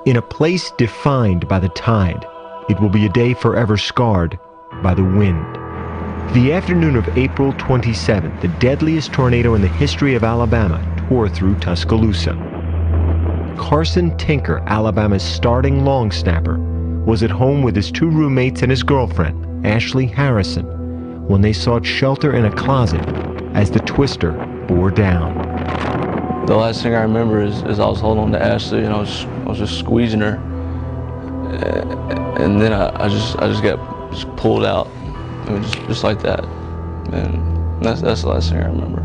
In a place defined by the tide, it will be a day forever scarred by the wind. The afternoon of April 27th, the deadliest tornado in the history of Alabama tore through Tuscaloosa. Carson Tinker, Alabama's starting long snapper, was at home with his 2 roommates and his girlfriend, Ashley Harrison, when they sought shelter in a closet as the twister bore down. The last thing I remember is I was holding on to Ashley and I was just squeezing her, and then I just got pulled out. I mean, just like that, and that's the last thing I remember.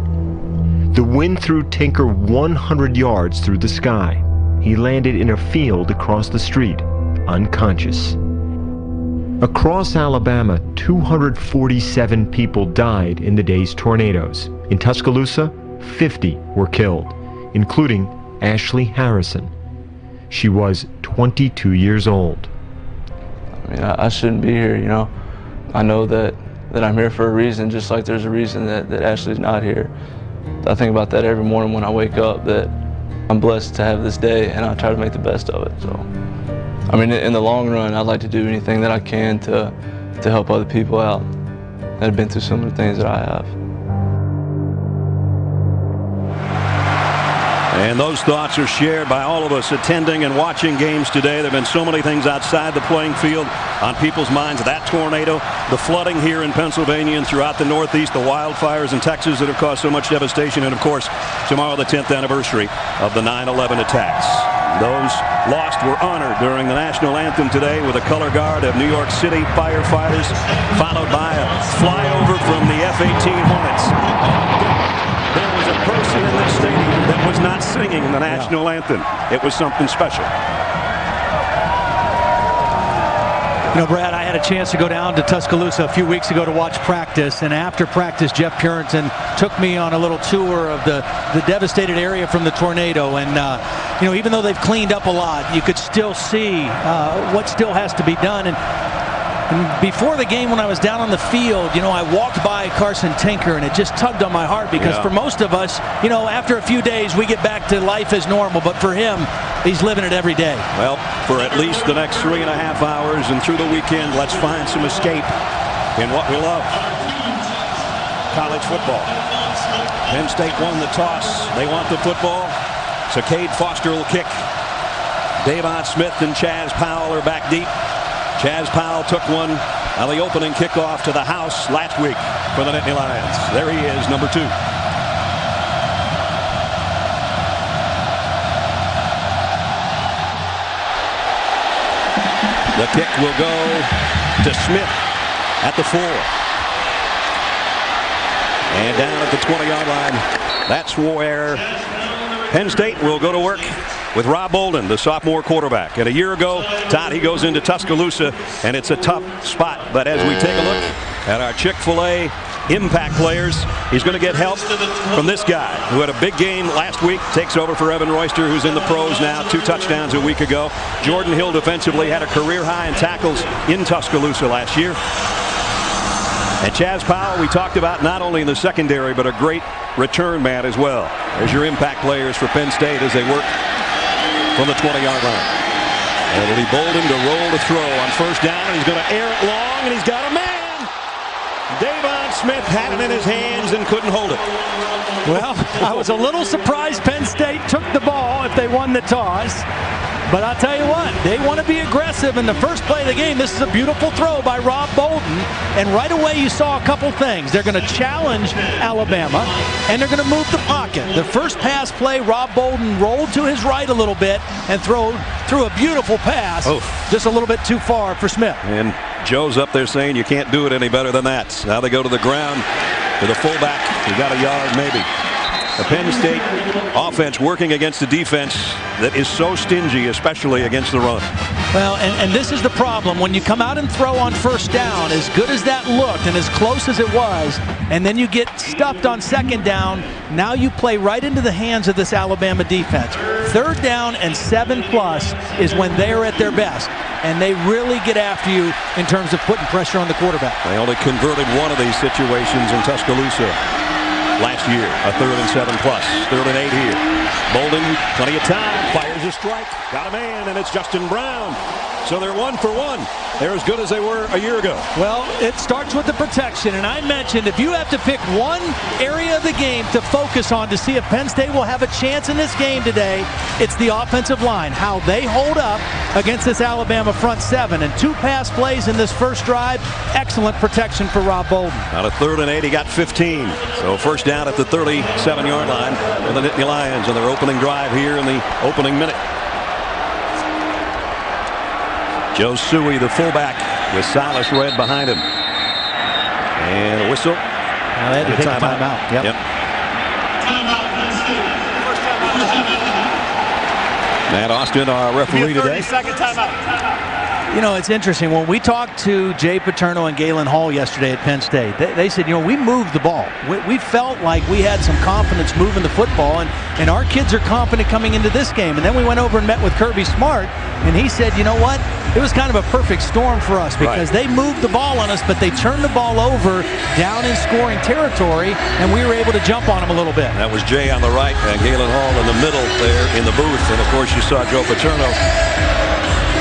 The wind threw Tinker 100 yards through the sky. He landed in a field across the street, unconscious. Across Alabama, 247 people died in the day's tornadoes. In Tuscaloosa, 50 were killed, including Ashley Harrison. She was 22 years old. I mean, I shouldn't be here, you know. I know that I'm here for a reason, just like there's a reason that Ashley's not here. I think about that every morning when I wake up, that I'm blessed to have this day, and I try to make the best of it. So, I mean, in the long run, I'd like to do anything that I can to help other people out that have been through similar things that I have. And those thoughts are shared by all of us attending and watching games today. There have been so many things outside the playing field on people's minds. That tornado, the flooding here in Pennsylvania and throughout the Northeast, the wildfires in Texas that have caused so much devastation, and of course, tomorrow the 10th anniversary of the 9/11 attacks. Those lost were honored during the national anthem today with a color guard of New York City firefighters, followed by a flyover from the F-18 Hornets. There was a person in this stadium that was not singing the national anthem. It was something special. You know, Brad, I had a chance to go down to Tuscaloosa a few weeks ago to watch practice, and after practice, Jeff Purinton took me on a little tour of the devastated area from the tornado. And, you know, even though they've cleaned up a lot, you could still see what still has to be done. And before the game, when I was down on the field, you know, I walked by Carson Tinker, and it just tugged on my heart because for most of us, you know, after a few days, we get back to life as normal. But for him, he's living it every day. Well, for at least the next 3.5 hours and through the weekend, let's find some escape in what we love. College football. Penn State won the toss. They want the football. So Cade Foster will kick. Davon Smith and Chaz Powell are back deep. Chaz Powell took one on the opening kickoff to the house last week for the Nittany Lions. There he is, number 2. The kick will go to Smith at the 4. And down at the 20-yard line, that's where Penn State will go to work with Rob Bolden, the sophomore quarterback. And a year ago, Todd, he goes into Tuscaloosa, and it's a tough spot. But as we take a look at our Chick-fil-A impact players, he's going to get help from this guy who had a big game last week, takes over for Evan Royster, who's in the pros now, 2 touchdowns a week ago. Jordan Hill defensively had a career high in tackles in Tuscaloosa last year. And Chaz Powell, we talked about not only in the secondary, but a great return man as well. There's your impact players for Penn State as they work from the 20-yard line. And it'll be Bolden to roll the throw on first down, and he's going to air it long, and he's got a man. Davon Smith had it in his hands and couldn't hold it. Well, I was a little surprised Penn State took the ball if they won the toss. But I'll tell you what, they want to be aggressive in the first play of the game. This is a beautiful throw by Rob Bolden. And right away you saw a couple things. They're going to challenge Alabama, and they're going to move the pocket. The first pass play, Rob Bolden rolled to his right a little bit and threw a beautiful pass. Just a little bit too far for Smith. And Joe's up there saying you can't do it any better than that. Now they go to the ground to the fullback. He got a yard maybe. The Penn State offense working against a defense that is so stingy, especially against the run. Well, and this is the problem. When you come out and throw on first down, as good as that looked and as close as it was, and then you get stuffed on second down, now you play right into the hands of this Alabama defense. Third down and 7+ is when they're at their best, and they really get after you in terms of putting pressure on the quarterback. They only converted one of these situations in Tuscaloosa last year, a 3rd and 7+. 3rd and 8 here. Bolden, plenty of time, fires There's a strike. Got a man, and it's Justin Brown. So they're 1 for 1. They're as good as they were a year ago. Well, it starts with the protection, and I mentioned if you have to pick one area of the game to focus on to see if Penn State will have a chance in this game today, it's the offensive line, how they hold up against this Alabama front seven. And 2 pass plays in this first drive, excellent protection for Rob Bolden. On a 3rd and 8, he got 15. So first down at the 37-yard line for the Nittany Lions on their opening drive here in the opening minute. Joe Suey, the fullback, with Silas Red behind him. And a whistle. Now they had to take a timeout. Yep. Matt Austin, our referee today. 30-second timeout. You know, it's interesting. When we talked to Jay Paterno and Galen Hall yesterday at Penn State, they said, you know, we moved the ball. We felt like we had some confidence moving the football, and our kids are confident coming into this game. And then we went over and met with Kirby Smart, and he said, you know what? It was kind of a perfect storm for us because they moved the ball on us, but they turned the ball over down in scoring territory, and we were able to jump on them a little bit. That was Jay on the right and Galen Hall in the middle there in the booth. And, of course, you saw Joe Paterno,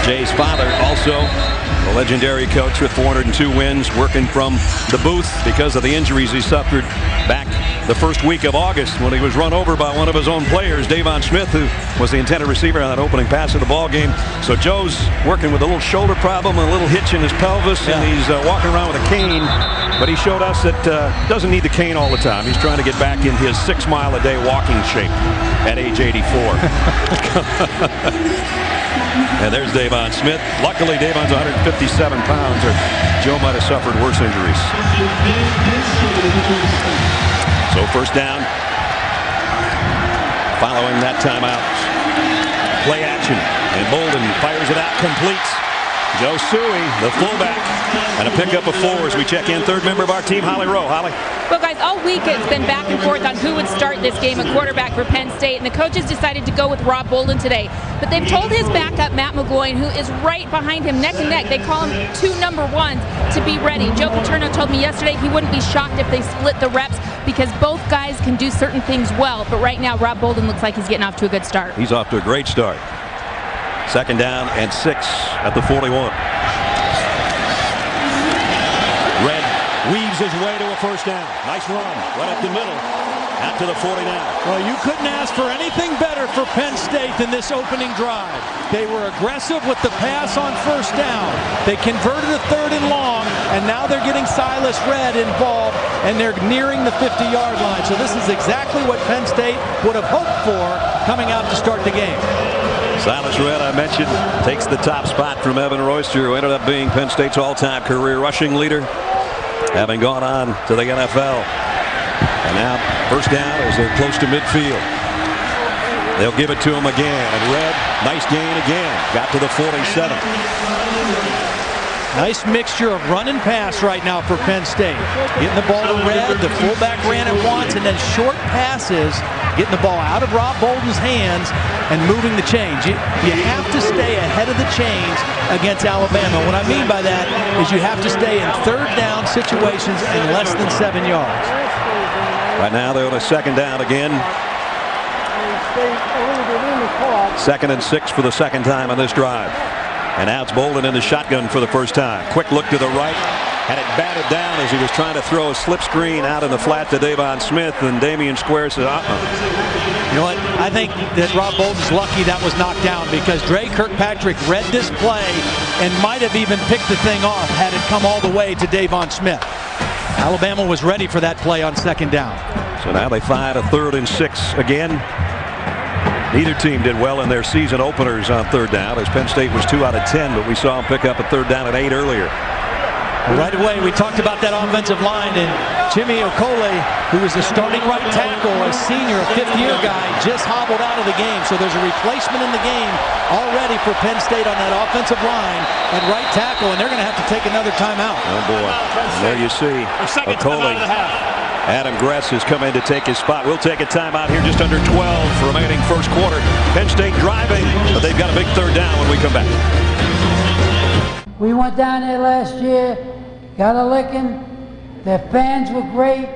Jay's father, also a legendary coach with 402 wins, working from the booth because of the injuries he suffered back the first week of August when he was run over by one of his own players, Davon Smith, who was the intended receiver on that opening pass of the ball game. So Joe's working with a little shoulder problem, a little hitch in his pelvis, and he's walking around with a cane. But he showed us that doesn't need the cane all the time. He's trying to get back in his 6-mile-a-day walking shape at age 84. And there's Davon Smith. Luckily, Davon's 157 pounds, or Joe might have suffered worse injuries. So first down. Following that timeout. Play action. And Bolden fires it out, completes. Joe Suey, the fullback, and a pickup of 4 as we check in. Third member of our team, Holly Rowe. Holly. Well, guys, all week it's been back and forth on who would start this game at quarterback for Penn State, and the coaches decided to go with Rob Bolden today. But they've told his backup, Matt McGloin, who is right behind him, neck and neck, they call him 2 number 1s, to be ready. Joe Paterno told me yesterday he wouldn't be shocked if they split the reps because both guys can do certain things well. But right now, Rob Bolden looks like he's getting off to a good start. He's off to a great start. Second down and 6 at the 41. Red weaves his way to a first down. Nice run right up the middle. Out to the 49. Well, you couldn't ask for anything better for Penn State than this opening drive. They were aggressive with the pass on first down. They converted a 3rd and long, and now they're getting Silas Red involved, and they're nearing the 50-yard line. So this is exactly what Penn State would have hoped for coming out to start the game. Silas Red, I mentioned, takes the top spot from Evan Royster, who ended up being Penn State's all-time career rushing leader, having gone on to the NFL. And now first down as they're close to midfield. They'll give it to him again. And Red, nice gain again. Got to the 47. Nice mixture of run and pass right now for Penn State. Getting the ball to Red, the fullback ran it once, and then short passes, getting the ball out of Rob Bolden's hands and moving the chains. You have to stay ahead of the chains against Alabama. What I mean by that is you have to stay in 3rd down situations and less than 7 yards. Right now they're on a 2nd down again. 2nd and 6 for the 2nd time on this drive. And now it's Bolden in the shotgun for the first time. Quick look to the right. Had it batted down as he was trying to throw a slip screen out in the flat to Davon Smith. And Damian Square said, You know what? I think that Rob Bolden's lucky that was knocked down because Dre Kirkpatrick read this play and might have even picked the thing off had it come all the way to Davon Smith. Alabama was ready for that play on 2nd down. So now they find a 3rd and 6 again. Neither team did well in their season openers on 3rd down, as Penn State was 2 out of 10, but we saw them pick up a 3rd down and 8 earlier. Right away, we talked about that offensive line, and Jimmy Okole, who was the starting right tackle, a senior, a 5th-year guy, just hobbled out of the game. So there's a replacement in the game already for Penn State on that offensive line at right tackle, and they're going to have to take another timeout. Oh, boy. And there you see Okole. Adam Gress has come in to take his spot. We'll take a timeout here, just under 12 remaining first quarter. Penn State driving, but they've got a big 3rd down when we come back. We went down there last year, got a licking. Their fans were great,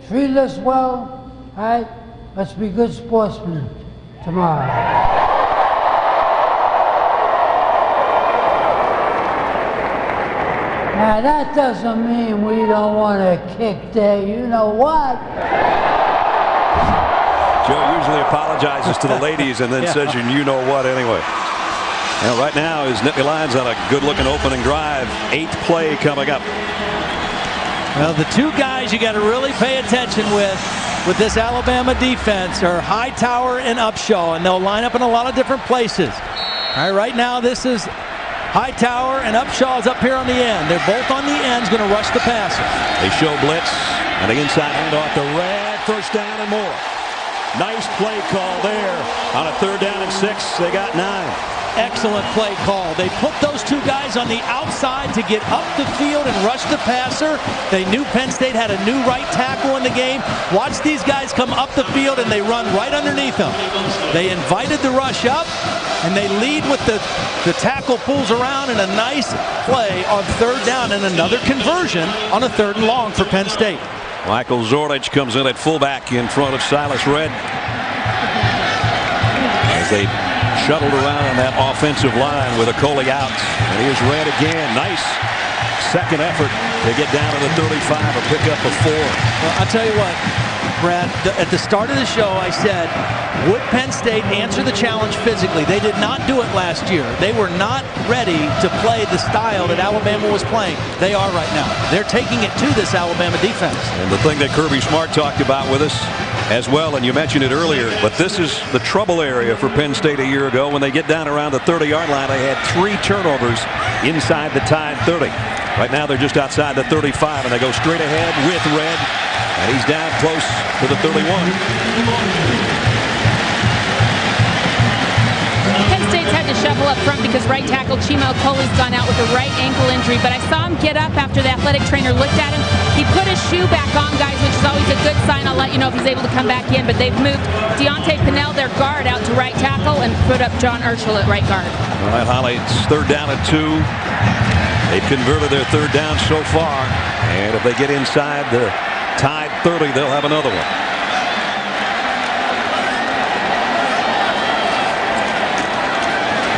treated us well. All right, let's be good sportsmen tomorrow. Now that doesn't mean we don't want to kick there. You know what? Joe usually apologizes to the ladies and then says, you know what, anyway. And right now is Nittany Lions on a good-looking opening drive. 8th play coming up. Well, the two guys you got to really pay attention with this Alabama defense are Hightower and Upshaw, and they'll line up in a lot of different places. All right, right now this is Hightower and Upshaw is up here on the end. They're both on the ends, going to rush the passer. They show blitz, and the inside handoff to Red. First down and more. Nice play call there. On a 3rd down and 6, they got 9. Excellent play call. They put those two guys on the outside to get up the field and rush the passer. They knew Penn State had a new right tackle in the game. Watch these guys come up the field and they run right underneath them. They invited the rush up and they lead with the tackle pulls around, and a nice play on 3rd down and another conversion on a 3rd and long for Penn State. Michael Zorlich comes in at fullback in front of Silas Red. As they shuttled around on that offensive line with Okoli out. And here's Red again. Nice second effort to get down to the 35, a pickup of 4. Well, I'll tell you what, Brad, at the start of the show I said, would Penn State answer the challenge physically? They did not do it last year. They were not ready to play the style that Alabama was playing. They are right now. They're taking it to this Alabama defense. And the thing that Kirby Smart talked about with us as well, and you mentioned it earlier, but this is the trouble area for Penn State a year ago. When they get down around the 30-yard line, they had 3 turnovers inside the Tide 30. Right now they're just outside the 35, and they go straight ahead with Red, and he's down close to the 31. Penn State's had to shuffle up front because right tackle Chima Okoli's gone out with a right ankle injury, but I saw him get up after the athletic trainer looked at him. He put his shoe back on, guys, which is always a good sign. I'll let you know if he's able to come back in, but they've moved Deontay Pennell, their guard, out to right tackle and put up John Urschel at right guard. All right, Holly, it's 3rd down and 2. They've converted their 3rd down so far, and if they get inside the Tide 30, they'll have another one.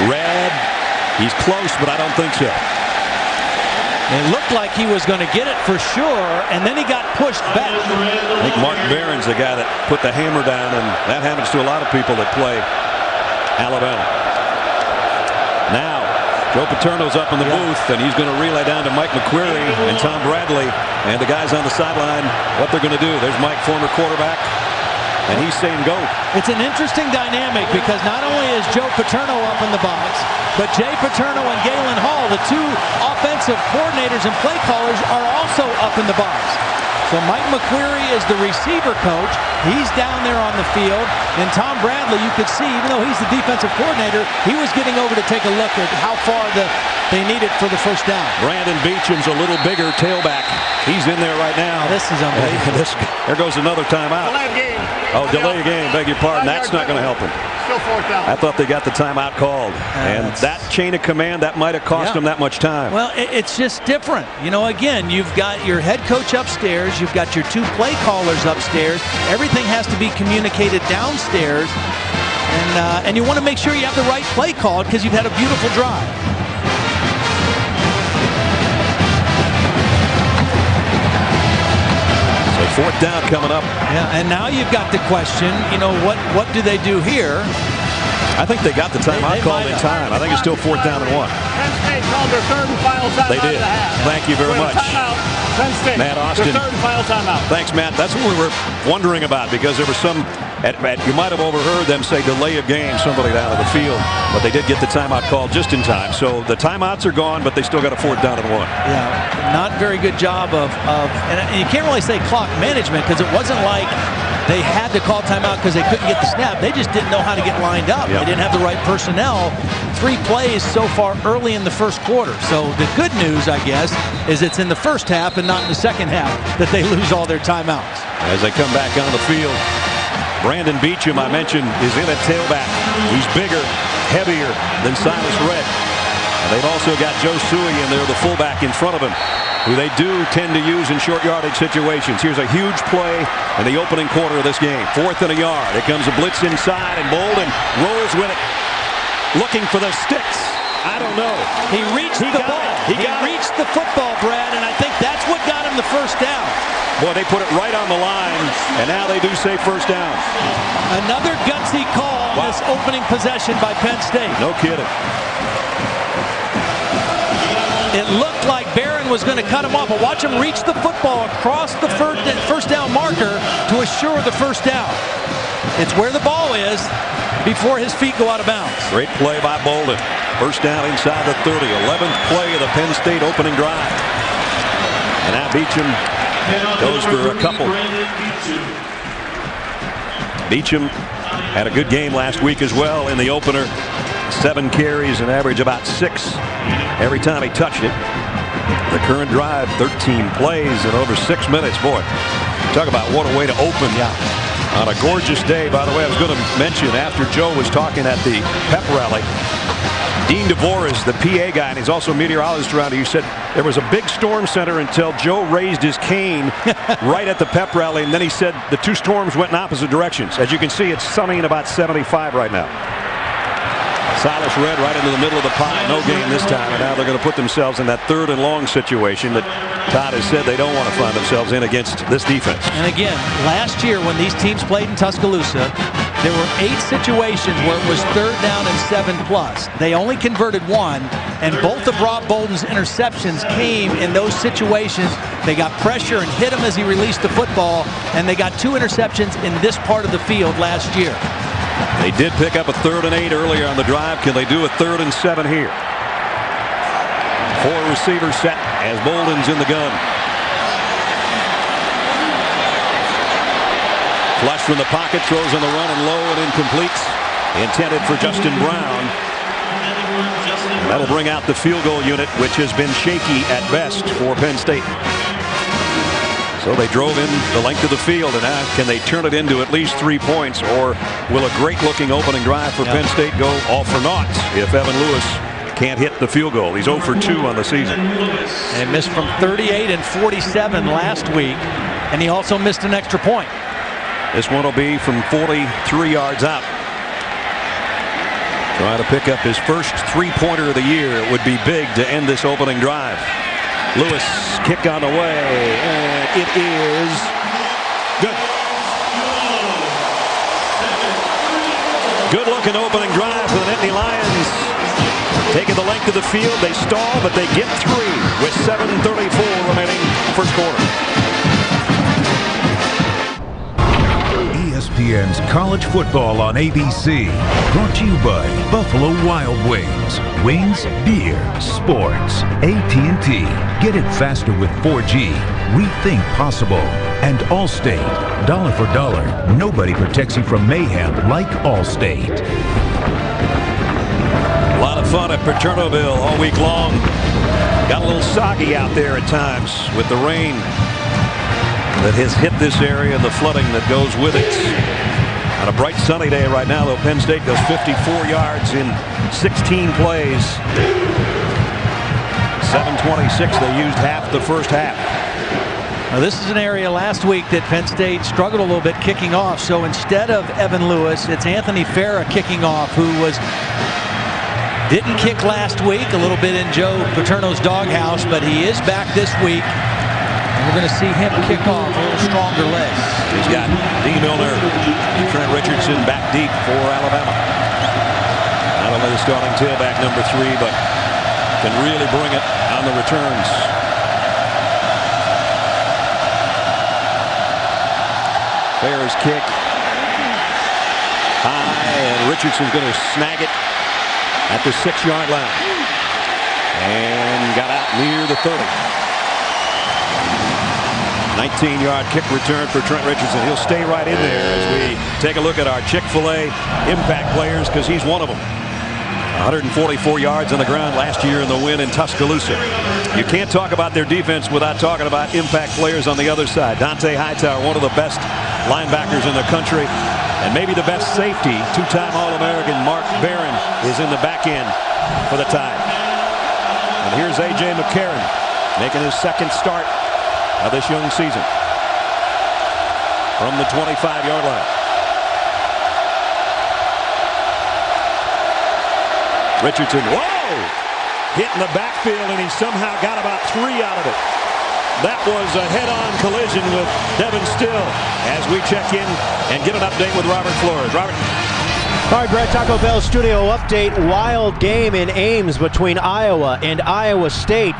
Red, he's close, but I don't think so. It looked like he was going to get it for sure, and then he got pushed back. I think Mark Barron's the guy that put the hammer down, and that happens to a lot of people that play Alabama. Now, Joe Paterno's up in the booth, and he's going to relay down to Mike McQuarrie and Tom Bradley, and the guys on the sideline, what they're going to do. There's Mike, former quarterback, and he's saying go. It's an interesting dynamic because not only is Joe Paterno up in the box, but Jay Paterno and Galen Hall, the two offensive coordinators and play callers, are also up in the box. So Mike McQuarrie is the receiver coach. He's down there on the field. And Tom Bradley, you could see, even though he's the defensive coordinator, he was getting over to take a look at how far they needed for the first down. Brandon Beecham's a little bigger tailback. He's in there right now. This is unbelievable. There goes another timeout. Delay game. Oh, delay game. Beg your pardon. That's not going to help him. Still 4th down. I thought they got the timeout called. And that chain of command, that might have cost them that much time. Well, it's just different. You know, again, you've got your head coach upstairs. You've got your 2 play callers upstairs. Everything has to be communicated downstairs. And you want to make sure you have the right play called because you've had a beautiful drive. So 4th down coming up. Yeah, and now you've got the question, you know, what do they do here? I think they got the timeout called in time. I think it's still 4th down and 1. Penn State called their 3rd and final timeout. They did. Thank you very much. Penn State. Matt Austin. Their 3rd and final timeout. Thanks, Matt. That's what we were wondering about because there was some, you might have overheard them say delay of game, somebody down on the field, but they did get the timeout called just in time. So the timeouts are gone, but they still got a 4th down and 1. Yeah, not very good job of and you can't really say clock management because it wasn't like they had to call timeout because they couldn't get the snap. They just didn't know how to get lined up. They didn't have the right personnel. 3 plays so far early in the first quarter. So the good news, I guess, is it's in the first half and not in the second half that they lose all their timeouts. As they come back on the field, Brandon Beecham, I mentioned, is in at tailback. He's bigger, heavier than Silas Red. And they've also got Joe Suey in there, the fullback in front of him, who they do tend to use in short yardage situations. Here's a huge play in the opening quarter of this game. 4th and a yard. Here comes a blitz inside, and Bolden rolls with it, looking for the sticks. I don't know. He reached the ball. He reached the football, Brad, and I think that's what got him the first down. Boy, they put it right on the line, and now they do say first down. Another gutsy call on this opening possession by Penn State. No kidding. It looked like Barron was going to cut him off, but watch him reach the football across the first down marker to assure the first down. It's where the ball is before his feet go out of bounds. Great play by Bolden. First down inside the 30. 11th play of the Penn State opening drive. And now Beecham goes for a couple. Beecham had a good game last week as well in the opener. 7 carries, an average about 6 every time he touched it. The current drive, 13 plays in over 6 minutes. Boy, talk about what a way to open on a gorgeous day. By the way, I was going to mention after Joe was talking at the pep rally, Dean DeVore is the PA guy, and he's also a meteorologist around here. He said there was a big storm center until Joe raised his cane right at the pep rally, and then he said the 2 storms went in opposite directions. As you can see, it's sunny and about 75 right now. Silas Red right into the middle of the pot. No gain this time, and now they're going to put themselves in that 3rd and long situation that Todd has said they don't want to find themselves in against this defense. And again, last year when these teams played in Tuscaloosa, there were 8 situations where it was 3rd down and 7+. They only converted 1, and both of Rob Bolden's interceptions came in those situations. They got pressure and hit him as he released the football, and they got 2 interceptions in this part of the field last year. They did pick up a 3rd and 8 earlier on the drive. Can they do a 3rd and 7 here? 4 receivers set as Bolden's in the gun. Flush from the pocket, throws on the run and low and incompletes. Intended for Justin Brown. And that'll bring out the field goal unit, which has been shaky at best for Penn State. So they drove in the length of the field, and now can they turn it into at least 3 points, or will a great-looking opening drive for Penn State go all for naught if Evan Lewis can't hit the field goal? He's 0 for 2 on the season. And he missed from 38 and 47 last week, and he also missed an extra point. This one will be from 43 yards out. Trying to pick up his first 3-pointer of the year. It would be big to end this opening drive. Lewis, kick on the way, and it is good. Good looking opening drive for the Nittany Lions. Taking the length of the field, they stall, but they get 3 with 7:34 remaining first quarter. ESPN's College Football on ABC. Brought to you by Buffalo Wild Wings. Wings, beer, sports. AT&T. Get it faster with 4G. Rethink possible. And Allstate. Dollar for dollar. Nobody protects you from mayhem like Allstate. A lot of fun at Paternoville all week long. Got a little soggy out there at times with the rain that has hit this area and the flooding that goes with it. On a bright sunny day right now, though, Penn State goes 54 yards in 16 plays. 7:26. They used half the first half. Now, this is an area last week that Penn State struggled a little bit kicking off. So instead of Evan Lewis, it's Anthony Farah kicking off, who didn't kick last week, a little bit in Joe Paterno's doghouse, but he is back this week. We're going to see him kick off a little stronger legs. He's got D. Milner and Trent Richardson back deep for Alabama. Not only the starting tailback number 3, but can really bring it on the returns. Fair's kick. High, and Richardson's going to snag it at the 6-yard line. And got out near the 30. 19-yard kick return for Trent Richardson. He'll stay right in there as we take a look at our Chick-fil-A impact players, because he's one of them. 144 yards on the ground last year in the win in Tuscaloosa. You can't talk about their defense without talking about impact players on the other side. Dante Hightower, one of the best linebackers in the country, and maybe the best safety. 2-time All-American Mark Barron is in the back end for the Tide. And here's A.J. McCarron making his second start of this young season from the 25-yard line. Richardson, whoa! Hit in the backfield, and he somehow got about 3 out of it. That was a head-on collision with Devin Still as we check in and get an update with Robert Flores. Robert. All right, Brett, Taco Bell studio update. Wild game in Ames between Iowa and Iowa State.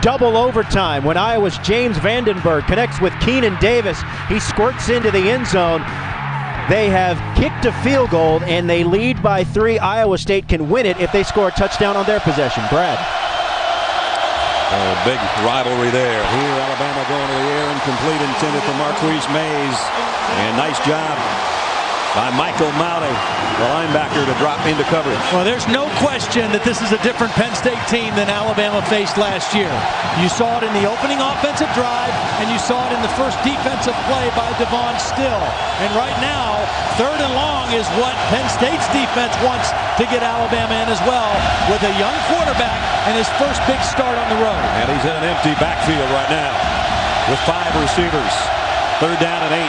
Double overtime when Iowa's James Vandenberg connects with Keenan Davis. He squirts into the end zone. They have kicked a field goal, and they lead by 3. Iowa State can win it if they score a touchdown on their possession. Brad. Oh, big rivalry there. Here, Alabama going to the air, incomplete, intended for Marquise Mays. And nice job by Michael Malley, the linebacker, to drop into coverage. Well, there's no question that this is a different Penn State team than Alabama faced last year. You saw it in the opening offensive drive, and you saw it in the first defensive play by Devon Still. And right now, 3rd and long is what Penn State's defense wants to get Alabama in as well, with a young quarterback and his first big start on the road. And he's in an empty backfield right now with 5 receivers. 3rd down and 8.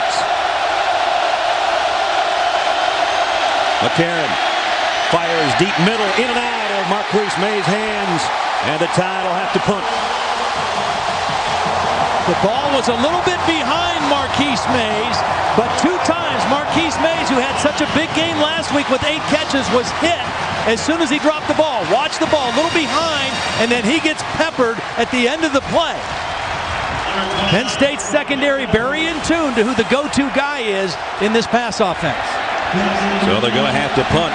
McCarron fires deep middle, in and out of Marquise Mays' hands, and the Tide will have to punt. The ball was a little bit behind Marquise Mays, but 2 times Marquise Mays, who had such a big game last week with 8 catches, was hit as soon as he dropped the ball. Watch the ball, a little behind, and then he gets peppered at the end of the play. Penn State's secondary very in tune to who the go-to guy is in this pass offense. So they're going to have to punt.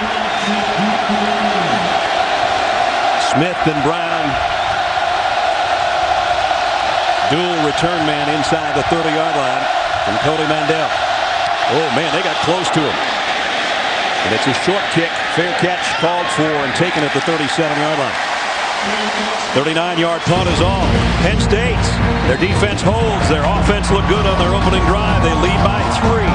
Smith and Brown. Dual return man inside the 30-yard line from Cody Mandel. Oh, man, they got close to him. And it's a short kick. Fair catch called for and taken at the 37-yard line. 39-yard punt is off. Penn State, their defense holds. Their offense looked good on their opening drive. They lead by 3.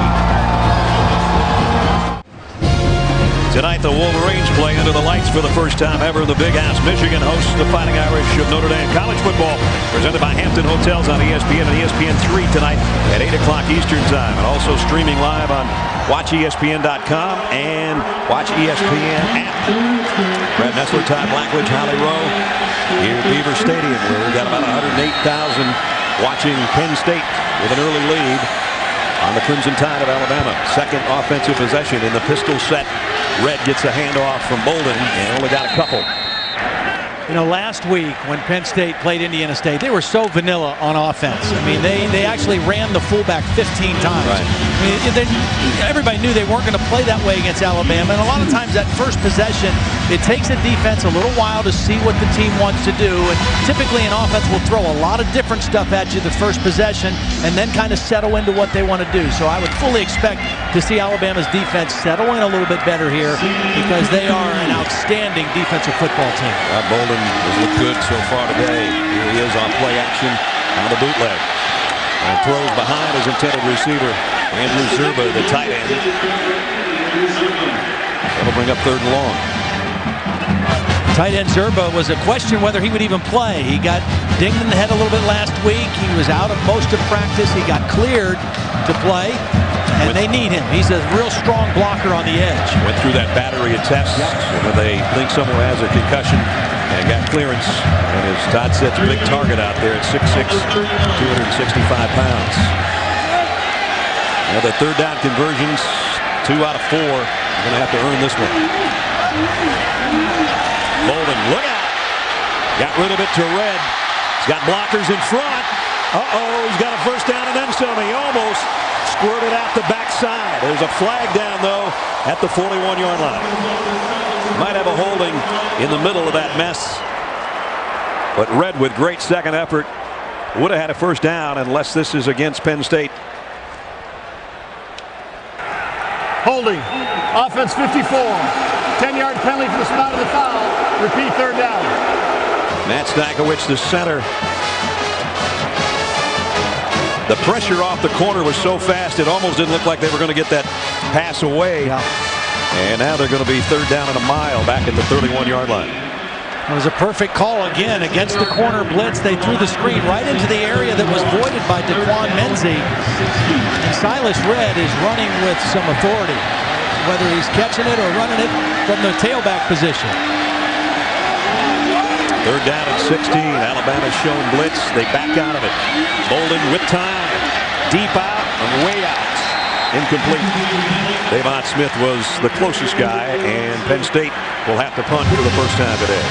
Tonight, the Wolverines play under the lights for the first time ever in the Big House. Michigan hosts the Fighting Irish of Notre Dame. College football presented by Hampton Hotels on ESPN and ESPN3 tonight at 8 o'clock Eastern Time. And also streaming live on WatchESPN.com and Watch ESPN app. Brad Nessler, Todd Blackledge, Holly Rowe here at Beaver Stadium, where we've got about 108,000 watching Penn State with an early lead on the Crimson Tide of Alabama. Second offensive possession in the pistol set. Red gets a handoff from Bolden and only got a couple. You know, last week when Penn State played Indiana State, they were so vanilla on offense. I mean, they actually ran the fullback 15 times. Right. I mean, everybody knew they weren't going to play that way against Alabama. And a lot of times that first possession, it takes a defense a little while to see what the team wants to do. And typically an offense will throw a lot of different stuff at you the first possession and then kind of settle into what they want to do. So I would fully expect to see Alabama's defense settle in a little bit better here because they are an outstanding defensive football team. Bolden has looked good so far today. Here he is on play action on the bootleg. And throws behind his intended receiver, Andrew Zerba, the tight end. That'll bring up 3rd and long. Tight end Zerba was a question whether he would even play. He got dinged in the head a little bit last week. He was out of most of practice. He got cleared to play, and they need him. He's a real strong blocker on the edge. Went through that battery of tests when they think someone has a concussion and got clearance. And as Todd said, it's a big target out there at 6'6", 265 pounds. Now the 3rd down conversions, 2 out of 4. You're going to have to earn this one. Bolden, look out. Got rid of it to Red. He's got blockers in front. He's got a first down and then some. He almost squirted out the backside. There's a flag down, though, at the 41-yard line. Might have a holding in the middle of that mess. But Red, with great second effort, would have had a first down unless this is against Penn State. Holding. Offense 54. 10-yard penalty for the spot of the foul. Repeat 3rd down. Matt Stankiewicz, the center. The pressure off the corner was so fast it almost didn't look like they were going to get that pass away. Yeah. And now they're going to be 3rd down and a mile back at the 31-yard line. It was a perfect call again against the corner blitz. They threw the screen right into the area that was voided by Daquan Menzie. And Silas Red is running with some authority, whether he's catching it or running it from the tailback position. Third down at 16. Alabama's shown blitz. They back out of it. Bolden with time. Deep out and way out. Incomplete. Davon Smith was the closest guy, and Penn State will have to punt for the first time today.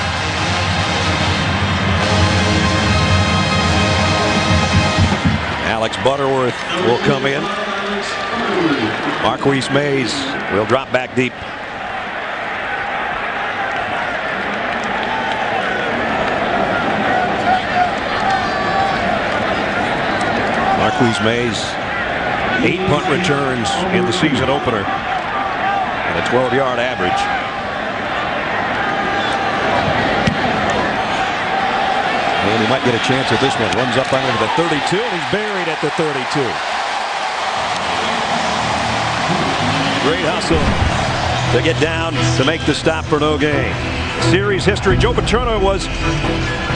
Alex Butterworth will come in. Marquise Mays will drop back deep. Marquise Mays, 8 punt returns in the season opener and a 12-yard average. And he might get a chance at this one. Runs up under the 32, and he's buried at the 32. Great hustle to get down to make the stop for no gain. Series history, Joe Paterno was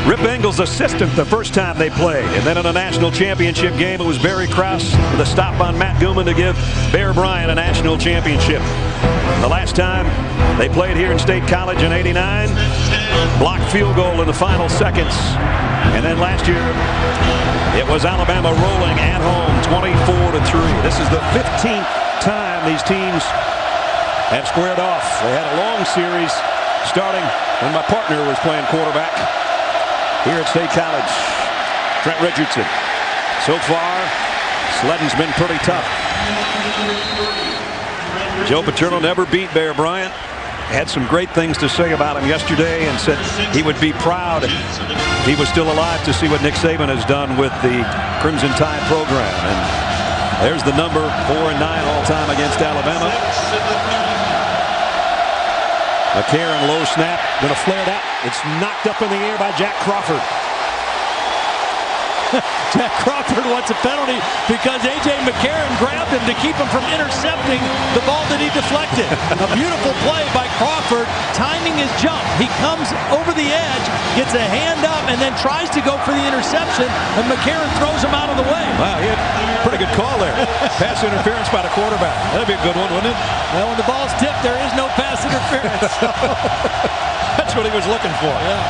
Rip Engel's assistant the first time they played. And then in a national championship game, it was Barry Krause with a stop on Matt Gilman to give Bear Bryant a national championship. The last time they played here in State College in '89, blocked field goal in the final seconds. And then last year, it was Alabama rolling at home 24-3. This is the 15th time these teams have squared off. They had a long series starting when my partner was playing quarterback here at State College, Trent Richardson. So far, sledding's been pretty tough. Joe Paterno never beat Bear Bryant. Had some great things to say about him yesterday and said he would be proud if he was still alive to see what Nick Saban has done with the Crimson Tide program. And there's the number, 4-9 all-time against Alabama. McCarron, low snap, going to flare that. It's knocked up in the air by Jack Crawford. Jack Crawford wants a penalty because A.J. McCarron grabbed him to keep him from intercepting the ball that he deflected. A beautiful play by Crawford, timing his jump. He comes over the edge, gets a hand up, and then tries to go for the interception, and McCarron throws him out of the way. Wow, he had a pretty good call there. Pass interference by the quarterback. That'd be a good one, wouldn't it? Well, when the ball's tipped, there is no pass interference. That's what he was looking for. Yeah.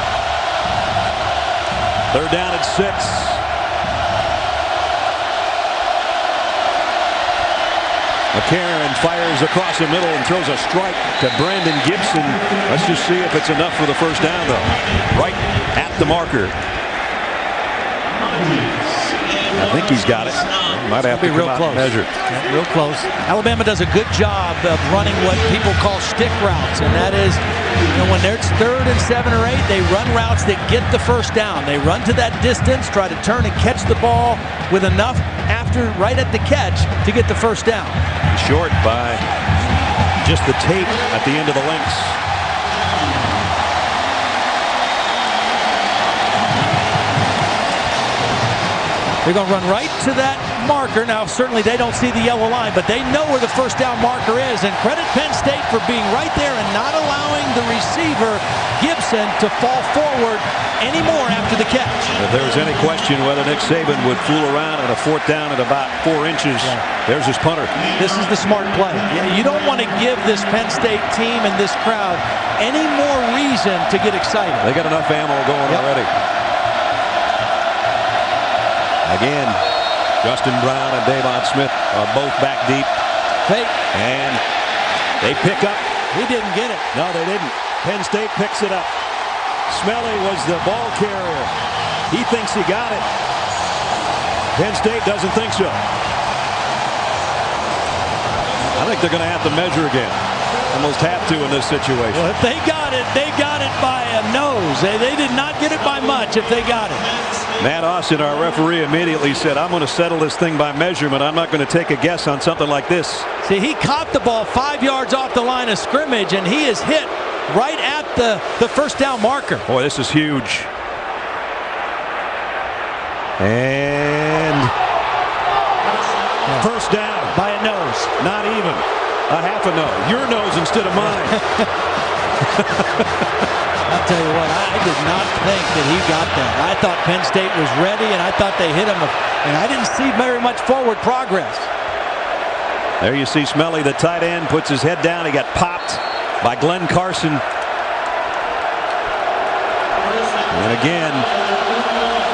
Third down at 6. McCarron fires across the middle and throws a strike to Brandon Gibson. Let's just see if it's enough for the first down, though. Right at the marker. I think he's got it. Might have to be real close. Measure. Yeah, real close. Alabama does a good job of running what people call stick routes, and that is, when it's 3rd and 7 or 8, they run routes that get the first down. They run to that distance, try to turn and catch the ball with enough right at the catch to get the first down. Short by just the tape at the end of the links. They're going to run right to that marker. Now, certainly they don't see the yellow line, but they know where the first down marker is. And credit Penn State for being right there and not allowing the receiver, Gibson, to fall forward anymore after the catch. If there was any question whether Nick Saban would fool around on a 4th down at about 4 inches, there's his punter. This is the smart play. You don't want to give this Penn State team and this crowd any more reason to get excited. They got enough ammo going already. Again, Justin Brown and Davon Smith are both back deep. Fake. And they pick up. He didn't get it. No, they didn't. Penn State picks it up. Smelly was the ball carrier. He thinks he got it. Penn State doesn't think so. I think they're going to have to measure again. Almost have to in this situation. Well, if they got it by a nose. They did not get it by much if they got it. Matt Austin, our referee, immediately said, I'm going to settle this thing by measurement. I'm not going to take a guess on something like this. See, he caught the ball 5 yards off the line of scrimmage, and he is hit right at the first down marker. Boy, this is huge. And first down. By a nose. Not even. A half a nose. Your nose instead of mine. I'll tell you what, I did not think that he got that. I thought Penn State was ready, and I thought they hit him, and I didn't see very much forward progress. There you see Smelly, the tight end, puts his head down. He got popped by Glenn Carson. And again,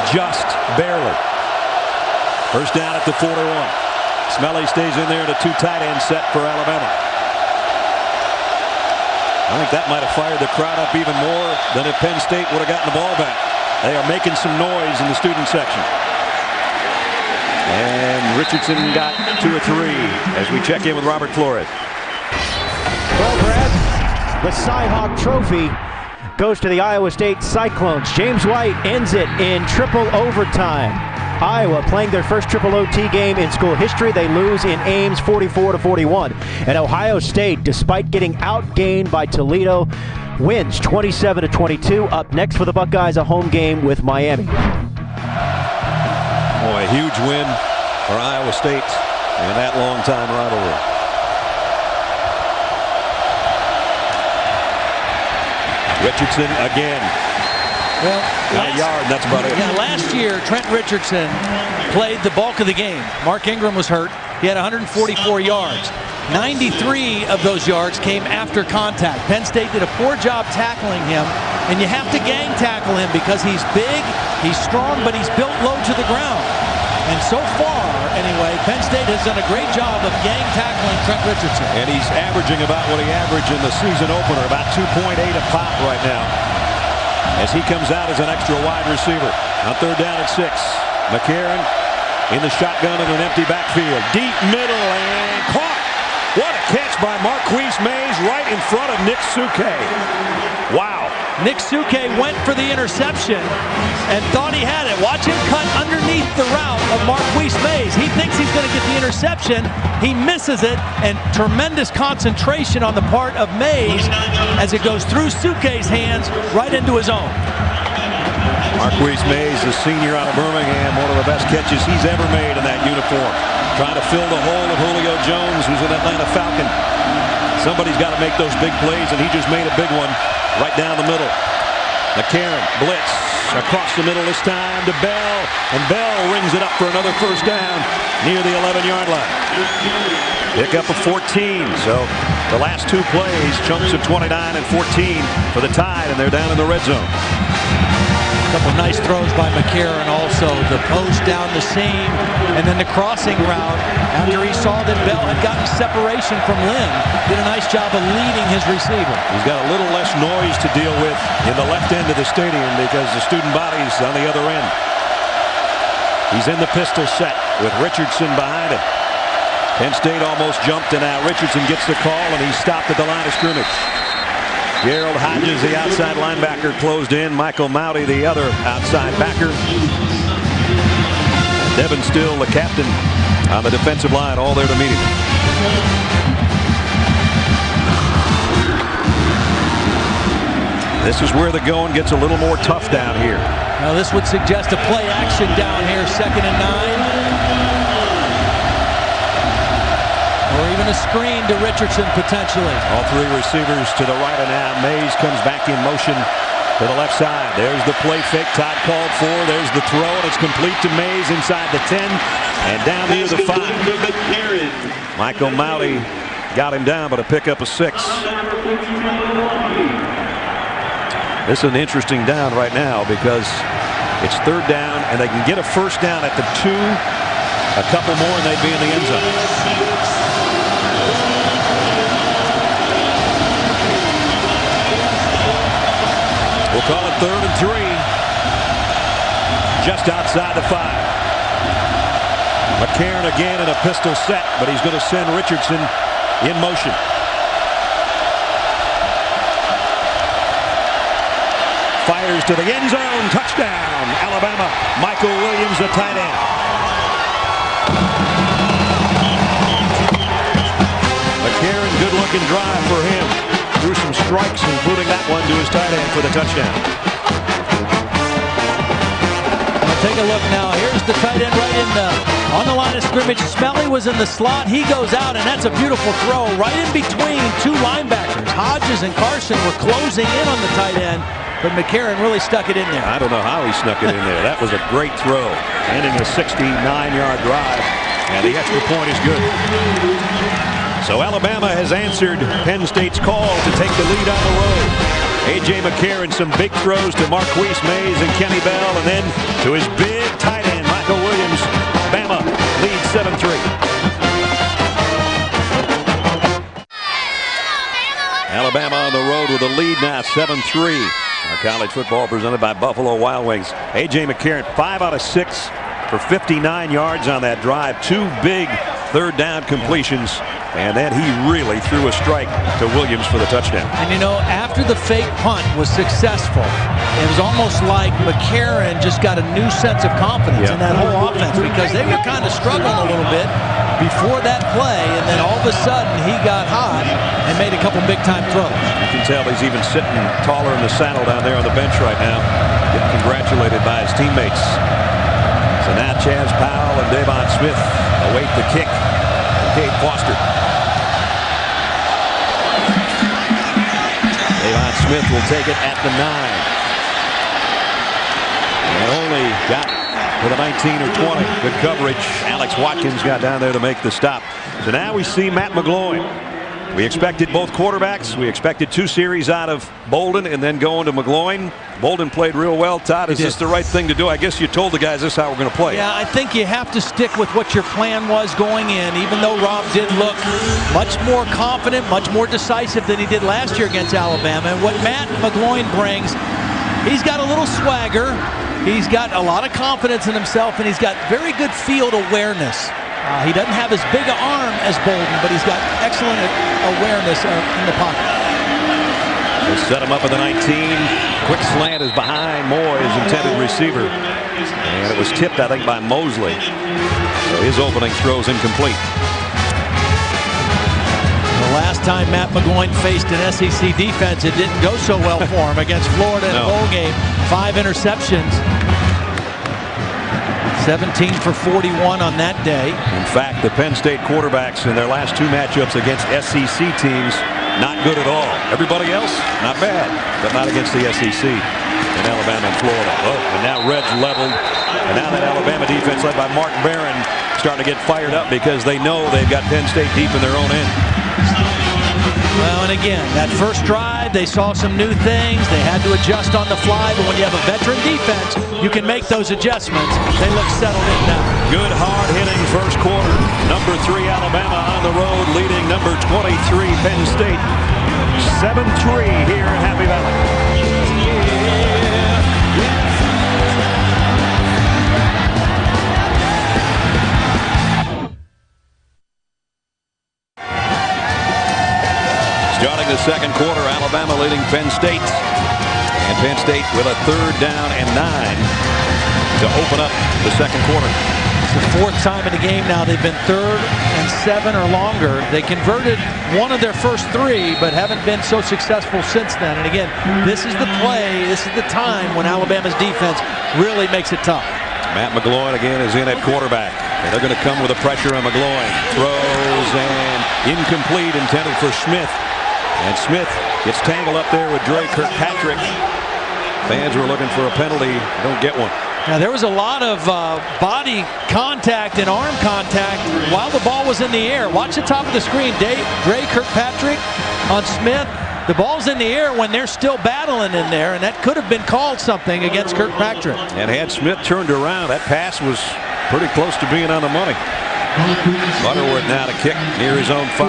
just barely. First down at the 41. Smelly stays in there in a 2 tight end set for Alabama. I think that might have fired the crowd up even more than if Penn State would have gotten the ball back. They are making some noise in the student section. And Richardson got 2 or 3 as we check in with Robert Flores. Well, Brad, the Cy-Hawk Trophy goes to the Iowa State Cyclones. James White ends it in triple overtime. Iowa playing their first triple OT game in school history. They lose in Ames 44-41. And Ohio State, despite getting outgained by Toledo, wins 27-22. Up next for the Buckeyes, a home game with Miami. Boy, a huge win for Iowa State in that long-time rivalry. Richardson again. Well, got a yard, that's about it. Yeah, last year, Trent Richardson played the bulk of the game. Mark Ingram was hurt. He had 144 yards. 93 of those yards came after contact. Penn State did a poor job tackling him, and you have to gang tackle him because he's big, he's strong, but he's built low to the ground. And so far, anyway, Penn State has done a great job of gang tackling Trent Richardson. And he's averaging about what he averaged in the season opener, about 2.8 a pop right now, as he comes out as an extra wide receiver. On 3rd down at 6. McCarron in the shotgun in an empty backfield. Deep middle and caught. What a catch by Marquise Mays right in front of Nick Suke. Wow. Nick Suke went for the interception and thought he had it. Watch him cut underneath the route of Marquise Mays. He thinks he's going to get the interception. He misses it, and tremendous concentration on the part of Mays as it goes through Suke's hands right into his own. Marquise Mays, the senior out of Birmingham, one of the best catches he's ever made in that uniform. Trying to fill the hole of Julio Jones, who's an Atlanta Falcon. Somebody's got to make those big plays, and he just made a big one right down the middle. McCarron blitz across the middle this time to Bell, and Bell rings it up for another first down near the 11-yard line. Pick up of 14, so the last 2 plays, chunks of 29 and 14 for the Tide, and they're down in the red zone. A couple nice throws by McCarron also. The post down the seam, and then the crossing route after he saw that Bell had gotten separation from Lynn. Did a nice job of leading his receiver. He's got a little less noise to deal with in the left end of the stadium because the student body's on the other end. He's in the pistol set with Richardson behind him. Penn State almost jumped, and now Richardson gets the call, and he's stopped at the line of scrimmage. Gerald Hodges, the outside linebacker, closed in. Michael Mouty, the other outside backer. Devin Still, the captain, on the defensive line, all there to meet him. This is where the going gets a little more tough down here. Now this would suggest a play action down here, 2nd and 9. Or even a screen to Richardson potentially. All 3 receivers to the right, and now Mays comes back in motion to the left side. There's the play fake Todd called for. There's the throw, and it's complete to Mays inside the 10 and down near the 5. Michael Mouty got him down, but a pickup of 6. This is an interesting down right now because it's 3rd down, and they can get a first down at the 2. A couple more, and they'd be in the end zone. We'll call it 3rd and 3. Just outside the 5. McCarron again in a pistol set, but he's going to send Richardson in motion. Fires to the end zone. Touchdown, Alabama. Michael Williams, the tight end. McCarron, good-looking drive for him. Threw some strikes, including that one to his tight end for the touchdown. Well, take a look now. Here's the tight end right on the line of scrimmage. Smelly was in the slot. He goes out, and that's a beautiful throw right in between 2 linebackers. Hodges and Carson were closing in on the tight end, but McCarron really stuck it in there. I don't know how he snuck it in there. That was a great throw, ending a 69-yard drive, and the extra point is good. So Alabama has answered Penn State's call to take the lead on the road. A.J. McCarron, some big throws to Marquise Mays and Kenny Bell, and then to his big tight end, Michael Williams. Bama leads 7-3. Alabama on the road with a lead now, 7-3. Our college football presented by Buffalo Wild Wings. A.J. McCarron, 5 out of 6 for 59 yards on that drive. 2 big third down completions. And then he really threw a strike to Williams for the touchdown. And you know, after the fake punt was successful, it was almost like McCarron just got a new sense of confidence in that whole offense, because they were kind of struggling a little bit before that play, and then all of a sudden he got hot and made a couple big-time throws. You can tell he's even sitting taller in the saddle down there on the bench right now, getting congratulated by his teammates. So now Chaz Powell and Davon Smith await the kick from Cade Foster. Davon Smith will take it at the 9. And only got to the 19 or 20. Good coverage. Alex Watkins got down there to make the stop. So now we see Matt McGloin. We expected both quarterbacks. We expected 2 series out of Bolden and then going to McGloin. Bolden played real well. Todd, is this the right thing to do? I guess you told the guys this is how we're going to play. Yeah, I think you have to stick with what your plan was going in, even though Rob did look much more confident, much more decisive than he did last year against Alabama. And what Matt McGloin brings, he's got a little swagger. He's got a lot of confidence in himself, and he's got very good field awareness. He doesn't have as big an arm as Bolden, but he's got excellent awareness in the pocket. They set him up at the 19. Quick slant is behind Moore, his intended receiver. And it was tipped, I think, by Mosley. So his opening throw is incomplete. The last time Matt McGloin faced an SEC defense, it didn't go so well for him against Florida in the bowl game. 5 interceptions. 17 for 41 on that day. In fact, the Penn State quarterbacks in their last 2 matchups against SEC teams, not good at all. Everybody else, not bad, but not against the SEC in Alabama and Florida. Oh, and now Red's leveled. And now that Alabama defense led by Mark Barron starting to get fired up because they know they've got Penn State deep in their own end. Well, and again, that first drive, they saw some new things. They had to adjust on the fly, but when you have a veteran defense, you can make those adjustments. They look settled in now. Good, hard-hitting first quarter. Number 3 Alabama on the road, leading number 23 Penn State. 7-3 here in Happy Valley. Starting the second quarter, Alabama leading Penn State. And Penn State with a 3rd down and 9 to open up the second quarter. It's the 4th time in the game now. They've been 3rd and 7 or longer. They converted 1 of their first 3, but haven't been so successful since then. And again, this is the play, this is the time when Alabama's defense really makes it tough. Matt McGloin again is in at quarterback. And they're going to come with a pressure on McGloin. Throws and incomplete, intended for Smith. And Smith gets tangled up there with Dre Kirkpatrick. Fans were looking for a penalty, don't get one. Now, there was a lot of body contact and arm contact while the ball was in the air. Watch the top of the screen. Dre Kirkpatrick on Smith. The ball's in the air when they're still battling in there, and that could have been called something against Kirkpatrick. And had Smith turned around, that pass was pretty close to being on the money. Butterworth now to kick near his own 5.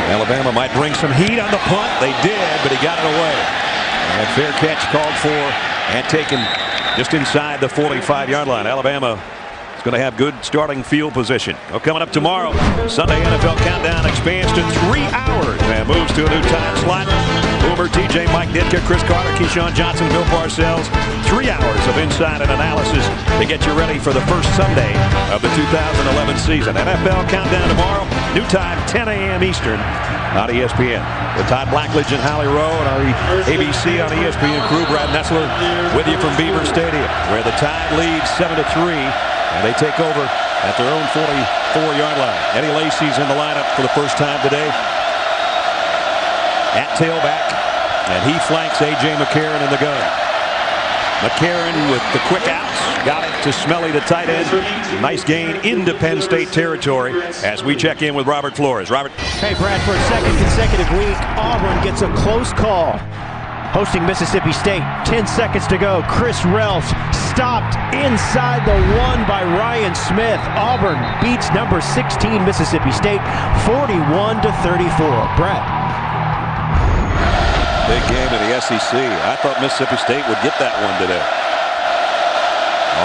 Alabama might bring some heat on the punt. They did, but he got it away. And fair catch called for and taken just inside the 45-yard line. Alabama is going to have good starting field position. Well, coming up tomorrow, Sunday NFL Countdown expands to 3 hours and moves to a new time slot. Boomer, TJ, Mike Ditka, Chris Carter, Keyshawn Johnson, Bill Parcells. 3 hours of insight and analysis to get you ready for the first Sunday of the 2011 season. NFL Countdown tomorrow, new time, 10 a.m. Eastern on ESPN. With Todd Blackledge and Holly Rowe and our ABC on ESPN crew, Brad Nessler with you from Beaver Stadium, where the Tide leads 7-3, and they take over at their own 44-yard line. Eddie Lacy's in the lineup for the first time today at tailback, and he flanks A.J. McCarron in the gun. McCarron with the quick outs. Got it to Smelly, the tight end. Nice gain into Penn State territory as we check in with Robert Flores. Robert. Hey, Brad, for a second consecutive week, Auburn gets a close call. Hosting Mississippi State. 10 seconds to go. Chris Relf stopped inside the 1 by Ryan Smith. Auburn beats number 16 Mississippi State 41-34. Brad. Big game in the SEC. I thought Mississippi State would get that one today.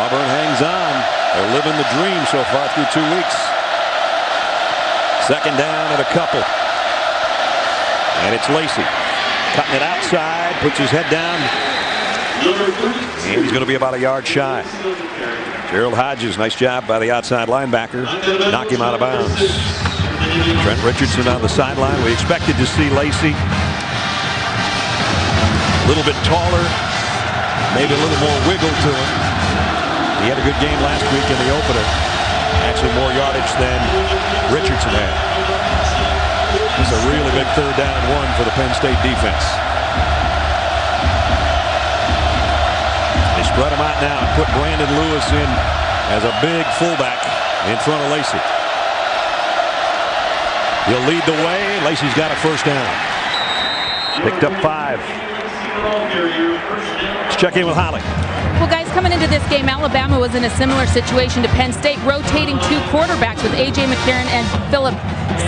Auburn hangs on. They're living the dream so far through 2 weeks. Second down and a couple. And it's Lacey. Cutting it outside, puts his head down. And he's going to be about a yard shy. Gerald Hodges, nice job by the outside linebacker. Knock him out of bounds. Trent Richardson on the sideline. We expected to see Lacey a little bit taller, maybe a little more wiggle to him. He had a good game last week in the opener. Actually more yardage than Richardson had. This is a really big third down and 1 for the Penn State defense. They spread him out now and put Brandon Lewis in as a big fullback in front of Lacey. He'll lead the way. Lacey's got a first down. Picked up 5. Let's check in with Holly. Well, guys, coming into this game, Alabama was in a similar situation to Penn State, rotating 2 quarterbacks with A.J. McCarron and Phillip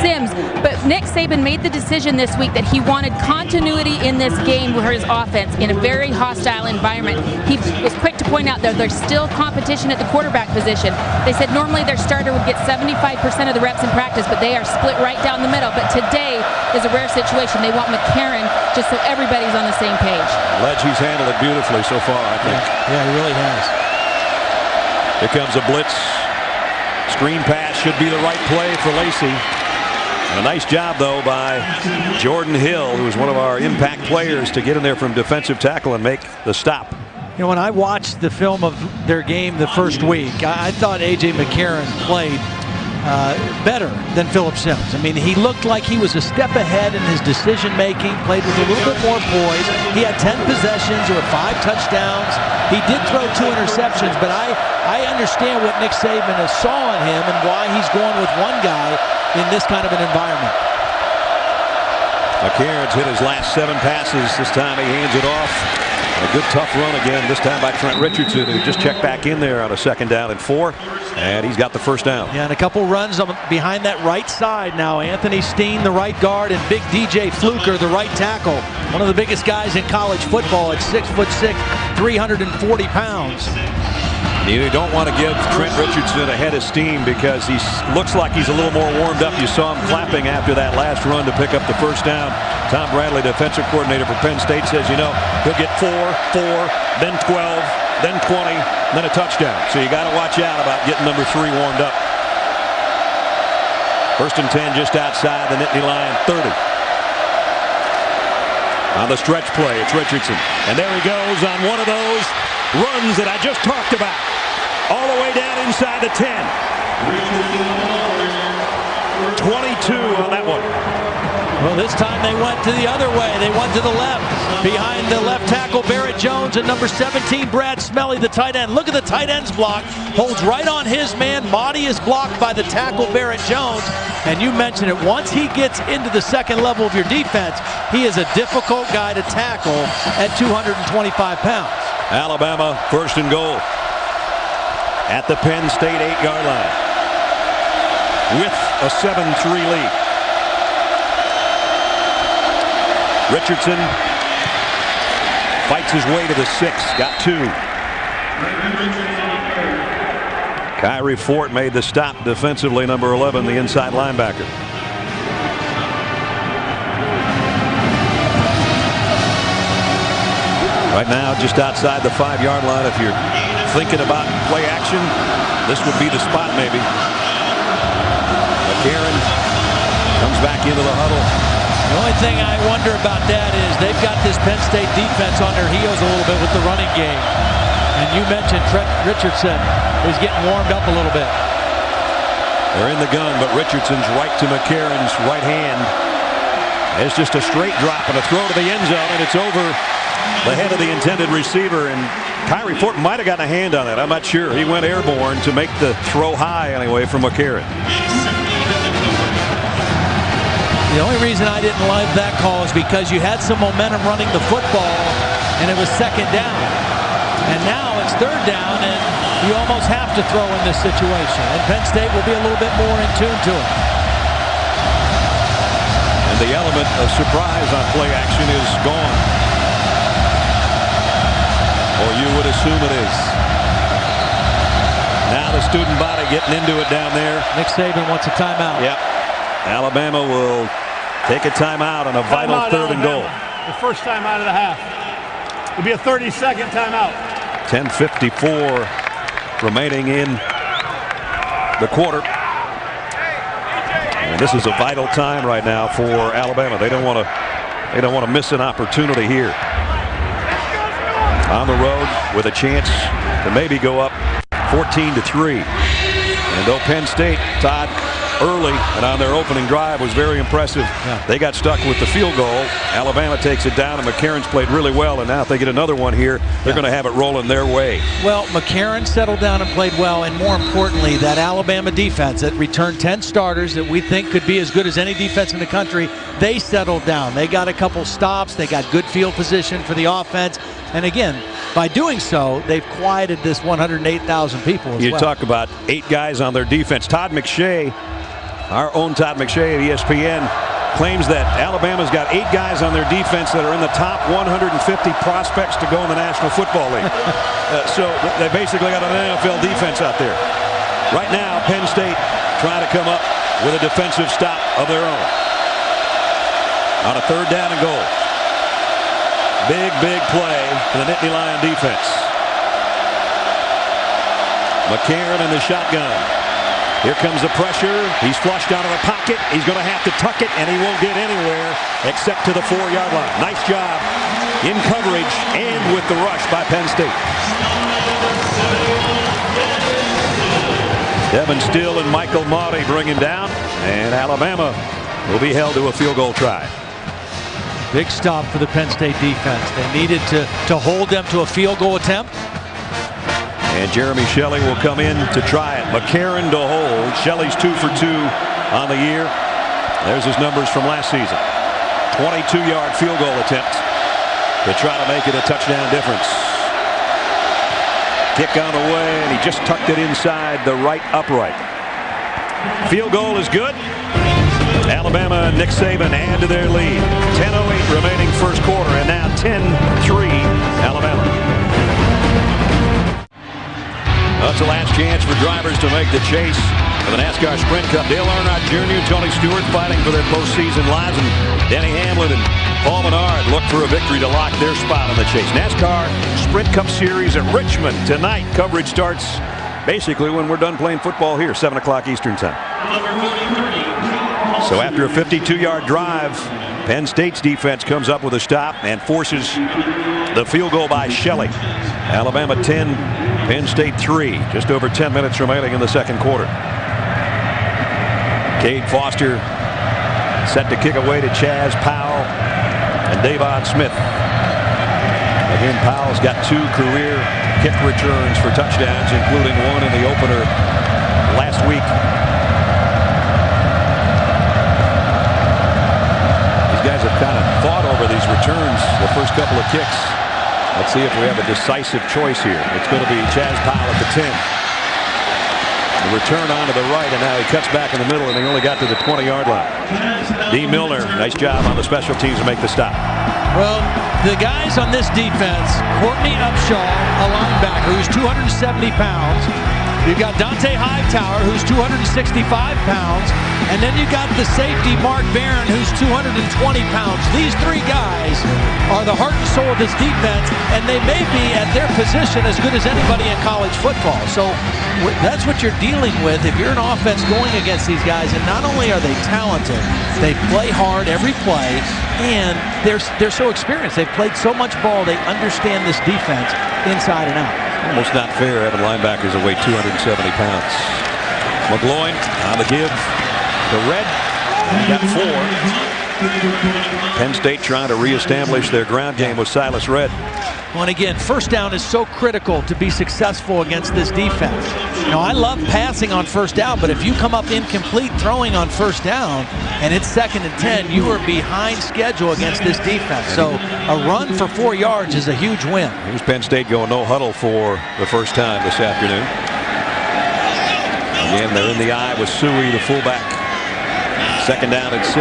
Sims. But Nick Saban made the decision this week that he wanted continuity in this game for his offense in a very hostile environment. He was quick to point out that there's still competition at the quarterback position. They said normally their starter would get 75% of the reps in practice, but they are split right down the middle. But today is a rare situation. They want McCarron just so everybody's on the same page. Ledgey's handled it beautifully so far, I think. Yeah, he really has. Here comes a blitz. Screen pass should be the right play for Lacey. And a nice job, though, by Jordan Hill, who is one of our impact players, to get in there from defensive tackle and make the stop. You know, when I watched the film of their game the first week, I thought A.J. McCarron played better than Phillip Sims. I mean, he looked like he was a step ahead in his decision-making, played with a little bit more poise. He had 10 possessions, there were 5 touchdowns. He did throw 2 interceptions, but I understand what Nick Saban has saw in him and why he's going with one guy in this kind of an environment. McCarron's hit his last 7 passes. This time he hands it off. A good tough run again, this time by Trent Richardson, who just checked back in there on a 2nd down and 4. And he's got the first down. Yeah, and a couple runs behind that right side now. Anthony Steen, the right guard, and big DJ Fluker, the right tackle. One of the biggest guys in college football at 6'6", 340 pounds. You don't want to give Trent Richardson a head of steam because he looks like he's a little more warmed up. You saw him clapping after that last run to pick up the first down. Tom Bradley, defensive coordinator for Penn State, says, you know, he'll get 4, then 12, then 20, then a touchdown. So you got to watch out about getting number 3 warmed up. 1st and 10 just outside the Nittany Lion 30. On the stretch play, it's Richardson. And there he goes on one of those runs that I just talked about. All the way down inside the 10. 22 on that one. Well, this time they went to the other way. They went to the left. Behind the left tackle, Barrett Jones, and number 17, Brad Smelly, the tight end. Look at the tight end's block. Holds right on his man. Mahdi is blocked by the tackle, Barrett Jones. And you mentioned it. Once he gets into the second level of your defense, he is a difficult guy to tackle at 225 pounds. Alabama, 1st and goal. At the Penn State 8-yard line. With a 7-3 lead. Richardson fights his way to the 6. Got 2. Kyrie Fort made the stop defensively, number 11, the inside linebacker. Right now, just outside the 5-yard line. If you're thinking about play action, this would be the spot maybe. McCarron comes back into the huddle. The only thing I wonder about that is they've got this Penn State defense on their heels a little bit with the running game. And you mentioned Trent Richardson is getting warmed up a little bit. They're in the gun, but Richardson's right to McCarron's right hand. It's just a straight drop and a throw to the end zone, and it's over the head of the intended receiver, and Kyrie Fort might have gotten a hand on that. I'm not sure. He went airborne to make the throw high anyway from McCarron. The only reason I didn't like that call is because you had some momentum running the football, and it was second down. And now it's third down, and you almost have to throw in this situation. And Penn State will be a little bit more in tune to it. And the element of surprise on play action is gone. Or you would assume it is. Now the student body getting into it down there. Nick Saban wants a timeout. Yep. Alabama will take a timeout on a vital third and goal. The first timeout of the half. It'll be a 30-second timeout. 10:54 remaining in the quarter. And this is a vital time right now for Alabama. They don't want to miss an opportunity here. On the road with a chance to maybe go up 14-3. And though Penn State, Todd, early and on their opening drive was very impressive. Yeah. They got stuck with the field goal. Alabama takes it down, and McCarron's played really well, and now if they get another one here, they're going to have it rolling their way. Well, McCarron settled down and played well, and more importantly, that Alabama defense that returned 10 starters that we think could be as good as any defense in the country, they settled down. They got a couple stops. They got good field position for the offense. And again, by doing so, they've quieted this 108,000 people as well. You talk about 8 guys on their defense. Todd McShay, our own Todd McShay of ESPN, claims that Alabama's got 8 guys on their defense that are in the top 150 prospects to go in the National Football League. So they basically got an NFL defense out there. Right now, Penn State trying to come up with a defensive stop of their own. On a third down and goal. Big play for the Nittany Lion defense. McCarron in the shotgun. Here comes the pressure. He's flushed out of the pocket. He's going to have to tuck it, and he won't get anywhere except to the 4-yard line. Nice job in coverage and with the rush by Penn State. Devin Still and Michael Maudie bring him down, and Alabama will be held to a field goal try. Big stop for the Penn State defense. They needed to hold them to a field goal attempt. And Jeremy Shelley will come in to try it. McCarron to hold. Shelley's 2 for 2 on the year. There's his numbers from last season. 22-yard field goal attempt to try to make it a touchdown difference. Kick on the way, and he just tucked it inside the right upright. Field goal is good. Alabama and Nick Saban add to their lead. 10:08 remaining first quarter, and now 10-3 Alabama. That's the last chance for drivers to make the chase for the NASCAR Sprint Cup. Dale Earnhardt Jr., Tony Stewart fighting for their postseason lives, and Denny Hamlin and Paul Menard look for a victory to lock their spot in the chase. NASCAR Sprint Cup Series at Richmond tonight. Coverage starts basically when we're done playing football here, 7 o'clock Eastern time. So after a 52-yard drive, Penn State's defense comes up with a stop and forces the field goal by Shelley. Alabama 10, Penn State 3. Just over 10 minutes remaining in the second quarter. Cade Foster set to kick away to Chaz Powell and Davon Smith. Again, Powell's got 2 career kick returns for touchdowns, including one in the opener last week. These guys have kind of fought over these returns the first couple of kicks. Let's see if we have a decisive choice here. It's going to be Chaz Powell at the 10. The return onto the right, and now he cuts back in the middle, and he only got to the 20-yard line. D. Milner, nice job on the special teams to make the stop. Well, the guys on this defense, Courtney Upshaw, a linebacker who's 270 pounds. You've got Dante Hightower, who's 265 pounds. And then you got the safety, Mark Barron, who's 220 pounds. These 3 guys are the heart and soul of this defense, and they may be at their position as good as anybody in college football. So that's what you're dealing with if you're an offense going against these guys. And not only are they talented, they play hard every play, and they're so experienced. They've played so much ball, they understand this defense inside and out. Almost not fair having linebackers that weigh 270 pounds. McGloin on the give. The red got 4. Penn State trying to reestablish their ground game with Silas Redd. Well, and again, first down is so critical to be successful against this defense. You know, I love passing on first down, but if you come up incomplete throwing on first down and it's 2nd and 10, you are behind schedule against this defense. So a run for 4 yards is a huge win. Here's Penn State going no huddle for the first time this afternoon. Again, they're in the eye with Suey, the fullback. 2nd down and 6.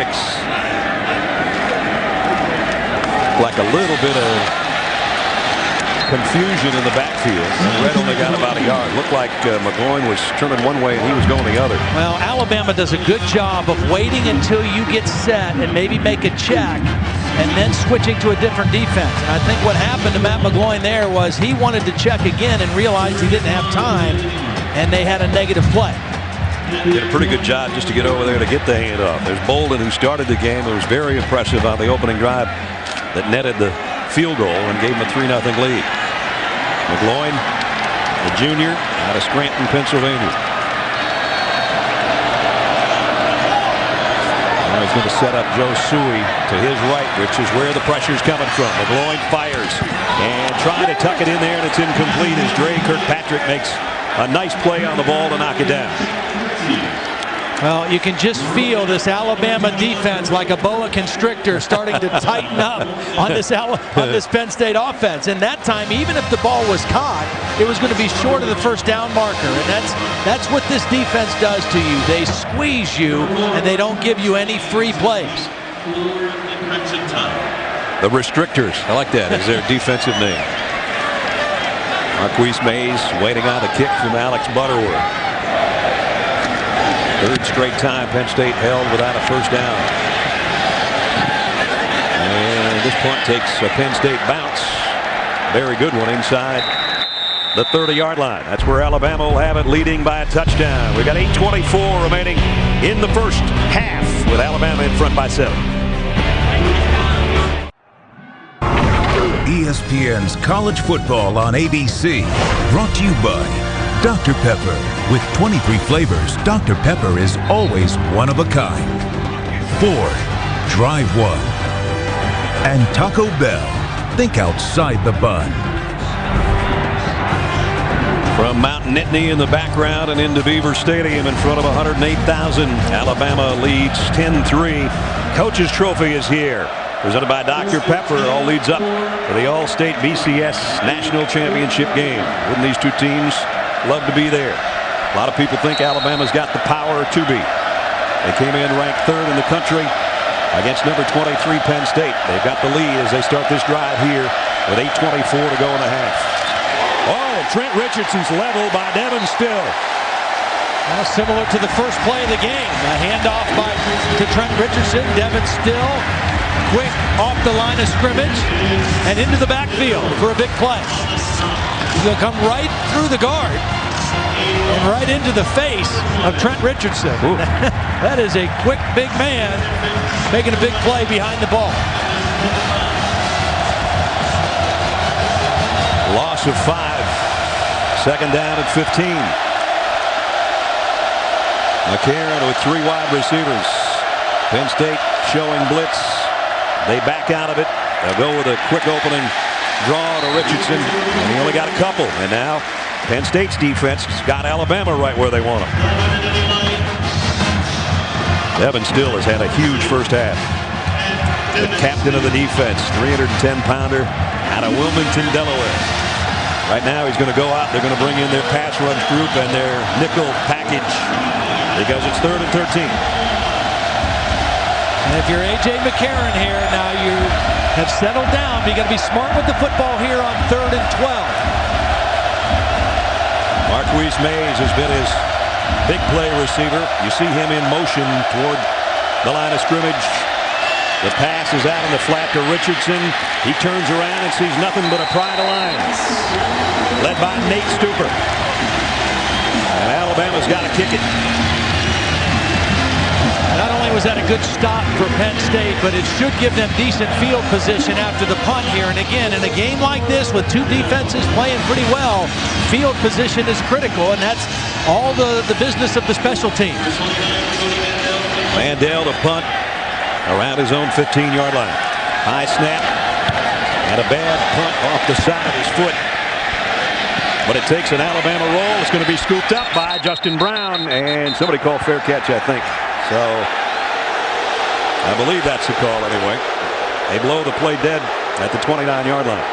Like a little bit of confusion in the backfield. Red only got about a yard. Looked like McGloin was turning one way and he was going the other. Well, Alabama does a good job of waiting until you get set and maybe make a check and then switching to a different defense. And I think what happened to Matt McGloin there was he wanted to check again and realized he didn't have time, and they had a negative play. Did a pretty good job just to get over there to get the handoff. There's Bolden, who started the game. It was very impressive on the opening drive that netted the field goal and gave him a 3-0 lead. McGloin, the junior, out of Scranton, Pennsylvania. Now he's going to set up Joe Suey to his right, which is where the pressure's coming from. McGloin fires and trying to tuck it in there, and it's incomplete as Dre Kirkpatrick makes a nice play on the ball to knock it down. Well, you can just feel this Alabama defense like a boa constrictor starting to tighten up on this Penn State offense. And that time, even if the ball was caught, it was going to be short of the first down marker. And that's what this defense does to you. They squeeze you, and they don't give you any free plays. The Restrictors, I like that, is their defensive name. Marquise Mays waiting on the kick from Alex Butterworth. 3rd straight time Penn State held without a first down. And this punt takes a Penn State bounce. Very good one inside the 30-yard line. That's where Alabama will have it, leading by a touchdown. We've got 8:24 remaining in the first half with Alabama in front by 7. ESPN's College Football on ABC, brought to you by Dr. Pepper. With 23 flavors, Dr. Pepper is always one of a kind. Ford, drive one. And Taco Bell, think outside the bun. From Mount Nittany in the background and into Beaver Stadium in front of 108,000, Alabama leads 10-3. Coach's Trophy is here, presented by Dr. Pepper. All leads up to the All-State BCS National Championship game. Wouldn't these two teams love to be there? A lot of people think Alabama's got the power to be. They came in ranked 3rd in the country against number 23 Penn State. They've got the lead as they start this drive here with 8:24 to go in the half. Oh, Trent Richardson's leveled by Devin Still. Well, similar to the first play of the game. A handoff to Trent Richardson. Devin Still, quick off the line of scrimmage and into the backfield for a big play. He's going to come right through the guard and right into the face of Trent Richardson. That is a quick, big man making a big play behind the ball. Loss of 5. 2nd down at 15. McCarron with 3 wide receivers. Penn State showing blitz. They back out of it. They'll go with a quick opening draw to Richardson, and he only got a couple. And now Penn State's defense got Alabama right where they want them. Devin Still has had a huge first half. The captain of the defense, 310-pounder out of Wilmington, Delaware. Right now he's going to go out. They're going to bring in their pass rush group and their nickel package because it's 3rd and 13. And if you're A.J. McCarron here, now you have settled down. You got to be smart with the football here on 3rd and 12. Marquise Mays has been his big play receiver. You see him in motion toward the line of scrimmage. The pass is out in the flat to Richardson. He turns around and sees nothing but a pride of lions, led by Nate Stuper. And Alabama's got to kick it. Not only was that a good stop for Penn State, but it should give them decent field position after the punt here. And again, in a game like this with two defenses playing pretty well, field position is critical, and that's all the business of the special teams. Mandel to punt. around his own 15-yard line. High snap and a bad punt off the side of his foot. But it takes an Alabama roll. It's going to be scooped up by Justin Brown, and somebody called fair catch, I think. So I believe that's the call anyway. They blow the play dead at the 29-yard line.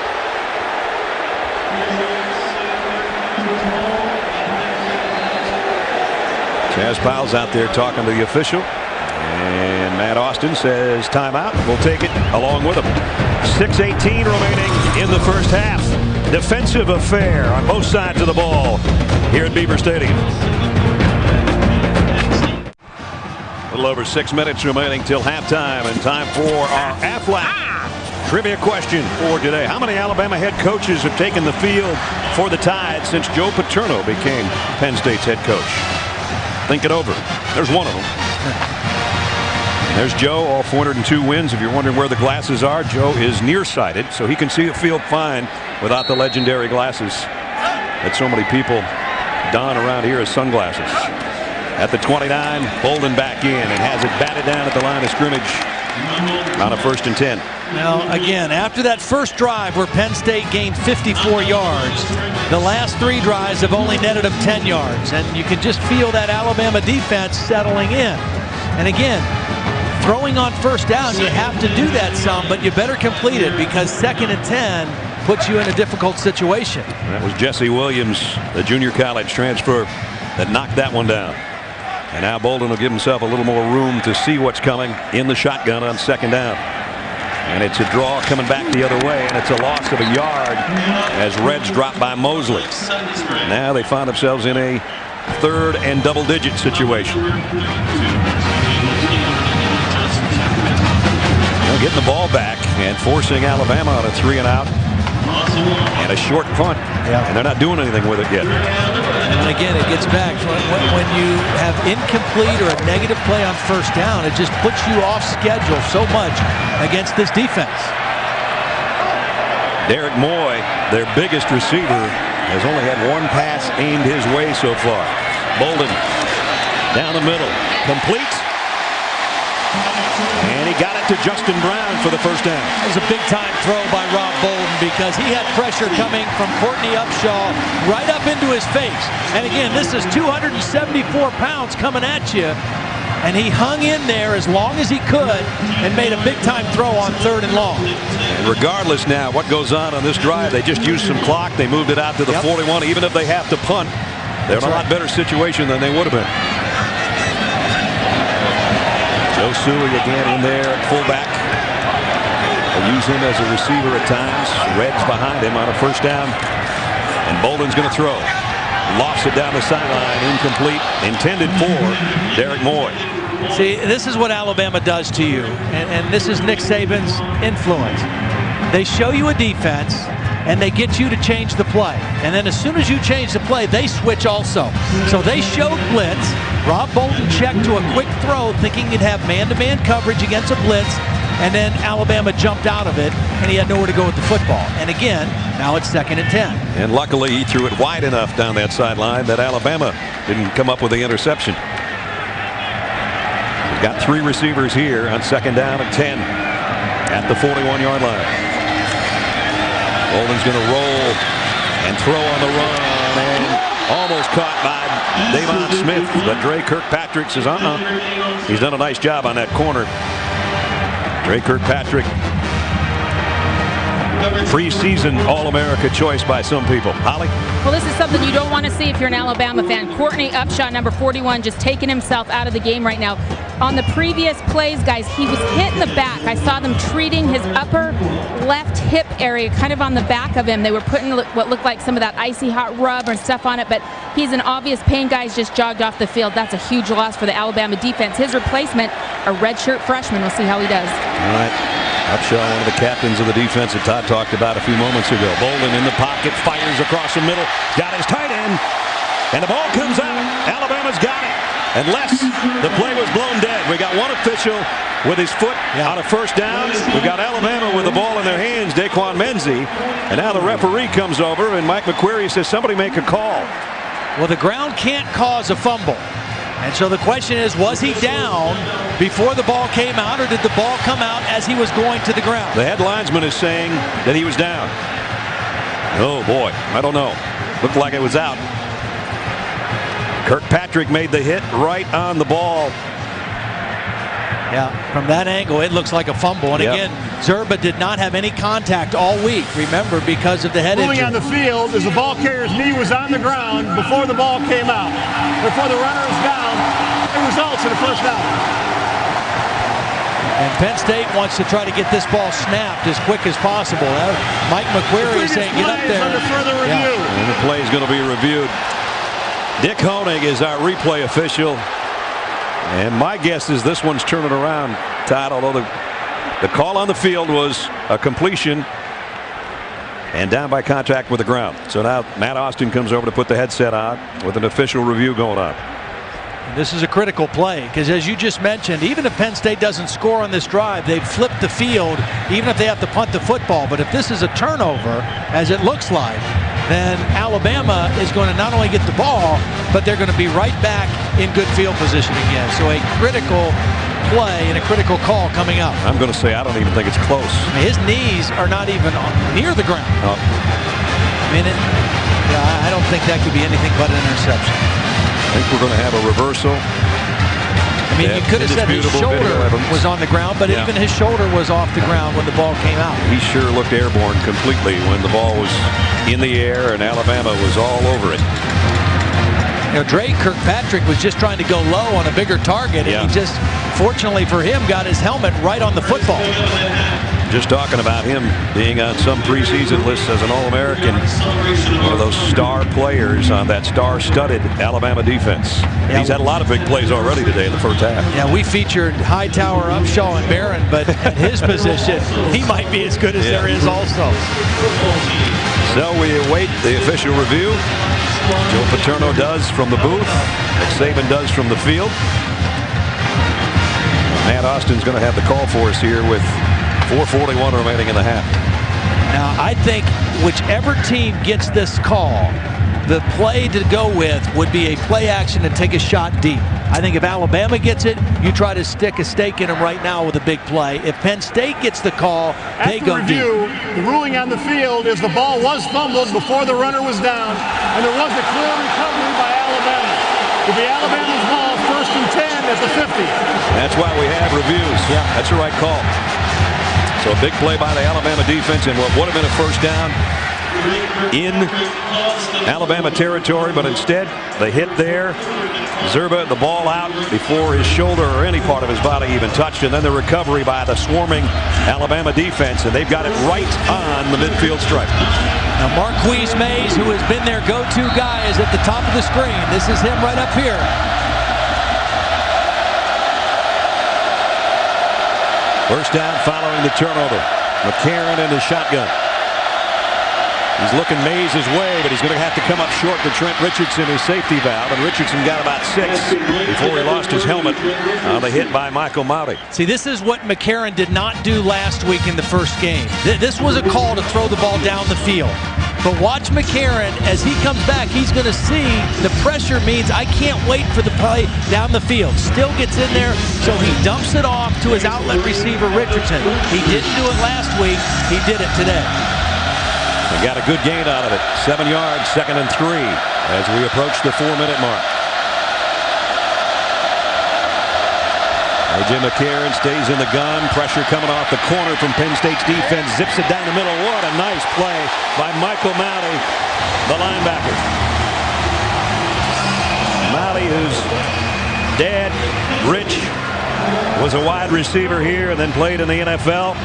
Chaz Powell's out there talking to the official, and Matt Austin says timeout. We'll take it along with him. 6:18 remaining in the first half. Defensive affair on both sides of the ball here at Beaver Stadium. A little over 6 minutes remaining till halftime, and time for our Aflac trivia question for today. How many Alabama head coaches have taken the field for the Tide since Joe Paterno became Penn State's head coach? Think it over. There's one of them. There's Joe, all 402 wins. If you're wondering where the glasses are, Joe is nearsighted, so he can see the field fine without the legendary glasses that so many people don around here as sunglasses. At the 29, Bolden back in and has it batted down at the line of scrimmage on a 1st and 10. Now, again, after that first drive where Penn State gained 54 yards, the last 3 drives have only netted them 10 yards. And you can just feel that Alabama defense settling in. And again, throwing on first down, you have to do that some, but you better complete it, because 2nd and 10 puts you in a difficult situation. That was Jesse Williams, the junior college transfer, that knocked that one down. And now Bolden will give himself a little more room to see what's coming in the shotgun on 2nd down. And it's a draw coming back the other way, and it's a loss of a yard as Reds drop by Mosley. Now they find themselves in a 3rd and double-digit situation. Getting the ball back and forcing Alabama on a 3-and-out and a short punt. And they're not doing anything with it yet. And again, it gets back when you have incomplete or a negative play on first down, it just puts you off schedule so much against this defense. Derek Moy, their biggest receiver, has only had 1 pass aimed his way so far. Bolden down the middle, complete. And he got it to Justin Brown for the 1st down. It was a big-time throw by Rob Bolden, because he had pressure coming from Courtney Upshaw right up into his face. And again, this is 274 pounds coming at you. And he hung in there as long as he could and made a big-time throw on 3rd and long. And regardless now what goes on this drive, they just used some clock. They moved it out to the 41. Even if they have to punt, they're in a lot better situation than they would have been. Joe Suey again in there at fullback. They'll use him as a receiver at times. Reds behind him on a 1st down. And Bolden's going to throw. Lofts it down the sideline, incomplete, intended for Derek Moy. See, this is what Alabama does to you, and this is Nick Saban's influence. They show you a defense, and they get you to change the play. And then as soon as you change the play, they switch also. So they showed blitz. Rob Bolden checked to a quick throw, thinking he'd have man-to-man coverage against a blitz, and then Alabama jumped out of it, and he had nowhere to go with the football. And again, now it's 2nd and 10. And luckily, he threw it wide enough down that sideline that Alabama didn't come up with the interception. We've got 3 receivers here on 2nd down and 10 at the 41-yard line. Bolden's going to roll and throw on the run, and almost caught by Davon Smith. But Dre Kirkpatrick says, he's done a nice job on that corner. Dre Kirkpatrick, preseason All-America choice by some people. Holly? Well, this is something you don't want to see if you're an Alabama fan. Courtney Upshaw, number 41, just taking himself out of the game right now. On the previous plays, guys, he was hit in the back. I saw them treating his upper left hip area kind of on the back of him. They were putting what looked like some of that icy hot rub or stuff on it, but he's in obvious pain. Guys just jogged off the field. That's a huge loss for the Alabama defense. His replacement, a redshirt freshman. We'll see how he does. All right. Upshaw, one of the captains of the defense that Todd talked about a few moments ago. Bolden in the pocket, fires across the middle, got his tight end, and the ball comes out. Alabama's got it. Unless the play was blown dead. We got one official with his foot on a 1st down. We got Alabama with the ball in their hands, Daquan Menzie. And now the referee comes over, and Mike McQuarrie says, somebody make a call. Well, the ground can't cause a fumble. And so the question is, was he down before the ball came out, or did the ball come out as he was going to the ground? The head linesman is saying that he was down. Oh boy, I don't know. Looked like it was out. Kirkpatrick made the hit right on the ball. Yeah, from that angle, it looks like a fumble. And again, Zerba did not have any contact all week, remember, because of the head injury. Moving on the field is the ball carrier's knee was on the ground before the ball came out. Before the runner is down, it results in a first down. And Penn State wants to try to get this ball snapped as quick as possible. Mike McQuarrie is saying, get up there. Under further review. And the play is going to be reviewed. Dick Honig is our replay official. And my guess is this one's turning around, Todd, although the call on the field was a completion and down by contact with the ground. So now Matt Austin comes over to put the headset on with an official review going on. This is a critical play because, as you just mentioned, even if Penn State doesn't score on this drive, they've flipped the field even if they have to punt the football. But if this is a turnover, as it looks like, then Alabama is going to not only get the ball, but they're going to be right back in good field position again. So a critical play and a critical call coming up. I'm going to say I don't even think it's close. I mean, his knees are not even near the ground. I mean, I don't think that could be anything but an interception. I think we're going to have a reversal. I mean, you could have said his shoulder was on the ground, but even his shoulder was off the ground when the ball came out. He sure looked airborne completely when the ball was in the air and Alabama was all over it. You know, Dre Kirkpatrick was just trying to go low on a bigger target, and he just, fortunately for him, got his helmet right on the football. Just talking about him being on some preseason lists as an All-American, one of those star players on that star-studded Alabama defense. Yeah. He's had a lot of big plays already today in the first half. Yeah, we featured Hightower, Upshaw, and Barron, but at his position, he might be as good as there is also. So we await the official review. Joe Paterno does from the booth. Nick Saban does from the field. Matt Austin's going to have the call for us here with 4:41 remaining in the half. Now, I think whichever team gets this call, the play to go with would be a play action and take a shot deep. I think if Alabama gets it, you try to stick a stake in them right now with a big play. If Penn State gets the call, they go deep. The ruling on the field is the ball was fumbled before the runner was down, and there was a clear recovery by Alabama. It'll be Alabama's ball, 1st and 10 at the 50. That's why we have reviews. Yeah, that's the right call. So a big play by the Alabama defense in what would have been a first down in Alabama territory, but instead the hit there. Zerba, the ball out before his shoulder or any part of his body even touched, and then the recovery by the swarming Alabama defense, and they've got it right on the midfield stripe. Now Marquise Mays, who has been their go-to guy, is at the top of the screen. This is him right up here. First down following the turnover. McCarron in the shotgun. He's looking Mays' way, but he's going to have to come up short to Trent Richardson, his safety valve. And Richardson got about 6 before he lost his helmet on the hit by Michael Mauti. See, this is what McCarron did not do last week in the first game. This was a call to throw the ball down the field. But watch McCarron as he comes back. He's going to see the pressure means I can't wait for the play down the field. Still gets in there, so he dumps it off to his outlet receiver, Richardson. He didn't do it last week. He did it today. They got a good gain out of it. 7 yards, 2nd and 3 as we approach the 4-minute mark. A.J. McCarron stays in the gun. Pressure coming off the corner from Penn State's defense. Zips it down the middle. What a nice play by Michael Mauti, the linebacker. Mauti, whose dad, Rich, was a wide receiver here and then played in the NFL.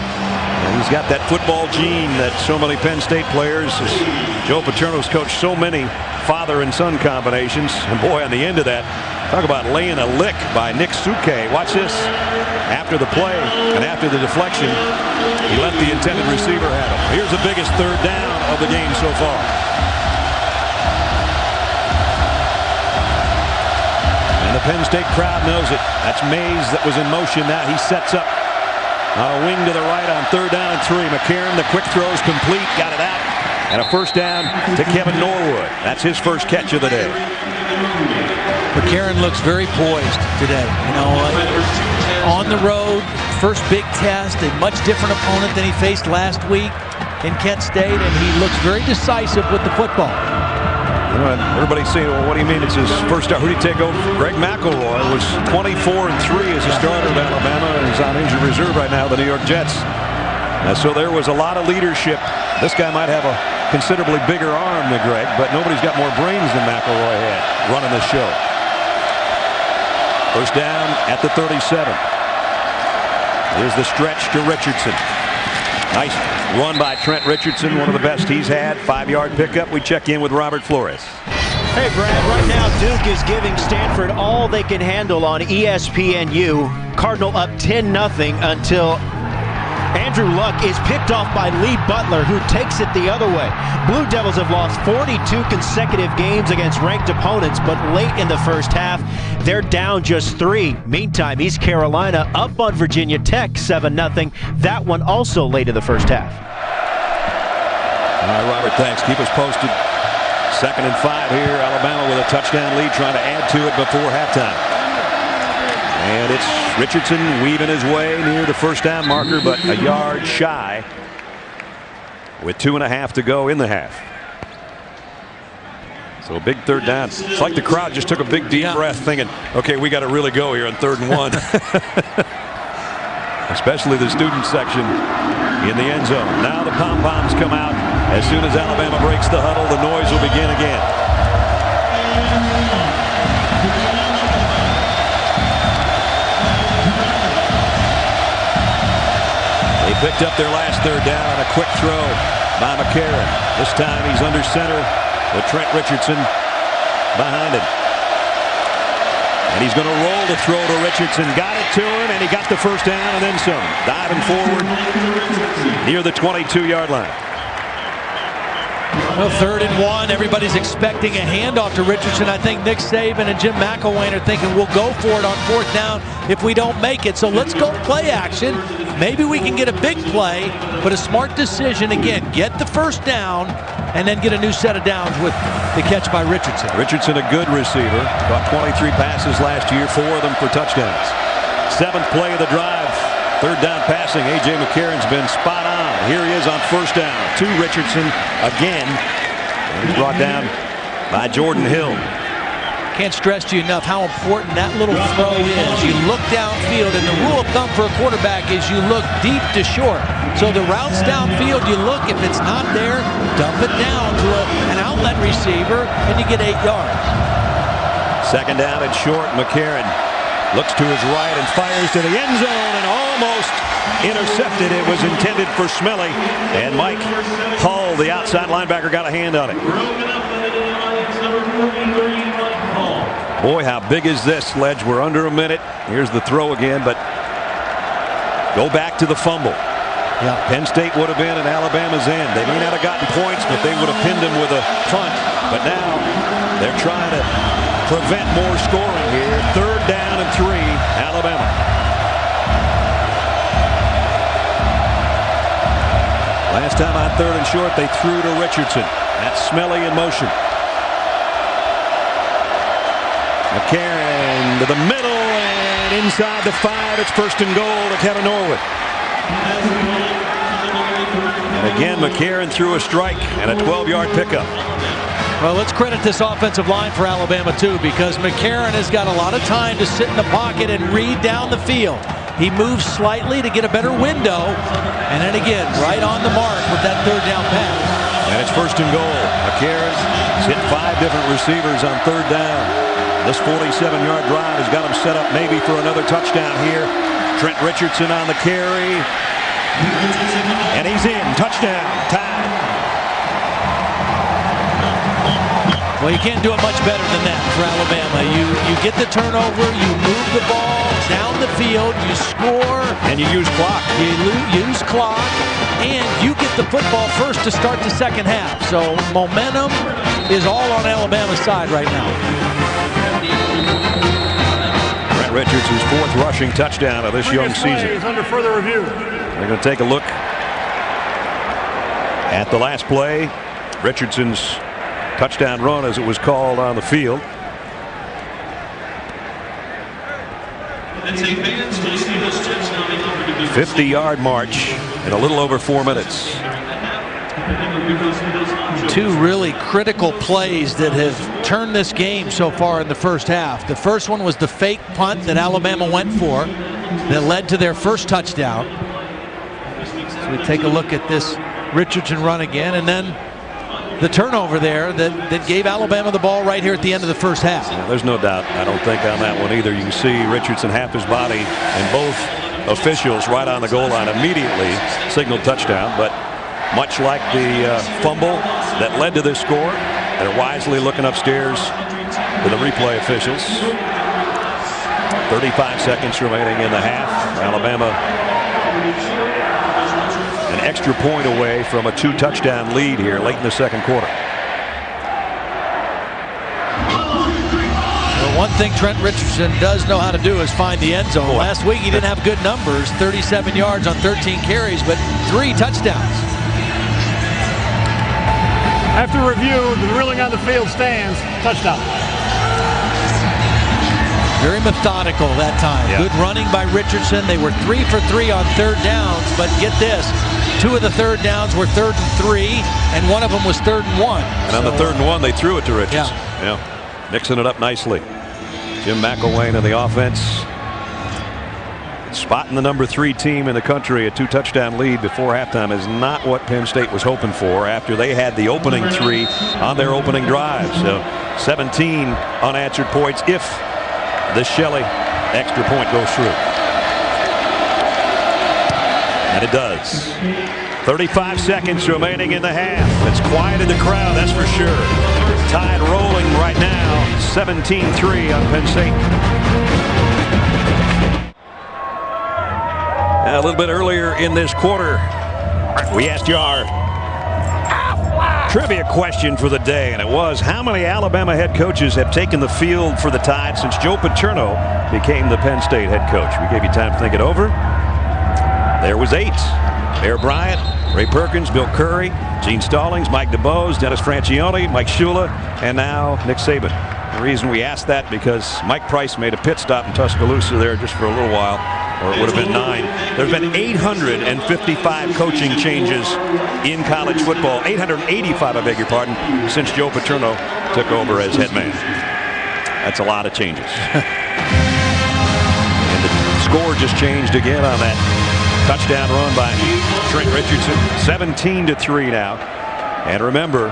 And he's got that football gene that so many Penn State players, Joe Paterno's coached so many father and son combinations. And boy, on the end of that, talk about laying a lick by Nick Suke. Watch this. After the play and after the deflection, he let the intended receiver have it. Here's the biggest 3rd down of the game so far. And the Penn State crowd knows it. That's Mays that was in motion. Now he sets up on a wing to the right on 3rd down and 3. McCarron, the quick throw is complete. Got it out. And a first down to Kevin Norwood. That's his first catch of the day. McCarron looks very poised today. You know, on the road, first big test, a much different opponent than he faced last week in Kent State, and he looks very decisive with the football. You know, everybody's saying, well, what do you mean it's his first start? Who did he take over? Greg McElroy was 24-3 as a starter at Alabama, and he's on injured reserve right now, the New York Jets. So there was a lot of leadership. This guy might have a considerably bigger arm than Greg, but nobody's got more brains than McElroy had running the show. First down at the 37. Here's the stretch to Richardson. Nice run by Trent Richardson, one of the best he's had. 5-yard pickup. We check in with Robert Flores. Hey, Brad, right now Duke is giving Stanford all they can handle on ESPNU. Cardinal up 10-0 until Andrew Luck is picked off by Lee Butler, who takes it the other way. Blue Devils have lost 42 consecutive games against ranked opponents, but late in the first half, they're down just 3. Meantime, East Carolina up on Virginia Tech 7-0. That one also late in the first half. All right, Robert, thanks. Keep us posted. 2nd and 5 here. Alabama with a touchdown lead, trying to add to it before halftime. And it's Richardson weaving his way near the first down marker, but a yard shy with 2.5 to go in the half. So a big third down. It's like the crowd just took a big deep breath thinking, okay, we got to really go here on 3rd and 1. Especially the student section in the end zone. Now the pom-poms come out. As soon as Alabama breaks the huddle, the noise will begin again. They picked up their last third down on a quick throw by McCarron. This time he's under center with Trent Richardson behind him. And he's going to roll the throw to Richardson. Got it to him, and he got the first down and then some. Diving forward near the 22-yard line. Well, 3rd and 1. Everybody's expecting a handoff to Richardson. I think Nick Saban and Jim McElwain are thinking we'll go for it on 4th down if we don't make it. So let's go play action. Maybe we can get a big play, but a smart decision. Again, get the first down and then get a new set of downs with the catch by Richardson. Richardson, a good receiver. Caught 23 passes last year, 4 of them for touchdowns. 7th play of the drive. 3rd down passing. A.J. McCarron's been spot on. Here he is on first down to Richardson again. And he's brought down by Jordan Hill. Can't stress to you enough how important that little throw is. You look downfield, and the rule of thumb for a quarterback is you look deep to short. So the routes downfield, you look, if it's not there, dump it down to an outlet receiver, and you get 8 yards. 2nd down and short. McCarron looks to his right and fires to the end zone and almost intercepted. It was intended for Smelly, and Mike Hull, the outside linebacker, got a hand on it. Boy, how big is this, Ledge? We're under a minute. Here's the throw again, but go back to the fumble. Yeah. Penn State would have been in Alabama's end. They may not have gotten points, but they would have pinned him with a punt. But now they're trying to prevent more scoring here. 3rd down and 3, Alabama. Last time on 3rd and short, they threw to Richardson. That's Smelly in motion. McCarron to the middle and inside the 5. It's 1st and goal to Kevin Norwood. And again, McCarron threw a strike and a 12-yard pickup. Well, let's credit this offensive line for Alabama, too, because McCarron has got a lot of time to sit in the pocket and read down the field. He moves slightly to get a better window, and then again, right on the mark with that 3rd down pass. And it's 1st and goal. McCarron's hit 5 different receivers on 3rd down. This 47-yard drive has got him set up maybe for another touchdown here. Trent Richardson on the carry. And he's in. Touchdown. Tied. Well, you can't do it much better than that for Alabama. You get the turnover, you move the ball down the field, you score. And you use clock. You use clock, and you get the football first to start the 2nd half. So momentum is all on Alabama's side right now. Trent Richardson's 4th rushing touchdown of this young season. Is under further review. We're going to take a look at the last play. Richardson's touchdown run, as it was called on the field. 50-yard march in a little over 4 minutes. Two really critical plays that have turned this game so far in the first half. The first one was the fake punt that Alabama went for that led to their first touchdown. So we take a look at this Richardson run again, and then the turnover there that gave Alabama the ball right here at the end of the first half. Yeah, there's no doubt, I don't think, on that one either. You can see Richardson half his body, and both officials right on the goal line immediately signaled touchdown. But much like the fumble that led to this score, they're wisely looking upstairs to the replay officials. 35 seconds remaining in the half. Alabama an extra point away from a 2-touchdown lead here late in the second quarter. Well, one thing Trent Richardson does know how to do is find the end zone. Last week he didn't have good numbers, 37 yards on 13 carries, but 3 touchdowns. After review, the ruling on the field stands. Touchdown. Very methodical that time. Yeah. Good running by Richardson. They were 3 for 3 on third downs, but get this, 2 of the third downs were 3rd and 3, and one of them was 3rd and 1. And on the 3rd and 1, they threw it to Richardson. Yeah. Mixing it up nicely. Jim McElwain and the offense. Spotting the number 3 team in the country, a 2-touchdown lead before halftime is not what Penn State was hoping for after they had the opening 3 on their opening drive. So 17 unanswered points if the Shelley extra point goes through. And it does. 35 seconds remaining in the half. It's quiet in the crowd, that's for sure. Tide rolling right now, 17-3 on Penn State. A little bit earlier in this quarter, we asked you our trivia question for the day, and it was, how many Alabama head coaches have taken the field for the Tide since Joe Paterno became the Penn State head coach? We gave you time to think it over. There was 8. Bear Bryant, Ray Perkins, Bill Curry, Gene Stallings, Mike DeBose, Dennis Francione, Mike Shula, and now Nick Saban. The reason we asked that because Mike Price made a pit stop in Tuscaloosa there just for a little while, or it would have been 9. There's been 855 coaching changes in college football, 885, I beg your pardon, since Joe Paterno took over as head man. That's a lot of changes. And the score just changed again on that touchdown run by Trent Richardson. 17-3 now. And remember,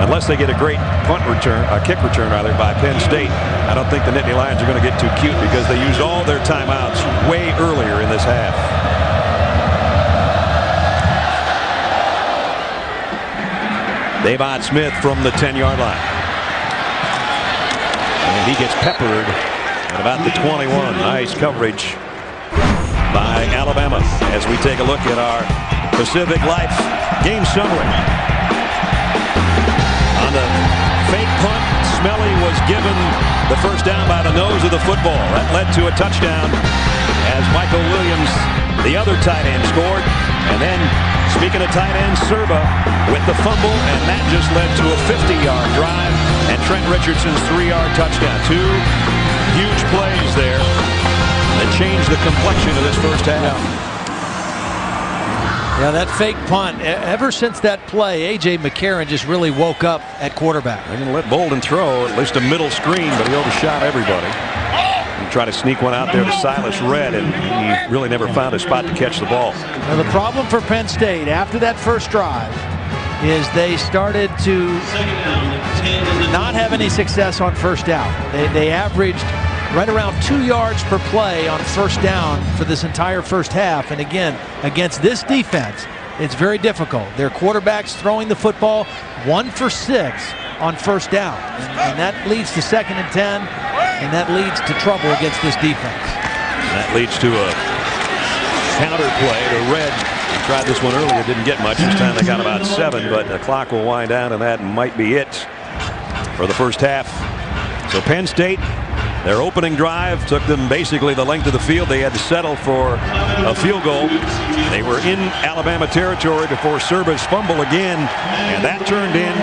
unless they get a great kick return rather, by Penn State, I don't think the Nittany Lions are going to get too cute because they used all their timeouts way earlier in this half. Davon Smith from the 10-yard line. And he gets peppered at about the 21. Nice coverage by Alabama as we take a look at our Pacific Life game summary. On the fake punt, Smelly was given the first down by the nose of the football. That led to a touchdown as Michael Williams, the other tight end, scored. And then, speaking of tight end, Serba with the fumble, and that just led to a 50-yard drive and Trent Richardson's 3-yard touchdown. 2 huge plays there that changed the complexion of this first half. Yeah, that fake punt, ever since that play, A.J. McCarron just really woke up at quarterback. They're going to let Bolden throw at least a middle screen, but he overshot everybody. He tried to sneak one out there to Silas Redd, and he really never found a spot to catch the ball. Now, the problem for Penn State after that first drive is they started to not have any success on first down. They averaged right around 2 yards per play on first down for this entire first half. And again, against this defense, it's very difficult. Their quarterback's throwing the football 1 for 6 on first down. And that leads to 2nd and 10, and that leads to trouble against this defense. And that leads to a counter play to Redd. He tried this one earlier, didn't get much. This time they got about 7, but the clock will wind down, and that might be it for the first half. So Penn State, their opening drive took them basically the length of the field. They had to settle for a field goal. They were in Alabama territory before Serba's fumble again, and that turned in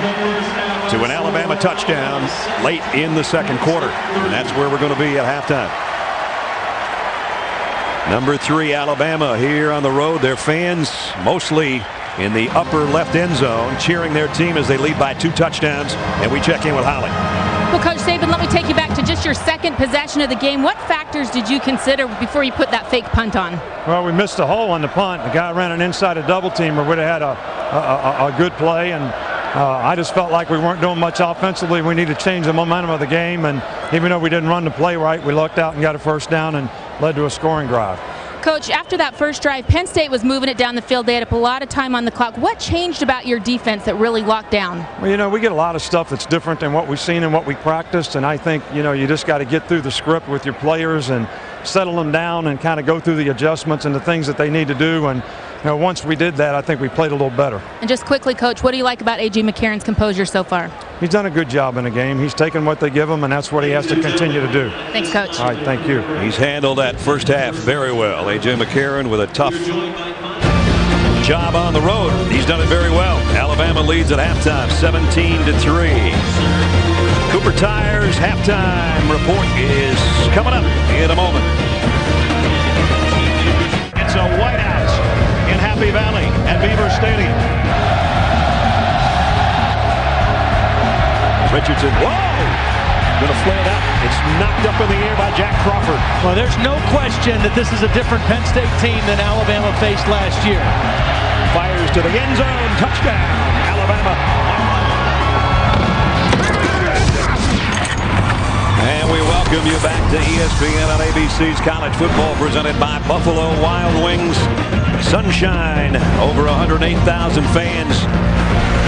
to an Alabama touchdown late in the second quarter. And that's where we're going to be at halftime. Number 3 Alabama here on the road. Their fans mostly in the upper left end zone cheering their team as they lead by 2 touchdowns. And we check in with Holly. Well, Coach Saban, let me take you back to just your second possession of the game. What factors did you consider before you put that fake punt on? Well, we missed a hole on the punt. The guy ran an inside a double teamer. Would have had a good play, and I just felt like we weren't doing much offensively. We need to change the momentum of the game, and even though we didn't run the play right, we lucked out and got a first down and led to a scoring drive. Coach, after that first drive, Penn State was moving it down the field. They had a lot of time on the clock. What changed about your defense that really locked down? Well, you know, we get a lot of stuff that's different than what we've seen and what we practiced, and I think, you know, you just got to get through the script with your players and settle them down and kind of go through the adjustments and the things that they need to do. And you know, once we did that, I think we played a little better. And just quickly, Coach, what do you like about A.J. McCarron's composure so far? He's done a good job in the game. He's taken what they give him, and that's what he has to continue to do. Thanks, Coach. All right, thank you. He's handled that first half very well. A.J. McCarron with a tough job on the road. He's done it very well. Alabama leads at halftime, 17-3. Cooper Tires halftime report is coming up in a moment. It's a whiteout in Happy Valley at Beaver Stadium. Richardson, whoa! Going to flare that. It's knocked up in the air by Jack Crawford. Well, there's no question that this is a different Penn State team than Alabama faced last year. Fires to the end zone. Touchdown, Alabama. And we welcome you back to ESPN on ABC's College Football, presented by Buffalo Wild Wings. Sunshine, over 108,000 fans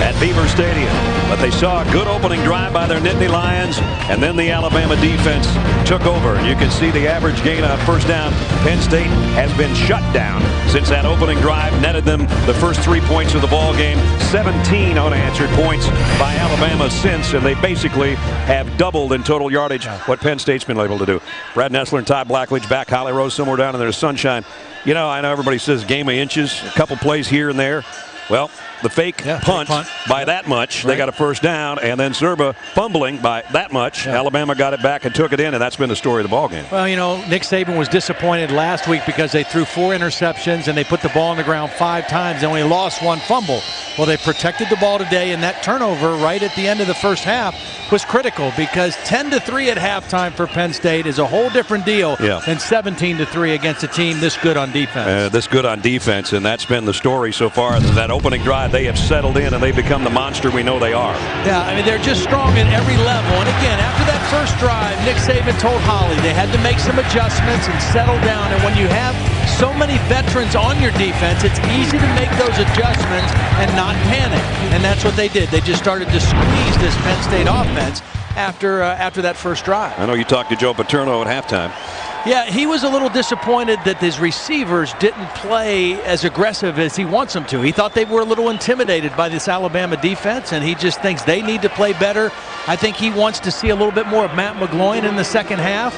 at Beaver Stadium. But they saw a good opening drive by their Nittany Lions, and then the Alabama defense took over. And you can see the average gain on first down. Penn State has been shut down since that opening drive netted them the first 3 points of the ball game. 17 unanswered points by Alabama since, and they basically have doubled in total yardage what Penn State's been able to do. Brad Nessler and Todd Blackledge back. Holly Rose somewhere down in there. Sunshine. You know, I know everybody says game of inches, a couple plays here and there. Well, the fake punt by that much. They got a first down, and then Zerba fumbling by that much. Alabama got it back and took it in, and that's been the story of the ballgame. Well, you know, Nick Saban was disappointed last week because they threw 4 interceptions and they put the ball on the ground 5 times and only lost 1 fumble. Well, they protected the ball today, and that turnover right at the end of the first half was critical because 10-3 at halftime for Penn State is a whole different deal than 17-3 against a team this good on defense. This good on defense, and that's been the story so far. That opening drive, they have settled in, and they've become the monster we know they are. Yeah, I mean, they're just strong at every level. And again, after that first drive, Nick Saban told Holly they had to make some adjustments and settle down. And when you have so many veterans on your defense, it's easy to make those adjustments and not panic. And that's what they did. They just started to squeeze this Penn State offense after that first drive. I know you talked to Joe Paterno at halftime. Yeah, he was a little disappointed that his receivers didn't play as aggressive as he wants them to. He thought they were a little intimidated by this Alabama defense, and he just thinks they need to play better. I think he wants to see a little bit more of Matt McGloin in the second half.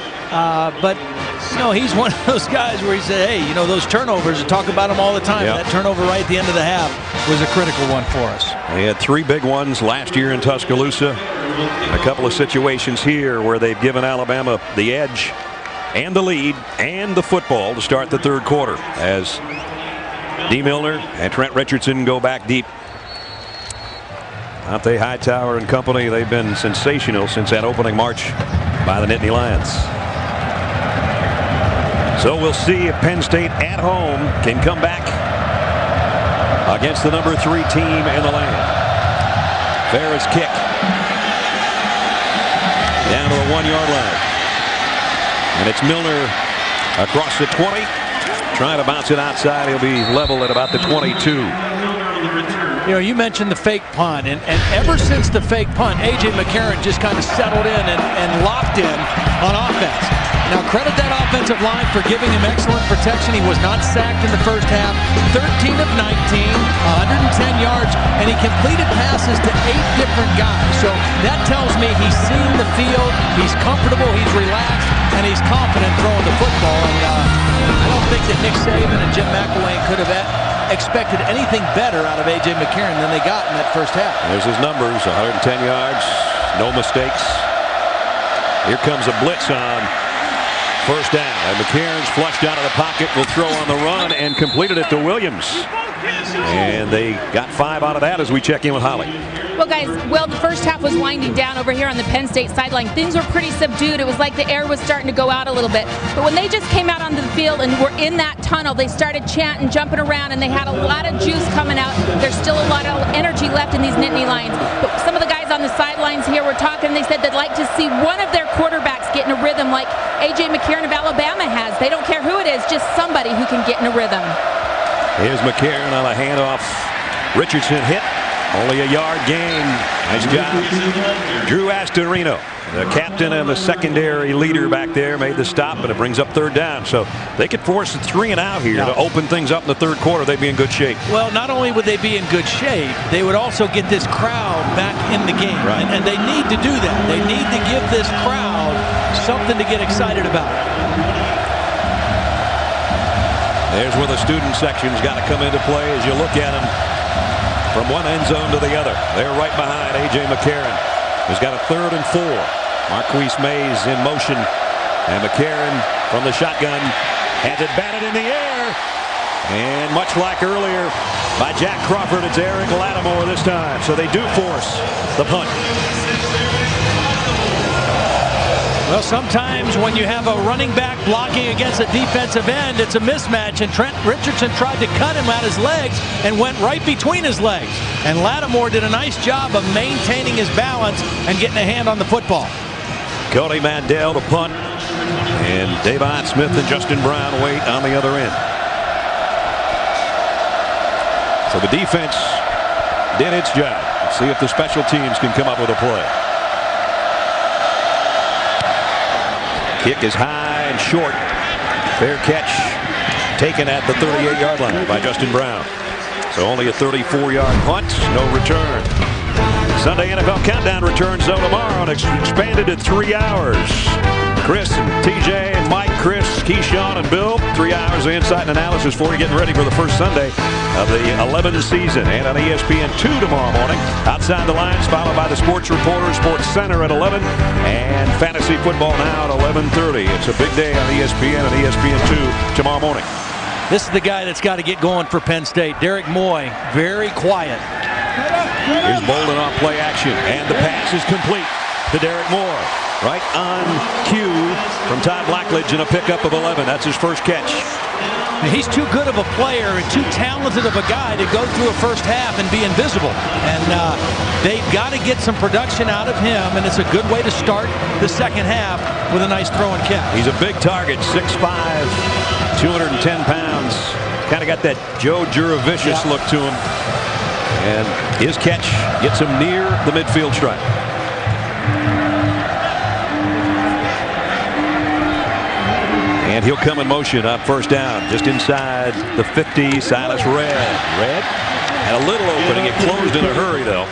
But, you know, he's one of those guys where he said, hey, you know, those turnovers, you talk about them all the time. That turnover right at the end of the half was a critical one for us. They had 3 big ones last year in Tuscaloosa. A couple of situations here where they've given Alabama the edge and the lead and the football to start the third quarter as D. Milner and Trent Richardson go back deep. Dante Hightower and company, they've been sensational since that opening march by the Nittany Lions. So we'll see if Penn State at home can come back against the number 3 team in the land. Ferris kick down to the 1-yard line. And it's Milner across the 20, trying to bounce it outside. He'll be level at about the 22. You know, you mentioned the fake punt, and ever since the fake punt, A.J. McCarron just kind of settled in and locked in on offense. Now, credit that offensive line for giving him excellent protection. He was not sacked in the first half. 13 of 19, 110 yards, and he completed passes to 8 different guys. So that tells me he's seen the field, he's comfortable, he's relaxed, and he's confident throwing the football. And I don't think that Nick Saban and Jim McElwain could have expected anything better out of A.J. McCarron than they got in that first half. There's his numbers, 110 yards, no mistakes. Here comes a blitz on First down, and McCarron's flushed out of the pocket, will throw on the run and completed it to Williams. And they got 5 out of that as we check in with Holly. Well, guys, the first half was winding down over here on the Penn State sideline. Things were pretty subdued. It was like the air was starting to go out a little bit. But when they just came out onto the field and were in that tunnel, they started chanting, jumping around, and they had a lot of juice coming out. There's still a lot of energy left in these Nittany Lions. But some of the guys on the sidelines here were talking. They said they'd like to see one of their quarterbacks get in a rhythm like A.J. McCarron of Alabama has. They don't care who it is, just somebody who can get in a rhythm. Here's McCarron on a handoff. Richardson hit. Only a yard gain. Nice job. Drew Astorino, the captain and the secondary leader back there, made the stop, and it brings up third down. So they could force a 3 and out here to open things up in the third quarter. They'd be in good shape. Well, not only would they be in good shape, they would also get this crowd back in the game. Right. And they need to do that. They need to give this crowd something to get excited about. There's where the student section's got to come into play as you look at them. From one end zone to the other. They're right behind A.J. McCarron, who's got a 3rd and 4. Marquise Mays in motion. And McCarron from the shotgun has it batted in the air. And much like earlier by Jack Crawford, it's Eric Lattimore this time. So they do force the punt. Well, sometimes when you have a running back blocking against a defensive end, it's a mismatch, and Trent Richardson tried to cut him at his legs and went right between his legs. And Lattimore did a nice job of maintaining his balance and getting a hand on the football. Cody Mandel to punt, and Davon Smith and Justin Brown wait on the other end. So the defense did its job. Let's see if the special teams can come up with a play. Kick is high and short. Fair catch taken at the 38-yard line by Justin Brown. So only a 34-yard punt, no return. Sunday NFL Countdown returns though tomorrow and expanded to 3 hours. Chris and TJ and Mike, Chris, Keyshawn and Bill, 3 hours of insight and analysis for you, getting ready for the first Sunday of the 11th season. And on ESPN2 tomorrow morning, Outside the Lines, followed by the Sports Reporter, Sports Center at 11, and Fantasy Football Now at 11:30. It's a big day on ESPN and ESPN2 tomorrow morning. This is the guy that's got to get going for Penn State. Derek Moy, very quiet. Here's Bolden on play action, and the pass is complete to Derek Moore. Right on cue from Todd Blackledge, and a pickup of 11. That's his first catch. He's too good of a player and too talented of a guy to go through a first half and be invisible. And they've got to get some production out of him, and it's a good way to start the second half with a nice throw and catch. He's a big target, 6'5", 210 pounds. Kind of got that Joe Juravicious look to him. And his catch gets him near the midfield stripe. And he'll come in motion on first down, just inside the 50. Silas Red had a little opening. It closed in a hurry, though,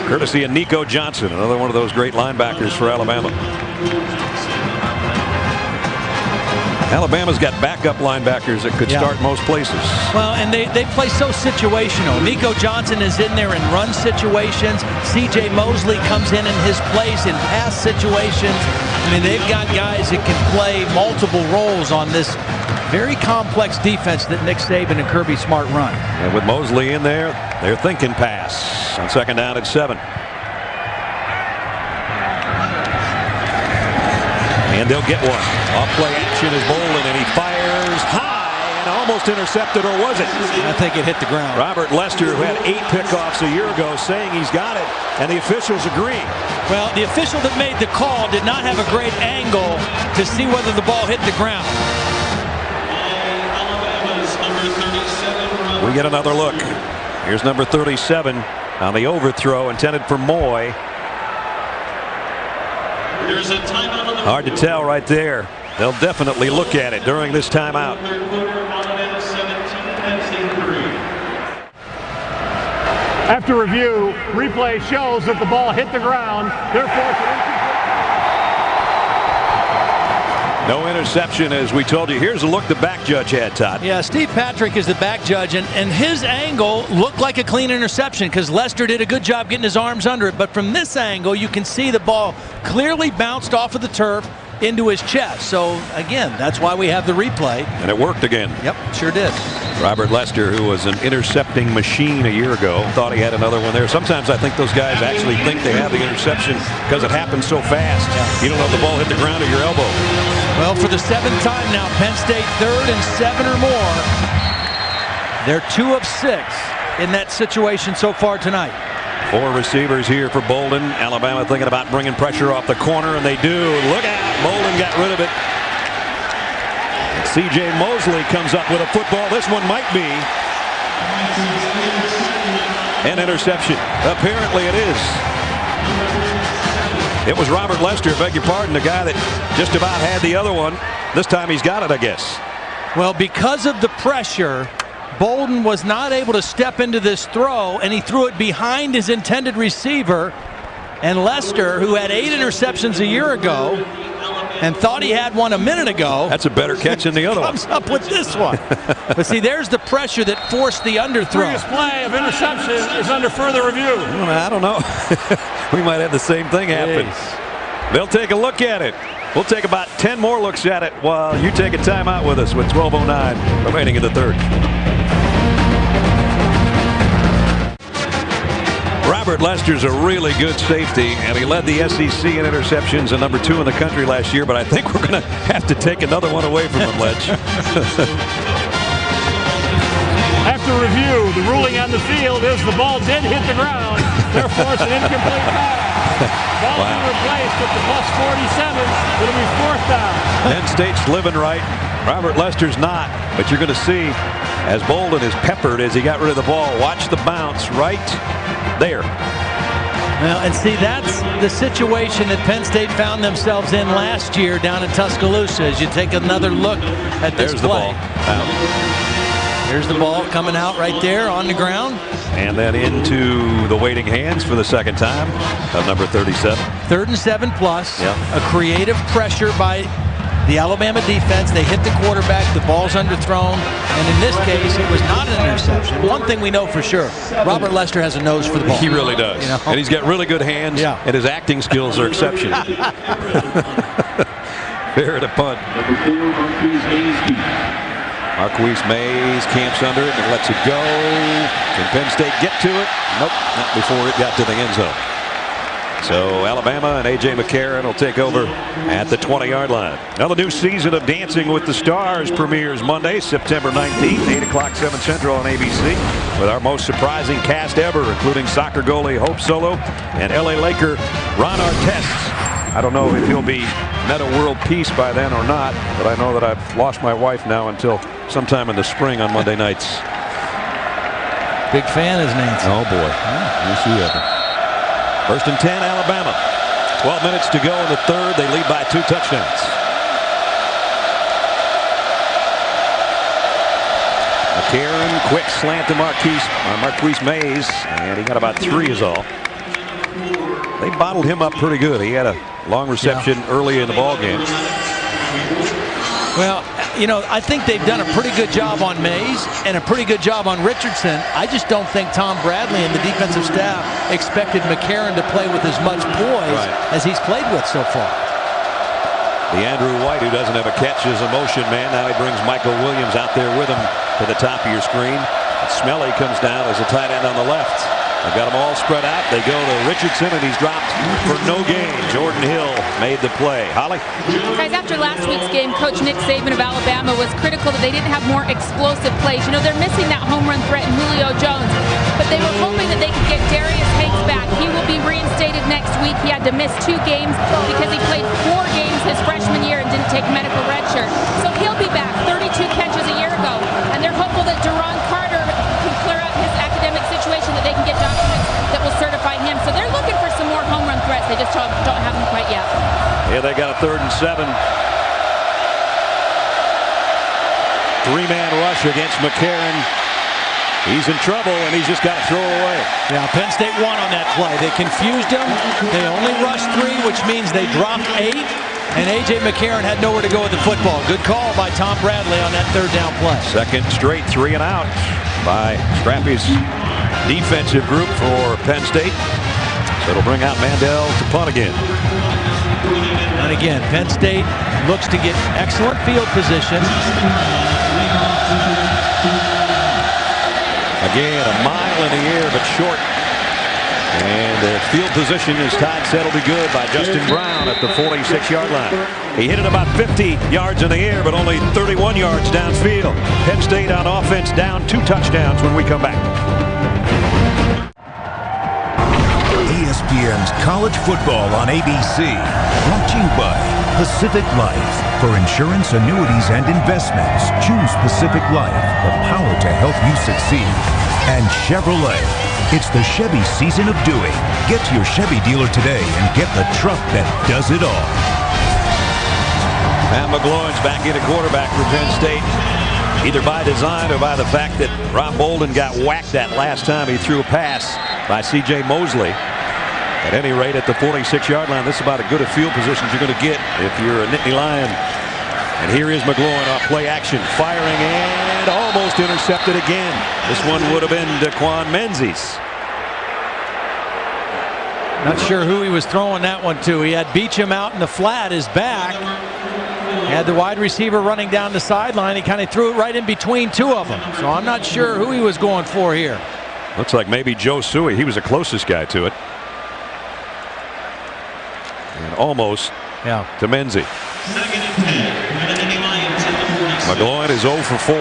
courtesy of Nico Johnson, another one of those great linebackers for Alabama. Alabama's got backup linebackers that could start most places. Well, and they play so situational. Nico Johnson is in there in run situations. C.J. Mosley comes in his place in pass situations. I mean, they've got guys that can play multiple roles on this very complex defense that Nick Saban and Kirby Smart run. And with Mosley in there, they're thinking pass on second down at 7. And they'll get one. Off play action is Bolden, and he fires high and almost intercepted, or was it? I think it hit the ground. Robert Lester, who had 8 pickoffs a year ago, saying he's got it, and the officials agree. Well, the official that made the call did not have a great angle to see whether the ball hit the ground. We get another look. Here's number 37 on the overthrow intended for Moy. There's a timeout. Hard to tell right there. They'll definitely look at it during this timeout. After review, replay shows that the ball hit the ground. Therefore, no interception, as we told you. Here's a look the back judge had, Todd. Yeah, Steve Patrick is the back judge, and his angle looked like a clean interception because Lester did a good job getting his arms under it. But from this angle, you can see the ball clearly bounced off of the turf, into his chest. So again, that's why we have the replay. And it worked again. Yep, sure did. Robert Lester, who was an intercepting machine a year ago, thought he had another one there. Sometimes I think those guys actually think they have the interception because it happens so fast. Yeah. You don't know if the ball hit the ground or your elbow. Well, for the 7th time now, Penn State 3rd and 7 or more. They're 2 of 6 in that situation so far tonight. 4 receivers here for Bolden. Alabama thinking about bringing pressure off the corner, and they do. Look out. Bolden got rid of it. C.J. Mosley comes up with a football. This one might be an interception. Apparently it is. It was Robert Lester, beg your pardon, the guy that just about had the other one. This time he's got it, I guess. Well, because of the pressure, Bolden was not able to step into this throw, and he threw it behind his intended receiver. And Lester, who had 8 interceptions a year ago and thought he had one a minute ago, that's a better catch than the other one. Comes up with this one. But see, there's the pressure that forced the underthrow. Previous play of interception is under further review. I don't know. We might have the same thing happen. Jeez. They'll take a look at it. We'll take about 10 more looks at it while you take a timeout with us with 12:09 remaining in the 3rd. Robert Lester's a really good safety, and he led the SEC in interceptions and number 2 in the country last year, but I think we're going to have to take another one away from him, Ledge. After review, the ruling on the field is the ball did hit the ground. Therefore, it's an incomplete pass. Ball wow. Replaced at the +47. It'll be 4th down. Penn State's living right. Robert Lester's not, but you're going to see as Bolden is peppered as he got rid of the ball. Watch the bounce right there. Well, and see, that's the situation that Penn State found themselves in last year down in Tuscaloosa. As you take another look at this There's play. The ball. There's the ball coming out right there on the ground. And then into the waiting hands for the 2nd time of number 37. 3rd and 7 plus. Yep. A creative pressure by the Alabama defense. They hit the quarterback. The ball's underthrown. And in this case, it was not an interception. One thing we know for sure, Robert Lester has a nose for the ball. He really does. You know? And he's got really good hands. Yeah. And his acting skills are exceptional. Fair to punt. Marquise Mays camps under it and lets it go. Can Penn State get to it? Nope, not before it got to the end zone. So Alabama and A.J. McCarron will take over at the 20-yard line. Now the new season of Dancing with the Stars premieres Monday, September 19th, 8 o'clock 7 Central on ABC, with our most surprising cast ever, including soccer goalie Hope Solo and L.A. Laker Ron Artest. I don't know if he'll be meta world peace by then or not, but I know that I've lost my wife now until sometime in the spring on Monday nights. Big fan is Nancy. Oh boy. Yes, you ever. 1st and 10, Alabama. 12 minutes to go in the 3rd. They lead by 2 touchdowns. McCarron, quick slant to Marquise Mays, and he got about 3 is all. They bottled him up pretty good. He had a long reception early in the ball game. Well, you know, I think they've done a pretty good job on Mays and a pretty good job on Richardson. I just don't think Tom Bradley and the defensive staff expected McCarron to play with as much poise as he's played with so far. The Andrew White, who doesn't have a catch, is a motion man. Now he brings Michael Williams out there with him to the top of your screen. Smelly comes down as a tight end on the left. They've got them all spread out. They go to Richardson, and he's dropped for no gain. Jordan Hill made the play. Holly? Guys, after last week's game, Coach Nick Saban of Alabama was critical that they didn't have more explosive plays. You know, they're missing that home run threat in Julio Jones, but they were hoping that they could get Darius Hanks back. He will be reinstated next week. He had to miss 2 games because he played 4 games his freshman year and didn't take medical redshirt. So he'll be back. 32 catches a year ago, and they're hopeful that Duron Carter can clear out his academic situation, that they can get documents that will certify him. So they're looking for some more home run threats. They just don't have them quite yet. Yeah, they got a 3rd and 7. 3-man rush against McCarron. He's in trouble, and he's just got to throw it away. Yeah, Penn State won on that play. They confused him. They only rushed 3, which means they dropped 8. And A.J. McCarron had nowhere to go with the football. Good call by Tom Bradley on that 3rd down play. 2nd straight 3 and out by Scrappy's defensive group for Penn State. So it'll bring out Mandel to punt again. And again, Penn State looks to get excellent field position. Again, a mile in the air, but short. And the field position, as Todd said, will be good by Justin Brown at the 46-yard line. He hit it about 50 yards in the air, but only 31 yards downfield. Penn State on offense down 2 touchdowns when we come back. ESPN's College Football on ABC. Brought to you by Pacific Life. For insurance, annuities, and investments, choose Pacific Life, the power to help you succeed. And Chevrolet. It's the Chevy season of doing. Get to your Chevy dealer today and get the truck that does it all. Matt McGloin's back in at quarterback for Penn State, either by design or by the fact that Rob Bolden got whacked that last time he threw a pass by C.J. Mosley. At any rate, at the 46-yard line, this is about as good a field position as you're going to get if you're a Nittany Lion. And here is McGloin off play action, firing and almost intercepted again. This one would have been Daquan Menzies. Not sure who he was throwing that one to. He had Beecham out in the flat, his back. Had the wide receiver running down the sideline. He kind of threw it right in between 2 of them. So I'm not sure who he was going for here. Looks like maybe Joe Suey. He was the closest guy to it. And almost to Menzie. McGloin is 0 for 4.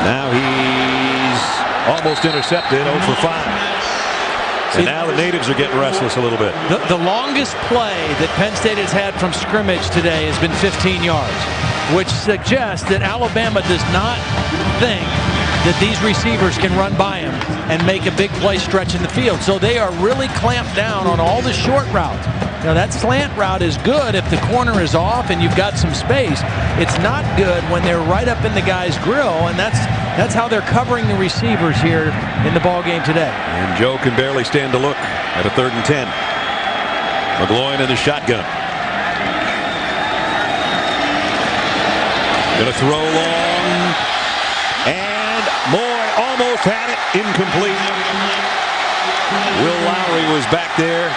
Now he's almost intercepted, 0 for 5. And now the natives are getting restless a little bit. The longest play that Penn State has had from scrimmage today has been 15 yards, which suggests that Alabama does not think that these receivers can run by him and make a big play stretching the field. So they are really clamped down on all the short routes. Now that slant route is good if the corner is off and you've got some space. It's not good when they're right up in the guy's grill, and that's how they're covering the receivers here in the ball game today. And Joe can barely stand to look at a 3rd and 10. McGloin in the shotgun. Gonna throw long. And Moy almost had it. Incomplete. Will Lowry was back there.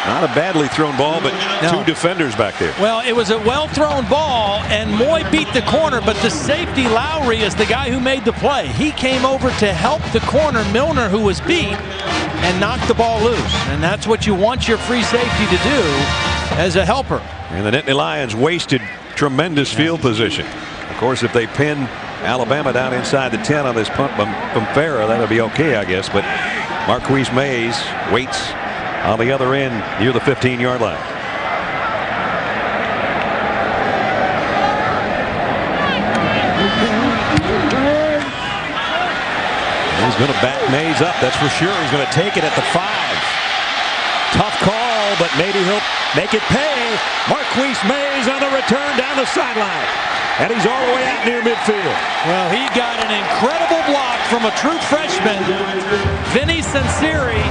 Not a badly thrown ball, but 2 defenders back there. Well, it was a well-thrown ball, and Moy beat the corner, but the safety, Lowry, is the guy who made the play. He came over to help the corner, Milner, who was beat, and knocked the ball loose. And that's what you want your free safety to do as a helper. And the Nittany Lions wasted tremendous field position. Of course, if they pin Alabama down inside the 10 on this punt from Farah, that'll be okay, I guess. But Marquise Mays waits on the other end near the 15-yard line. He's going to back Mays up, that's for sure. He's going to take it at the 5. Tough call, but maybe he'll make it pay. Marquise Mays on the return down the sideline. And he's all the way out near midfield. Well, he got an incredible block from a true freshman, Vinny Sanseri,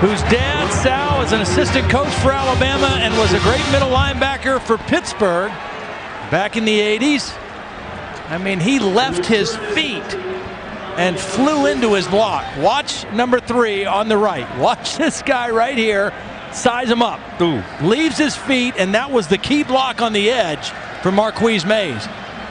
whose dad, Sal, is an assistant coach for Alabama and was a great middle linebacker for Pittsburgh back in the 80s. I mean, he left his feet and flew into his block. Watch number 3 on the right. Watch this guy right here. Size him up. Ooh. Leaves his feet, and that was the key block on the edge for Marquise Mays.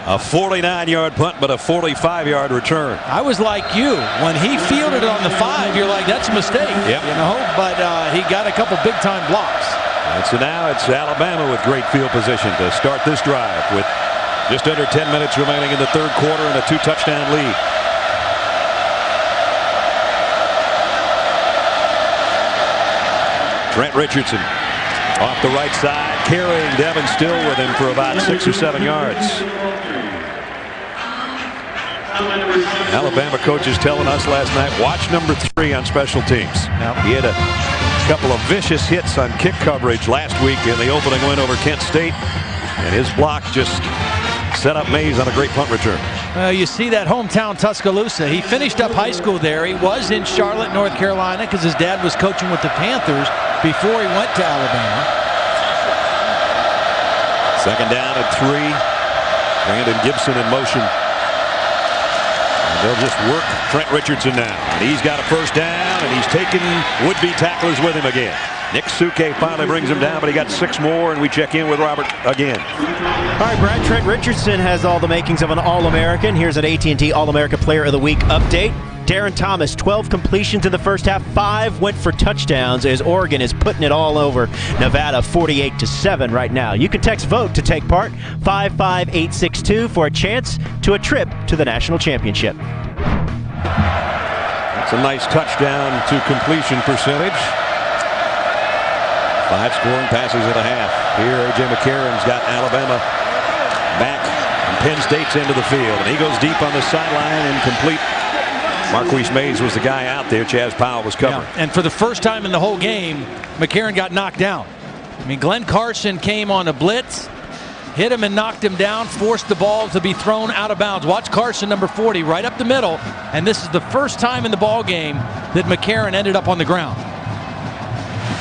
A 49-yard punt, but a 45-yard return. I was like you. When he fielded it on the 5, you're like, that's a mistake. Yep. You know, but he got a couple big-time blocks. And so now it's Alabama with great field position to start this drive with just under 10 minutes remaining in the 3rd quarter and a 2-touchdown lead. Trent Richardson off the right side, carrying Devin Still with him for about 6 or 7 yards. Alabama coaches telling us last night, watch number 3 on special teams. Yep. He had a couple of vicious hits on kick coverage last week in the opening win over Kent State, and his block just set up Mays on a great punt return. You see that hometown Tuscaloosa. He finished up high school there. He was in Charlotte, North Carolina, because his dad was coaching with the Panthers before he went to Alabama. 2nd down and 3. Brandon Gibson in motion. And they'll just work Trent Richardson now. And he's got a 1st down. down, and he's taking would-be tacklers with him again. Nick Suke finally brings him down, but he got 6 more, and we check in with Robert again. All right, Brad, Trent Richardson has all the makings of an All-American. Here's an AT&T All-America Player of the Week update. Darren Thomas, 12 completions in the first half, 5 went for touchdowns as Oregon is putting it all over Nevada 48-7 right now. You can text VOTE to take part, 55862 for a chance to a trip to the national championship. That's a nice touchdown to completion percentage. 5 scoring passes and a half. Here, A.J. McCarron's got Alabama back and Penn State's into the field, and he goes deep on the sideline and complete. Marquise Mays was the guy out there. Chaz Powell was covering. Yeah, and for the first time in the whole game, McCarron got knocked down. I mean, Glenn Carson came on a blitz, hit him and knocked him down, forced the ball to be thrown out of bounds. Watch Carson, number 40, right up the middle, and this is the first time in the ball game that McCarron ended up on the ground.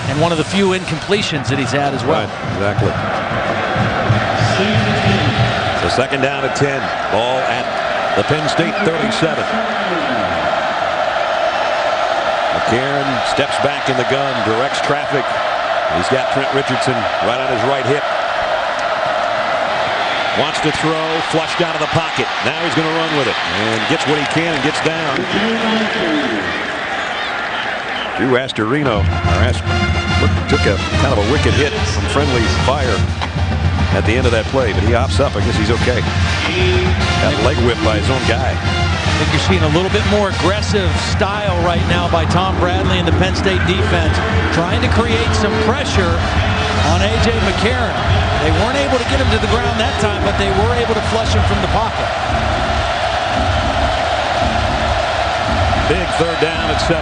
And one of the few incompletions that he's had as well. Right, exactly. So second down at 10. Ball at the Penn State 37. McCarron steps back in the gun, directs traffic. He's got Trent Richardson right on his right hip. Wants to throw, flushed out of the pocket. Now he's going to run with it and gets what he can and gets down. Drew Astorino took a kind of a wicked hit from friendly fire at the end of that play, but he hops up. I guess he's okay. Got leg whipped by his own guy. I think you're seeing a little bit more aggressive style right now by Tom Bradley and the Penn State defense, trying to create some pressure on A.J. McCarron. They weren't able to get him to the ground that time, but they were able to flush him from the pocket. Big third down at 7.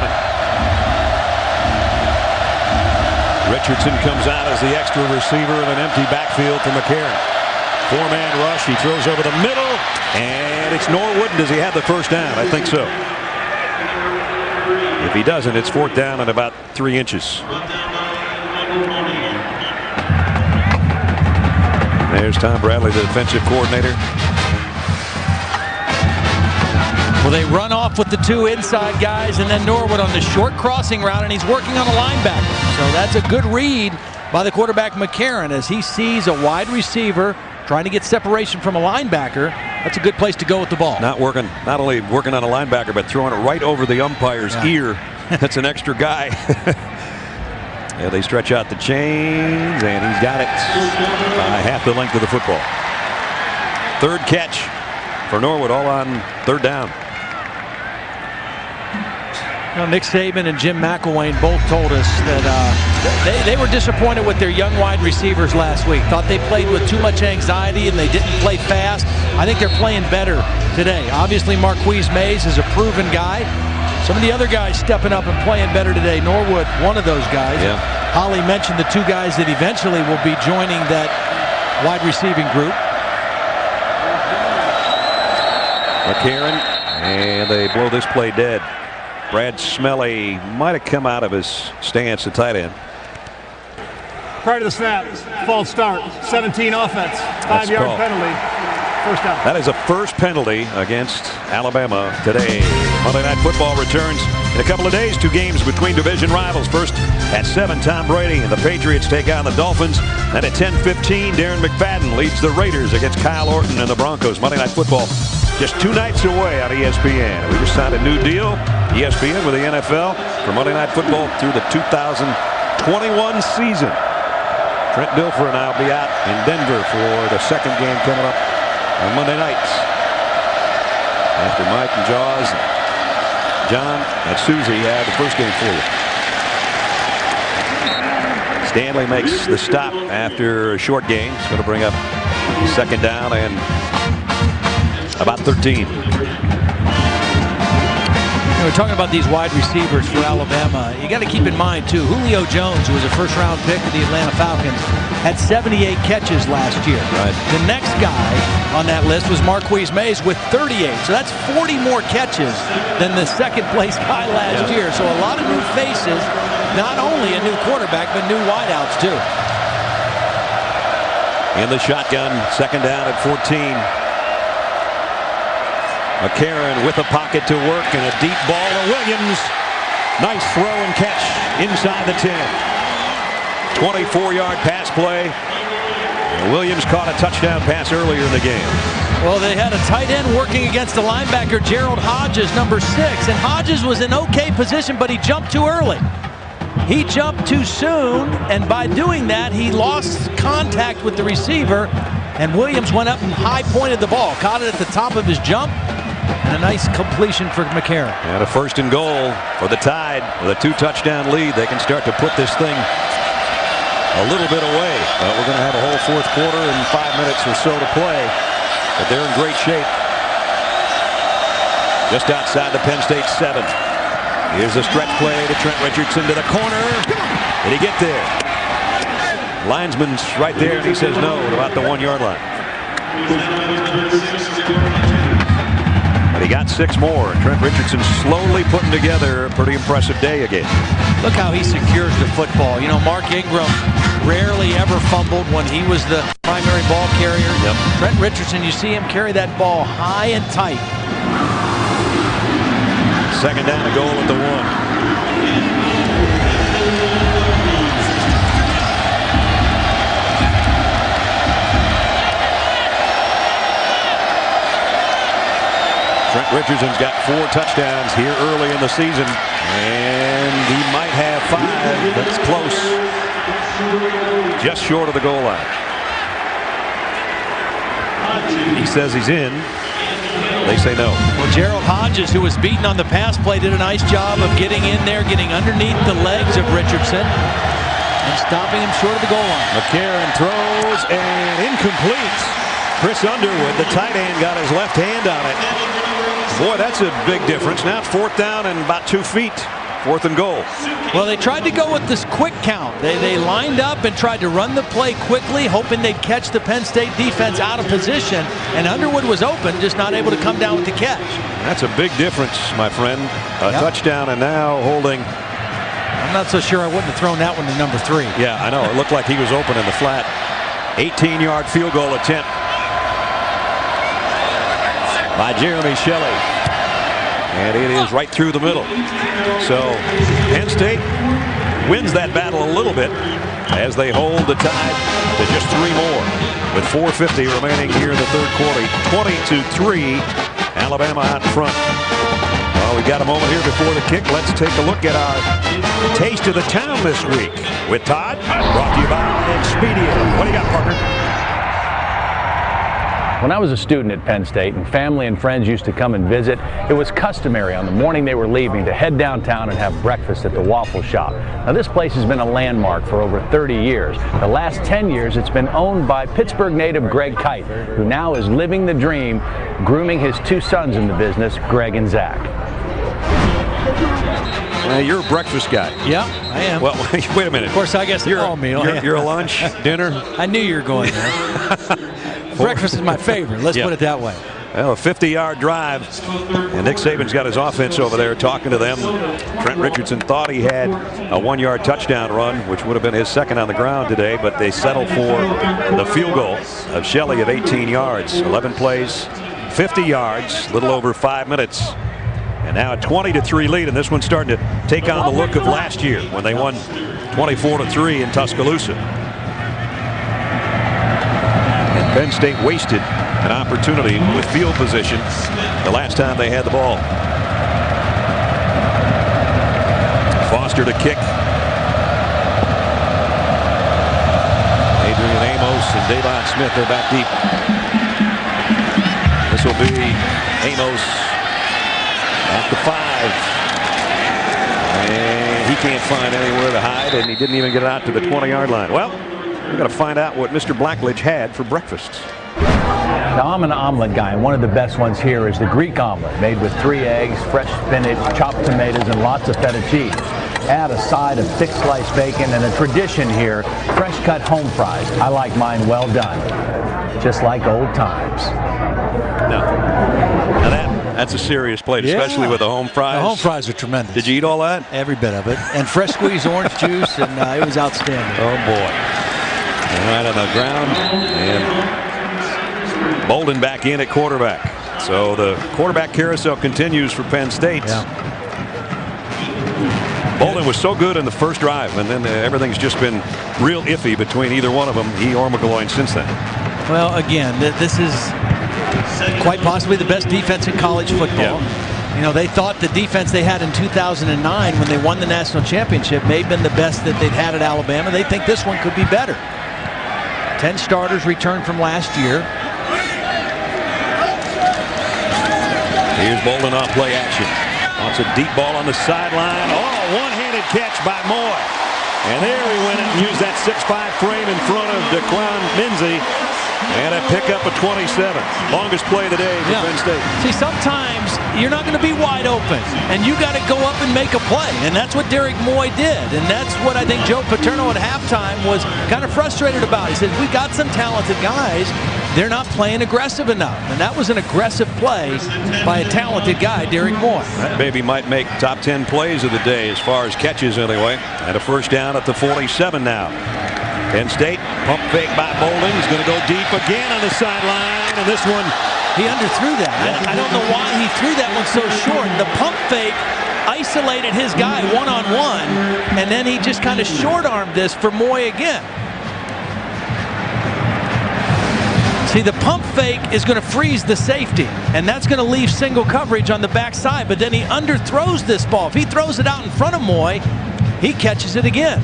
Richardson comes out as the extra receiver in an empty backfield for McCarron. 4-man rush. He throws over the middle, and it's Norwood. Does he have the first down? I think so. If he doesn't, it's 4th down and about 3 inches. There's Tom Bradley, the defensive coordinator. Well, they run off with the 2 inside guys, and then Norwood on the short crossing route, and he's working on a linebacker. So that's a good read by the quarterback McCarron as he sees a wide receiver trying to get separation from a linebacker. That's a good place to go with the ball. Not only working on a linebacker, but throwing it right over the umpire's ear. That's an extra guy. Yeah, they stretch out the chains, and he's got it by half the length of the football. 3rd catch for Norwood, all on 3rd down. Well, Nick Saban and Jim McElwain both told us that they were disappointed with their young wide receivers last week. Thought they played with too much anxiety and they didn't play fast. I think they're playing better today. Obviously, Marquise Mays is a proven guy. Some of the other guys stepping up and playing better today. Norwood, one of those guys. Yeah. Holly mentioned the 2 guys that eventually will be joining that wide receiving group. McCarron, and they blow this play dead. Brad Smelly might have come out of his stance at tight end. Prior to the snap, false start, 17 offense, 5-yard penalty, first down. That is a first penalty against Alabama today. Monday Night Football returns in a couple of days. 2 games between division rivals. First at 7, Tom Brady and the Patriots take on the Dolphins. Then at 10:15, Darren McFadden leads the Raiders against Kyle Orton and the Broncos. Monday Night Football just 2 nights away on ESPN. We just signed a new deal, ESPN with the NFL, for Monday Night Football through the 2021 season. Trent Dilfer and I will be out in Denver for the 2nd game coming up on Monday nights. After Mike and Jaws, John and Susie had the first game for you. Stanley makes the stop after a short game. It's going to bring up 2nd down and about 13. We're talking about these wide receivers for Alabama. You got to keep in mind, too, Julio Jones, who was a first-round pick of the Atlanta Falcons, had 78 catches last year. Right. The next guy on that list was Marquise Mays with 38. So that's 40 more catches than the second-place guy last year. So a lot of new faces, not only a new quarterback, but new wideouts, too. In the shotgun, 2nd down at 14. McCarron with a pocket to work and a deep ball to Williams. Nice throw and catch inside the 10. 24-yard pass play. Williams caught a touchdown pass earlier in the game. Well, they had a tight end working against the linebacker, Gerald Hodges, number 6. And Hodges was in okay position, but he jumped too early. He jumped too soon, and by doing that, he lost contact with the receiver, and Williams went up and high-pointed the ball, caught it at the top of his jump, and a nice completion for McCarron. And a 1st and goal for the Tide with a 2-touchdown lead. They can start to put this thing a little bit away. We're going to have a whole 4th quarter and 5 minutes or so to play, but they're in great shape. Just outside the Penn State 7. Here's a stretch play to Trent Richardson to the corner. Did he get there? Linesman's right there, and he says no at about the 1-yard line. But he got 6 more. Trent Richardson slowly putting together a pretty impressive day again. Look how he secures the football. You know, Mark Ingram rarely ever fumbled when he was the primary ball carrier. Yep. Trent Richardson, you see him carry that ball high and tight. 2nd down, a goal at the 1. Trent Richardson's got 4 touchdowns here early in the season, and he might have 5. That's close. Just short of the goal line. He says he's in. They say no. Well, Gerald Hodges, who was beaten on the pass play, did a nice job of getting in there, getting underneath the legs of Richardson, and stopping him short of the goal line. McCarron throws, and incomplete. Chris Underwood, the tight end, got his left hand on it. Boy, that's a big difference. Now 4th down and about 2 feet. 4th and goal. Well, they tried to go with this quick count. They lined up and tried to run the play quickly, hoping they'd catch the Penn State defense out of position. And Underwood was open, just not able to come down with the catch. That's a big difference, my friend. A touchdown, and now holding. I'm not so sure I wouldn't have thrown that one to number 3. Yeah, I know. It looked like he was open in the flat. 18-yard field goal attempt by Jeremy Shelley. And it is right through the middle. So Penn State wins that battle a little bit as they hold the Tide to just 3 more with 4:50 remaining here in the 3rd quarter. 20-3, Alabama out in front. Well, we got a moment here before the kick. Let's take a look at our taste of the town this week with Todd. Brought to you by Expedia. What do you got, partner? When I was a student at Penn State and family and friends used to come and visit, it was customary on the morning they were leaving to head downtown and have breakfast at the Waffle Shop. Now, this place has been a landmark for over 30 years. The last 10 years, it's been owned by Pittsburgh native Greg Kite, who now is living the dream, grooming his 2 sons in the business, Greg and Zach. You're a breakfast guy. Yeah, I am. Well, wait a minute. Of course, I guess you're all meal. You're a lunch, dinner. I knew you were going there. Breakfast is my favorite. Let's put it that way. Well, a 50-yard drive, and Nick Saban's got his offense over there talking to them. Trent Richardson thought he had a 1-yard touchdown run, which would have been his 2nd on the ground today, but they settled for the field goal of Shelley of 18 yards. 11 plays, 50 yards, a little over 5 minutes. And now a 20-3 lead, and this one's starting to take on the look of last year when they won 24-3 in Tuscaloosa. And Penn State wasted an opportunity with field position the last time they had the ball. Foster to kick. Adrian Amos and Davon Smith are back deep. This will be Amos at the 5. And he can't find anywhere to hide, and he didn't even get it out to the 20-yard line. Well, we're going to find out what Mr. Blackledge had for breakfast. Now, I'm an omelet guy, and one of the best ones here is the Greek omelet, made with 3 eggs, fresh spinach, chopped tomatoes, and lots of feta cheese. Add a side of thick sliced bacon, and a tradition here, fresh-cut home fries. I like mine well done, just like old times. Now that's a serious plate, especially with the home fries. The home fries are tremendous. Did you eat all that? Every bit of it. And fresh squeezed orange juice, and it was outstanding. Oh, boy. Right on the ground, and Bolden back in at quarterback. So the quarterback carousel continues for Penn State. Yeah. Bolden was so good in the first drive, and then everything's just been real iffy between either one of them, he or McGloin, since then. Well, again, this is quite possibly the best defense in college football. Yeah. You know, they thought the defense they had in 2009 when they won the national championship may have been the best that they'd had at Alabama. They think this one could be better. 10 starters returned from last year. Here's Bolden off play action. Wants a deep ball on the sideline. Oh, one-handed catch by Moy. And there he went and used that 6'5" frame in front of Daquan Minzy. And a pickup of 27. Longest play of the day for Penn State. See, sometimes you're not going to be wide open, and you got to go up and make a play. And that's what Derek Moy did. And that's what I think Joe Paterno at halftime was kind of frustrated about. He said, we got some talented guys. They're not playing aggressive enough. And that was an aggressive play by a talented guy, Derek Moy. That baby might make top 10 plays of the day as far as catches anyway. And a first down at the 47 now. Penn State, pump fake by Bolden. He's going to go deep again on the sideline. And this one, he underthrew that. I don't know why he threw that one so short. The pump fake isolated his guy one-on-one, and then he just kind of short-armed this for Moy again. See, the pump fake is going to freeze the safety, and that's going to leave single coverage on the backside, but then he underthrows this ball. If he throws it out in front of Moy, he catches it again.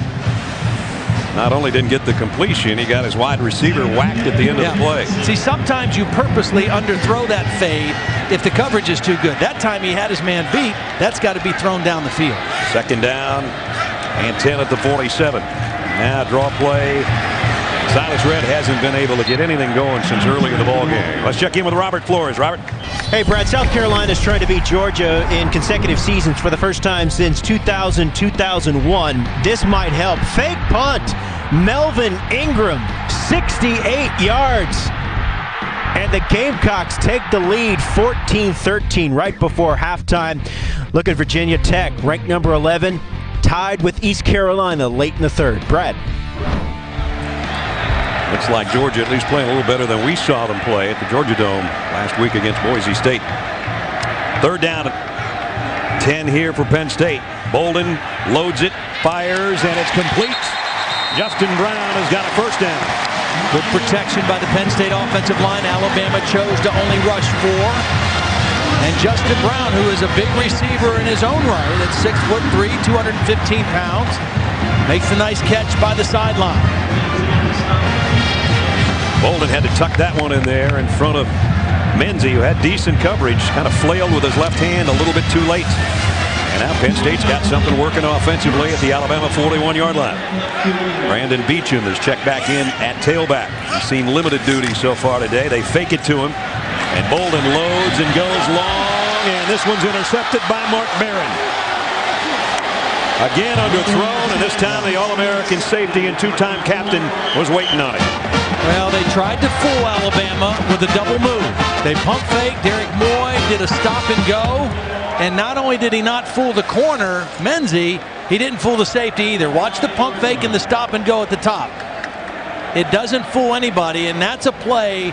Not only didn't get the completion, he got his wide receiver whacked at the end of the play. See, sometimes you purposely underthrow that fade if the coverage is too good. That time he had his man beat. That's got to be thrown down the field. Second down and 10 at the 47. Now draw play. Silas Red hasn't been able to get anything going since early in the ball game. Let's check in with Robert Flores. Robert. Hey, Brad, South Carolina's trying to beat Georgia in consecutive seasons for the first time since 2000-2001. This might help. Fake punt. Melvin Ingram, 68 yards. And the Gamecocks take the lead 14-13 right before halftime. Look at Virginia Tech, ranked number 11, tied with East Carolina late in the third. Brad. Looks like Georgia at least playing a little better than we saw them play at the Georgia Dome last week against Boise State. Third down, 10 here for Penn State. Bolden loads it, fires, and it's complete. Justin Brown has got a first down. Good protection by the Penn State offensive line. Alabama chose to only rush 4. And Justin Brown, who is a big receiver in his own right, at 6'3", 215 pounds, makes a nice catch by the sideline. Bolden had to tuck that one in there in front of Minzy, who had decent coverage, kind of flailed with his left hand a little bit too late. And now Penn State's got something working offensively at the Alabama 41-yard line. Brandon Beecham is checked back in at tailback. He's seen limited duty so far today. They fake it to him. And Bolden loads and goes long. And this one's intercepted by Mark Barron. Again underthrown, and this time the All-American safety and two-time captain was waiting on it. Well, they tried to fool Alabama with a double move. They pump fake. Derek Moy did a stop and go. And not only did he not fool the corner, Minzy, he didn't fool the safety either. Watch the pump fake and the stop and go at the top. It doesn't fool anybody, and that's a play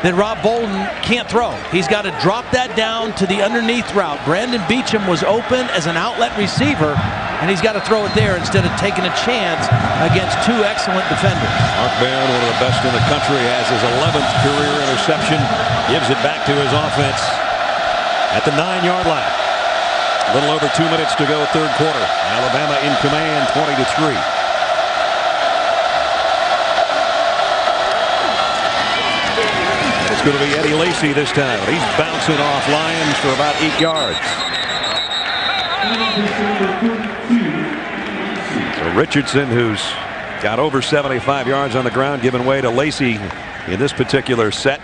that Rob Bolden can't throw. He's got to drop that down to the underneath route. Brandon Beecham was open as an outlet receiver, and he's got to throw it there instead of taking a chance against two excellent defenders. Mark Barron, one of the best in the country, has his 11th career interception. Gives it back to his offense at the 9-yard line. A little over 2 minutes to go, third quarter. Alabama in command, 20-3. It's going to be Eddie Lacy this time. He's bouncing off Lyons for about 8 yards. So Richardson, who's got over 75 yards on the ground, giving way to Lacy in this particular set.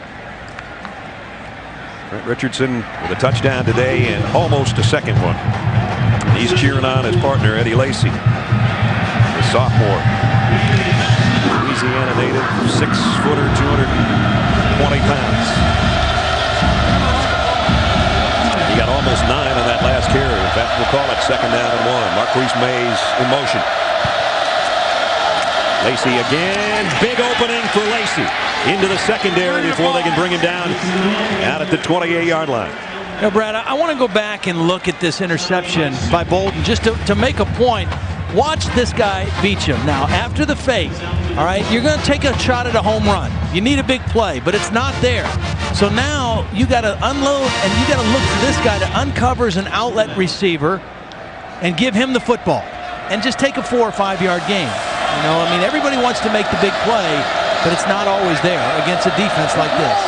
Trent Richardson with a touchdown today and almost a second one. He's cheering on his partner, Eddie Lacy, the sophomore. Louisiana native, 6-footer, 220 pounds. He got almost 9 on that last carry. In fact, we'll call it second down and 1. Marquise Mays in motion. Lacy again. Big opening for Lacy into the secondary before they can bring him down out at the 28-yard line. You know, Brad, I want to go back and look at this interception by Bolden just to make a point. Watch this guy beat him. Now, after the fake, all right, you're going to take a shot at a home run. You need a big play, but it's not there. So now you got to unload, and you got to look for this guy to uncover as an outlet receiver and give him the football and just take a 4 or 5 yard gain. You know, I mean, everybody wants to make the big play, but it's not always there against a defense like this.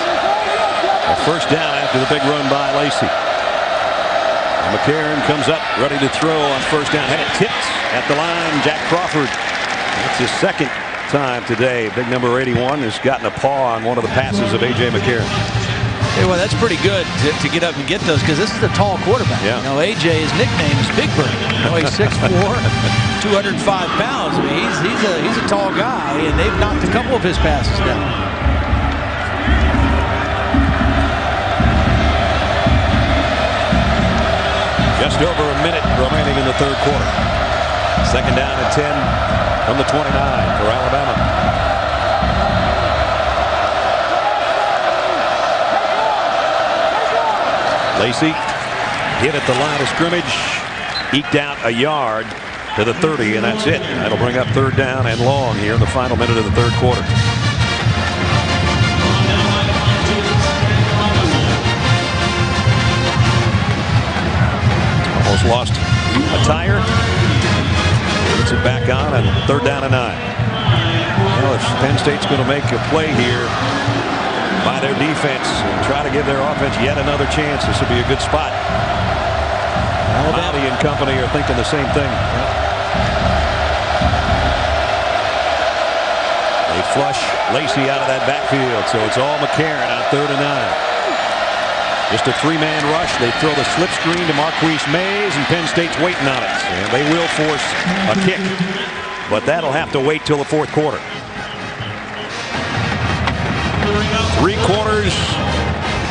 A first down after the big run by Lacey. And McCarron comes up ready to throw on first down. Had it tipped at the line. Jack Crawford. That's his second time today. Big number 81 has gotten a paw on one of the passes of A.J. McCarron. Hey, well, that's pretty good to get up and get those because this is a tall quarterback. Yeah. You know, A.J., his nickname is Big Bird. You know, he's 6'4", 205 pounds. I mean, he's a tall guy, and they've knocked a couple of his passes down. Just over a minute remaining in the third quarter. Second down and 10 from the 29 for Alabama. Lacey hit at the line of scrimmage, eked out a yard to the 30, and that's it. That'll bring up third down and long here in the final minute of the third quarter. Almost lost a tire. Gets it back on, and third down and 9. Well, if Penn State's going to make a play here by their defense and try to give their offense yet another chance, this will be a good spot. Alabama and company are thinking the same thing. They flush Lacey out of that backfield, so it's all McCarron on third and 9. Just a three-man rush. They throw the slip screen to Marquise Mays, and Penn State's waiting on it. And they will force a kick, but that'll have to wait till the fourth quarter. 3 quarters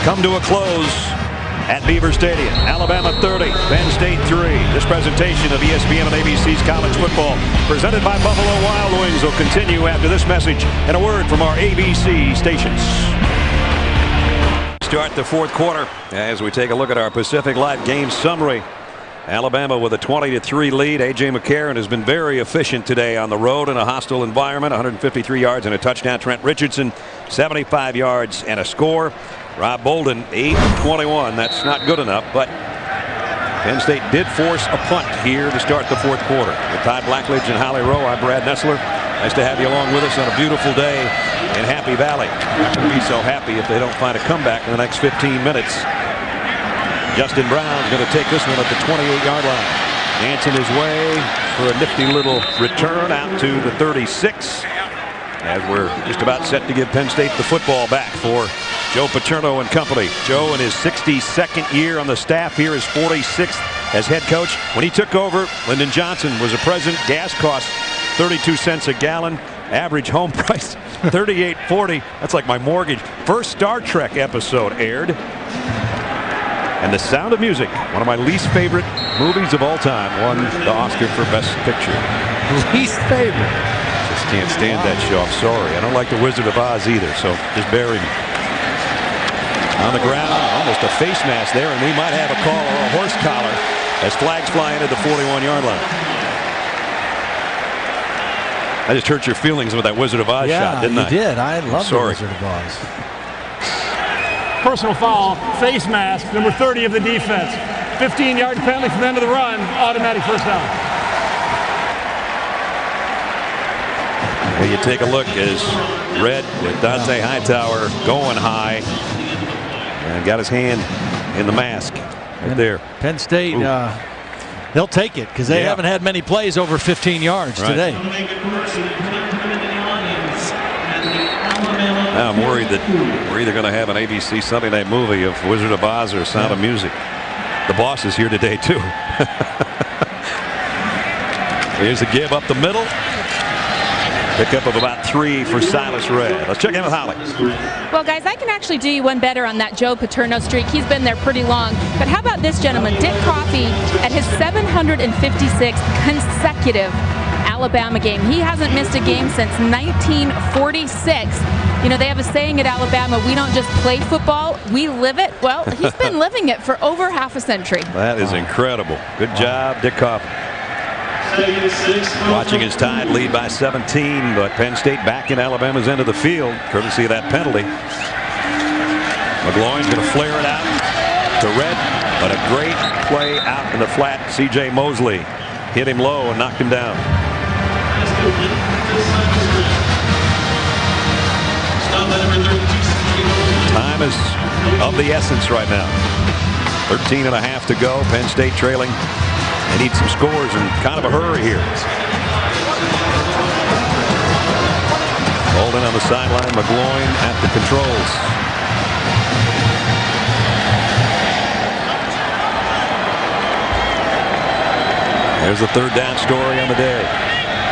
come to a close at Beaver Stadium. Alabama 30, Penn State 3. This presentation of ESPN and ABC's College Football, presented by Buffalo Wild Wings, will continue after this message and a word from our ABC stations. Start the fourth quarter as we take a look at our Pacific Live game summary. Alabama with a 20-3 lead. A.J. McCarron has been very efficient today on the road in a hostile environment. 153 yards and a touchdown. Trent Richardson, 75 yards and a score. Rob Bolden, 8 of 21. That's not good enough, but Penn State did force a punt here to start the fourth quarter. With Todd Blackledge and Holly Rowe, I'm Brad Nessler. Nice to have you along with us on a beautiful day in Happy Valley. Not going to be so happy if they don't find a comeback in the next 15 minutes. Justin Brown's going to take this one at the 28-yard line. Dancing his way for a nifty little return out to the 36. As we're just about set to give Penn State the football back for Joe Paterno and company. Joe in his 62nd year on the staff here, his 46th as head coach. When he took over, Lyndon Johnson was a president. Gas cost 32 cents a gallon. Average home price $38.40. That's like my mortgage. First Star Trek episode aired. And The Sound of Music, one of my least favorite movies of all time, won the Oscar for Best Picture. Least favorite? Just can't stand that show. I'm sorry. I don't like The Wizard of Oz either, so just bury me. On the ground, almost a face mask there, and we might have a call or a horse collar as flags fly into the 41-yard line. I just hurt your feelings with that Wizard of Oz shot, didn't I? Yeah, you did. I love the Wizard of Oz. Personal foul, face mask, number 30 of the defense. 15-yard penalty from the end of the run, automatic first down. Well, you take a look as Red with Dante Hightower going high and got his hand in the mask right there. Penn State, they'll take it because they haven't had many plays over 15 yards today. Now I'm worried that we're either going to have an ABC Sunday night movie of Wizard of Oz or Sound of Music. The boss is here today too. Here's the give up the middle. Pickup of about 3 for Silas Red. Let's check in with Holly. Well, guys, I can actually do you one better on that Joe Paterno streak. He's been there pretty long. But how about this gentleman, Dick Coffey, at his 756th consecutive Alabama game. He hasn't missed a game since 1946. You know, they have a saying at Alabama, we don't just play football, we live it. Well, he's been living it for over half a century. That is incredible. Good job, Dick Coffin. Watching his Tide lead by 17, but Penn State back in Alabama's end of the field, courtesy of that penalty. McGloin's going to flare it out to Red, but a great play out in the flat. C.J. Mosley hit him low and knocked him down. Time is of the essence right now. 13 and a half to go. Penn State trailing. They need some scores in kind of a hurry here. Holding on the sideline, McGloin at the controls. There's the third down story on the day.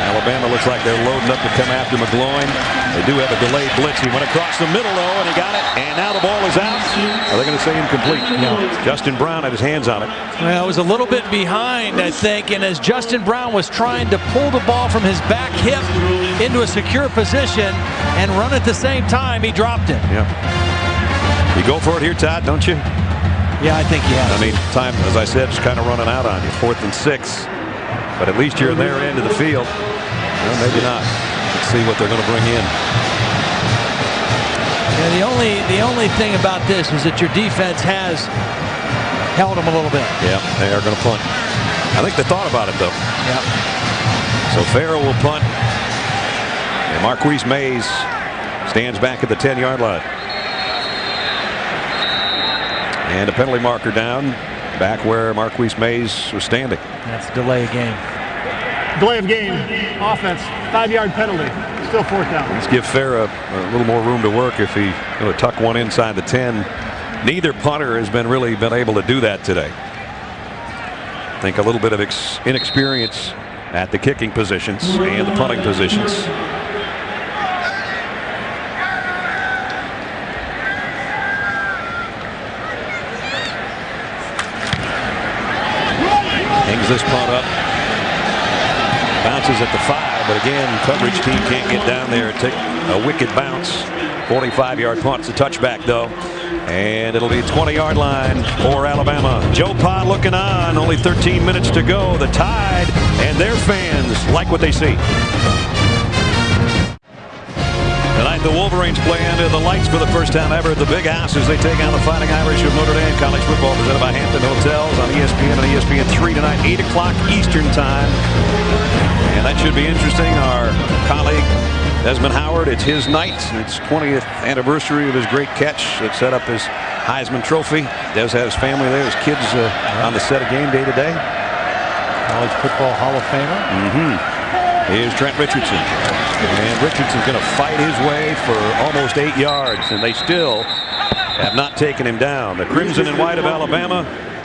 Alabama looks like they're loading up to come after McGloin. They do have a delayed blitz. He went across the middle, though, and he got it. And now the ball is out. Are they going to say incomplete? No. Justin Brown had his hands on it. Well, it was a little bit behind, I think. And as Justin Brown was trying to pull the ball from his back hip into a secure position and run at the same time, he dropped it. Yeah. You go for it here, Todd, don't you? Yeah, I think he has. I mean, time, as I said, is kind of running out on you. 4th and 6. But at least you're in their end of the field. Well, maybe not. Let's see what they're going to bring in. Yeah, the only thing about this is that your defense has held them a little bit. Yeah, they are going to punt. I think they thought about it, though. Yeah. So Farrell will punt. And Marquise Mays stands back at the 10-yard line. And a penalty marker down. Back where Marquise Mays was standing. That's delay of game. Delay of game. Offense. 5-yard penalty. Still 4th down. Let's give Farrah a little more room to work if he's going to tuck one inside the 10. Neither punter has been able to do that today. I think a little bit of inexperience at the kicking positions and the punting positions. Hangs this punt up. Bounces at the 5, but again, coverage team can't get down there and take a wicked bounce. 45-yard punt. It's a touchback, though. And it'll be 20-yard line for Alabama. Joe Pa looking on. Only 13 minutes to go. The Tide and their fans like what they see. Tonight, the Wolverines play under the lights for the first time ever at the Big House as they take on the Fighting Irish of Notre Dame. College football presented by Hampton Hotels on ESPN and ESPN3 tonight, 8 o'clock Eastern time. And that should be interesting. Our colleague Desmond Howard, it's his night. It's 20th anniversary of his great catch that set up his Heisman Trophy. Des had his family there, his kids on the set of game day today. College Football Hall of Famer. Here's Trent Richardson. And Richardson's going to fight his way for almost 8 yards, and they still have not taken him down. The crimson and white of Alabama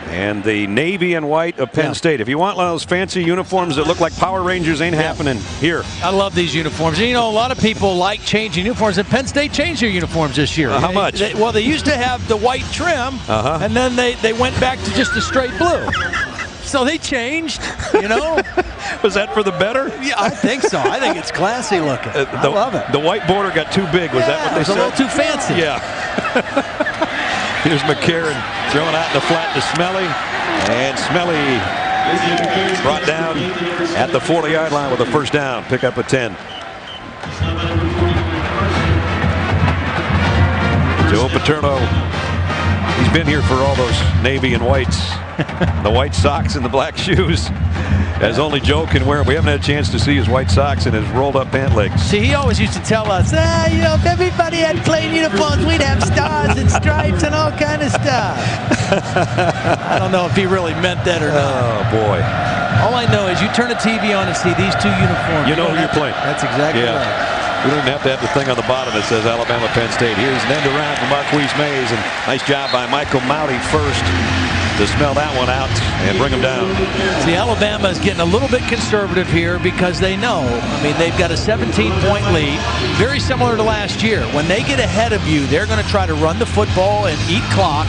and the navy and white of Penn State. If you want one of those fancy uniforms that look like Power Rangers, ain't happening here. I love these uniforms. And, you know, a lot of people like changing uniforms, and Penn State changed their uniforms this year. How much? Well, they used to have the white trim, and then they went back to just a straight blue. So they changed, you know. Was that for the better? Yeah, I think so. I think it's classy looking. I love it. The white border got too big. Was that what they said? It was a little too fancy. Yeah. Here's McCarron throwing out in the flat to Smelly. And Smelly brought down at the 40-yard line with a first down. Pick up a 10. Joe Paterno. He's been here for all those navy and whites. The white socks and the black shoes. As only Joe can wear. We haven't had a chance to see his white socks and his rolled up pant legs. See, he always used to tell us, you know, if everybody had plain uniforms, we'd have stars and stripes and all kind of stuff. I don't know if he really meant that or not. Oh, boy. All I know is you turn the TV on and see these two uniforms. You know who you're playing. That's exactly right. We don't even have to have the thing on the bottom that says Alabama Penn State. Here's an end around from Marquise Mays, and nice job by Michael Mouty first to smell that one out and bring them down. See, Alabama is getting a little bit conservative here because they know, I mean, they've got a 17-point lead, very similar to last year. When they get ahead of you, they're going to try to run the football and eat clock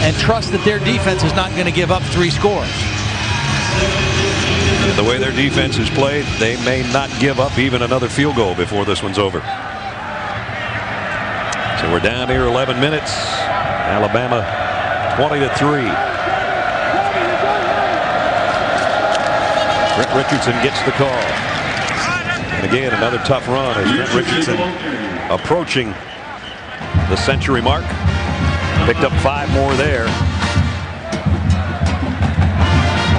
and trust that their defense is not going to give up 3 scores. The way their defense is played, they may not give up even another field goal before this one's over. So we're down here 11 minutes. Alabama 20-3. Trent Richardson gets the call. And again, another tough run as Trent Richardson approaching the century mark. Picked up 5 more there.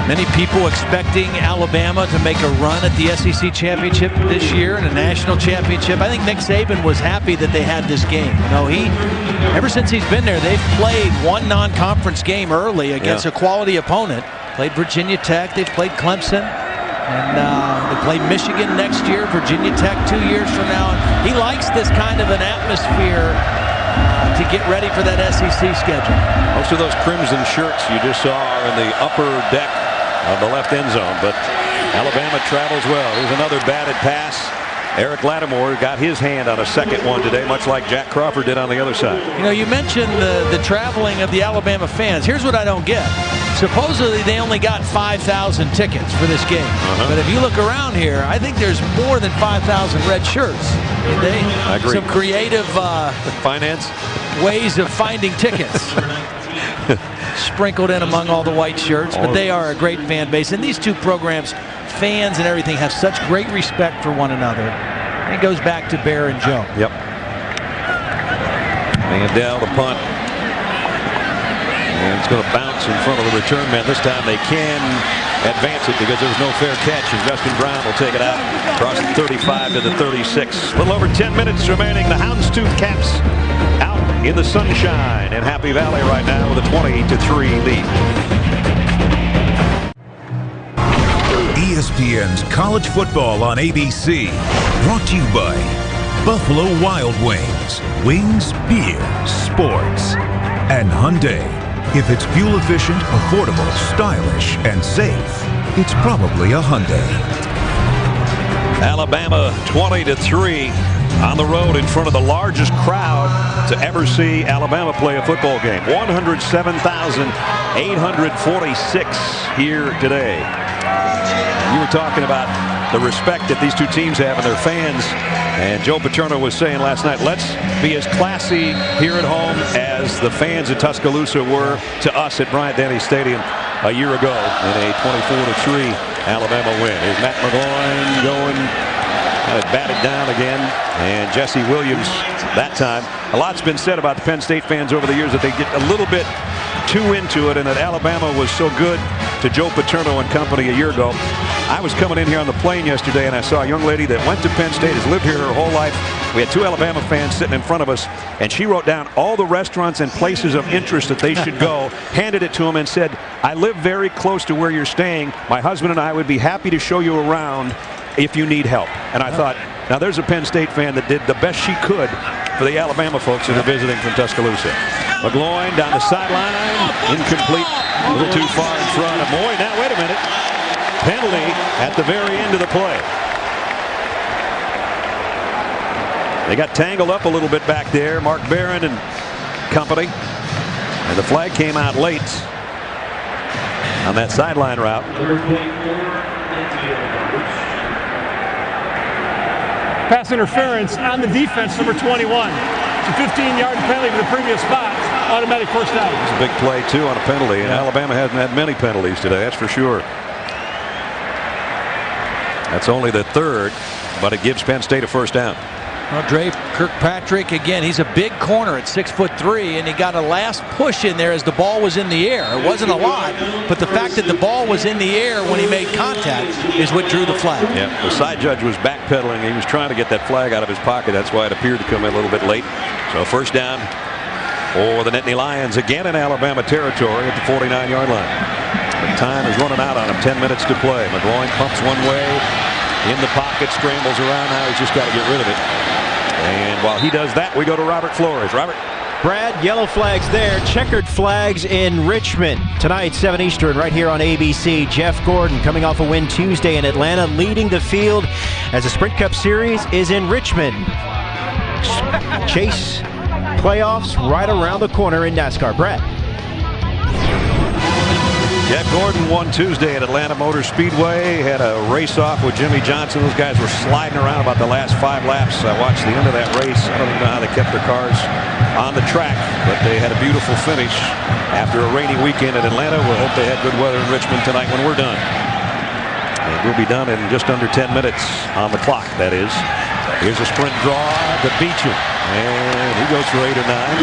Many people expecting Alabama to make a run at the SEC championship this year and a national championship. I think Nick Saban was happy that they had this game. You know, ever since he's been there, they've played one non-conference game early against a quality opponent. Played Virginia Tech, they've played Clemson, and they play Michigan next year, Virginia Tech 2 years from now. He likes this kind of an atmosphere to get ready for that SEC schedule. Most of those crimson shirts you just saw are in the upper deck of the left end zone, but Alabama travels well. Here's another batted pass. Eric Lattimore got his hand on a second one today, much like Jack Crawford did on the other side. You know, you mentioned the traveling of the Alabama fans. Here's what I don't get. Supposedly they only got 5,000 tickets for this game. But if you look around here, I think there's more than 5,000 red shirts. I agree. Some creative finance ways of finding tickets. Sprinkled in among all the white shirts, but they are a great fan base. And these two programs, fans and everything, have such great respect for one another. And it goes back to Bear and Joe. Yep. Mandel, the punt. And it's going to bounce in front of the return man. This time they can advance it because there's no fair catch, and Justin Brown will take it out across the 35 to the 36. A little over 10 minutes remaining. The Houndstooth Cats out in the sunshine in Happy Valley right now with a 20-3 lead. ESPN's College Football on ABC. Brought to you by Buffalo Wild Wings. Wings, beer, sports. And Hyundai. If it's fuel efficient, affordable, stylish, and safe, it's probably a Hyundai. Alabama 20-3 on the road in front of the largest crowd to ever see Alabama play a football game. 107,846 here today. You were talking about the respect that these two teams have and their fans. And Joe Paterno was saying last night, let's be as classy here at home as the fans in Tuscaloosa were to us at Bryant-Denny Stadium a year ago in a 24-3 Alabama win. Here's Matt McGloin going, kind of batted down again, and Jesse Williams that time. A lot's been said about the Penn State fans over the years that they get a little bit too into it, and that Alabama was so good to Joe Paterno and company a year ago. I was coming in here on the plane yesterday, and I saw a young lady that went to Penn State, has lived here her whole life. We had 2 Alabama fans sitting in front of us, and she wrote down all the restaurants and places of interest that they should go, handed it to them, and said, I live very close to where you're staying. My husband and I would be happy to show you around if you need help. And I thought, now there's a Penn State fan that did the best she could for the Alabama folks that are visiting from Tuscaloosa. McGloin down the sideline, incomplete, a little too far in front of Moy. Now, wait a minute. Penalty at the very end of the play. They got tangled up a little bit back there, Mark Barron and company. And the flag came out late on that sideline route. Pass interference on the defense, number 21. It's a 15-yard penalty for the previous spot. Automatic first down. It's a big play, too, on a penalty. And Alabama hasn't had many penalties today, that's for sure. That's only the 3rd, but it gives Penn State a first down. Well, Dre Kirkpatrick, again, he's a big corner at 6'3", and he got a last push in there as the ball was in the air. It wasn't a lot, but the fact that the ball was in the air when he made contact is what drew the flag. Yeah, the side judge was backpedaling. He was trying to get that flag out of his pocket. That's why it appeared to come in a little bit late. So first down for the Nittany Lions, again in Alabama territory at the 49-yard line. The time is running out on him. 10 minutes to play. McGloin pumps one way. In the pocket, scrambles around. Now he's just got to get rid of it. And while he does that, we go to Robert Flores. Robert. Brad, yellow flags there, checkered flags in Richmond. Tonight, 7 Eastern, right here on ABC. Jeff Gordon coming off a win Tuesday in Atlanta, leading the field as the Sprint Cup Series is in Richmond. Chase playoffs right around the corner in NASCAR. Brad. Jeff Gordon won Tuesday at Atlanta Motor Speedway. Had a race-off with Jimmy Johnson. Those guys were sliding around about the last 5 laps. I watched the end of that race. I don't even know how they kept their cars on the track, but they had a beautiful finish after a rainy weekend in Atlanta. We'll hope they had good weather in Richmond tonight when we're done. And we'll be done in just under 10 minutes on the clock, that is. Here's a sprint draw to Beecham. And he goes for 8 or 9.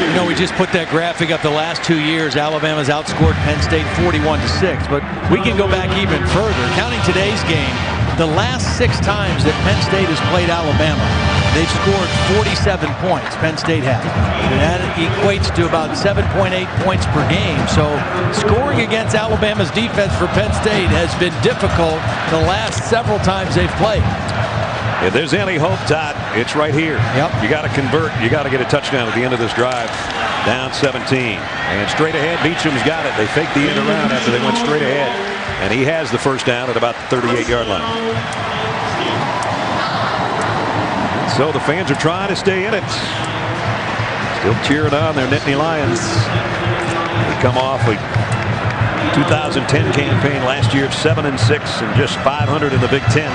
You know, we just put that graphic up the last 2 years. Alabama's outscored Penn State 41-6. But we can go back even further. Counting today's game, the last 6 times that Penn State has played Alabama, they've scored 47 points. Penn State has. And that equates to about 7.8 points per game. So scoring against Alabama's defense for Penn State has been difficult the last several times they've played. If there's any hope, Todd, it's right here. Yep. You got to convert. You got to get a touchdown at the end of this drive. Down 17. And straight ahead, Beecham's got it. They faked the end around after they went straight ahead. And he has the first down at about the 38-yard line. So the fans are trying to stay in it. Still cheering on their Nittany Lions. They come off a 2010 campaign last year of 7-6 and just 500 in the Big Ten.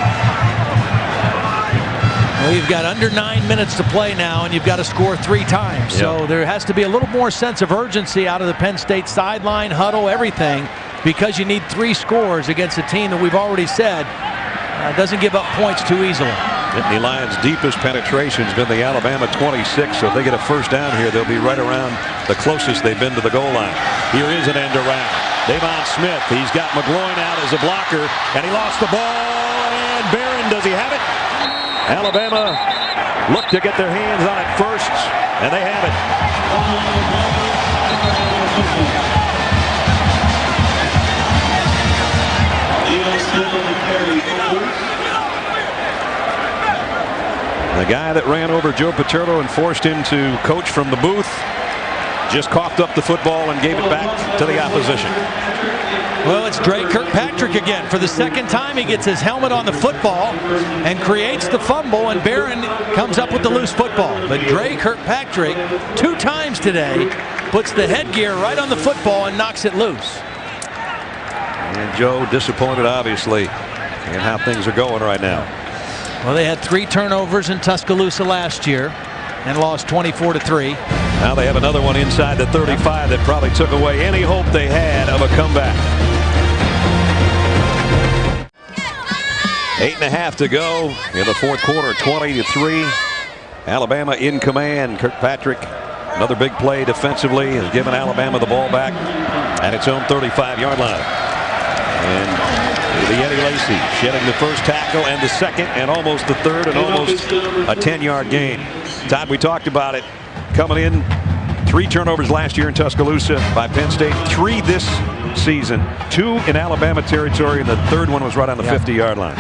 Well, you've got under 9 minutes to play now, and you've got to score 3 times. So there has to be a little more sense of urgency out of the Penn State sideline, huddle, everything, because you need 3 scores against a team that we've already said doesn't give up points too easily. Nittany Lions' deepest penetration has been the Alabama 26, so if they get a first down here, they'll be right around the closest they've been to the goal line. Here is an end around. Davon Smith, he's got McGloin out as a blocker, and he lost the ball, and Barron, does he have it? Alabama looked to get their hands on it first, and they have it. The guy that ran over Joe Paterno and forced him to coach from the booth just coughed up the football and gave it back to the opposition. Well, it's Dre Kirkpatrick again. For the second time, he gets his helmet on the football and creates the fumble, and Barron comes up with the loose football. But Dre Kirkpatrick, 2 times today, puts the headgear right on the football and knocks it loose. And Joe disappointed, obviously, in how things are going right now. Well, they had 3 turnovers in Tuscaloosa last year and lost 24-3. Now they have another one inside the 35 that probably took away any hope they had of a comeback. 8.5 to go in the 4th quarter, 20-3. Alabama in command. Kirkpatrick, another big play defensively, has given Alabama the ball back at its own 35-yard line. And the Eddie Lacy shedding the first tackle and the second and almost the third and almost a 10-yard gain. Todd, we talked about it coming in. 3 turnovers last year in Tuscaloosa by Penn State, 3 this season, 2 in Alabama territory, and the 3rd one was right on the 50-yard line.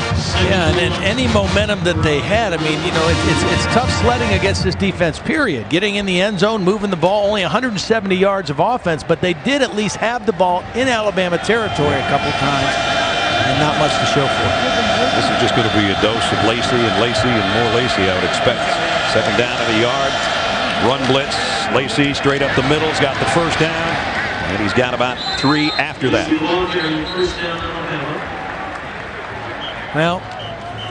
Yeah, and then any momentum that they had, I mean, you know, it's tough sledding against this defense, period. Getting in the end zone, moving the ball, only 170 yards of offense, but they did at least have the ball in Alabama territory a couple times, and not much to show for it. This is just going to be a dose of Lacy and Lacy and more Lacy, I would expect. 2nd down in the yard. Run blitz. Lacy straight up the middle. He's got the first down. And he's got about 3 after that. Well,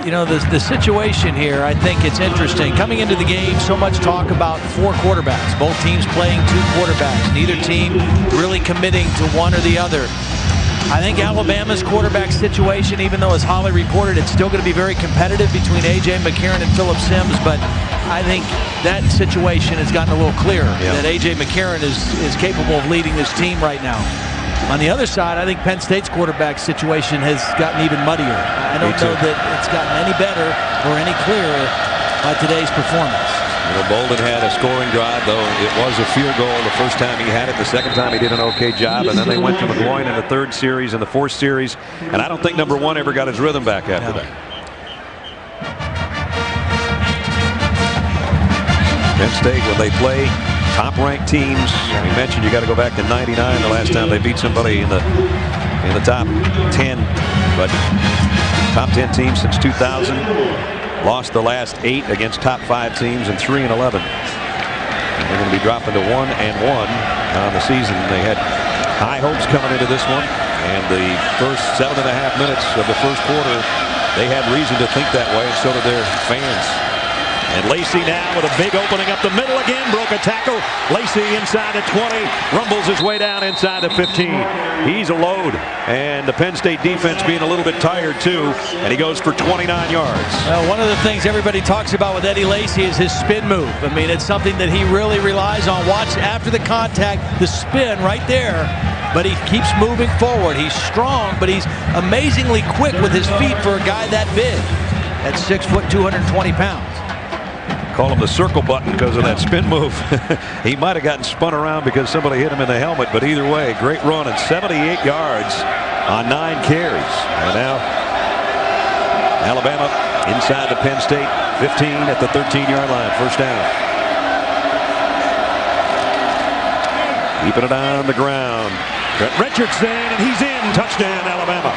you know, the situation here, I think it's interesting. Coming into the game, so much talk about 4 quarterbacks. Both teams playing 2 quarterbacks. Neither team really committing to one or the other. I think Alabama's quarterback situation, even though as Holly reported, it's still going to be very competitive between A.J. McCarron and Phillip Sims, but I think that situation has gotten a little clearer, that A.J. McCarron is capable of leading this team right now. On the other side, I think Penn State's quarterback situation has gotten even muddier. I don't know that it's gotten any better or any clearer by today's performance. You know, Bolden had a scoring drive, though it was a field goal the first time he had it. The second time he did an okay job, and then they went to McGloin in the 3rd series and the 4th series, and I don't think number 1 ever got his rhythm back after that. Penn State, when they play top-ranked teams, we mentioned you got to go back to '99, the last time they beat somebody in the top 10, but top 10 teams since 2000. Lost the last 8 against top 5 teams and 3-11. And they're going to be dropping to 1-1 on the season. They had high hopes coming into this one. And the first 7.5 minutes of the first quarter, they had reason to think that way, and so did their fans. And Lacey now with a big opening up the middle again. Broke a tackle. Lacey inside the 20. Rumbles his way down inside the 15. He's a load. And the Penn State defense being a little bit tired too. And he goes for 29 yards. Well, one of the things everybody talks about with Eddie Lacey is his spin move. I mean, it's something that he really relies on. Watch after the contact, the spin right there. But he keeps moving forward. He's strong, but he's amazingly quick with his feet for a guy that big. At 6 foot, 220 pounds. Call him the circle button because of that spin move. He might have gotten spun around because somebody hit him in the helmet, but either way, great run and 78 yards on 9 carries. And now Alabama inside the Penn State 15 at the 13-yard line. First down. Keeping it on the ground. Trent Richardson, and he's in. Touchdown, Alabama.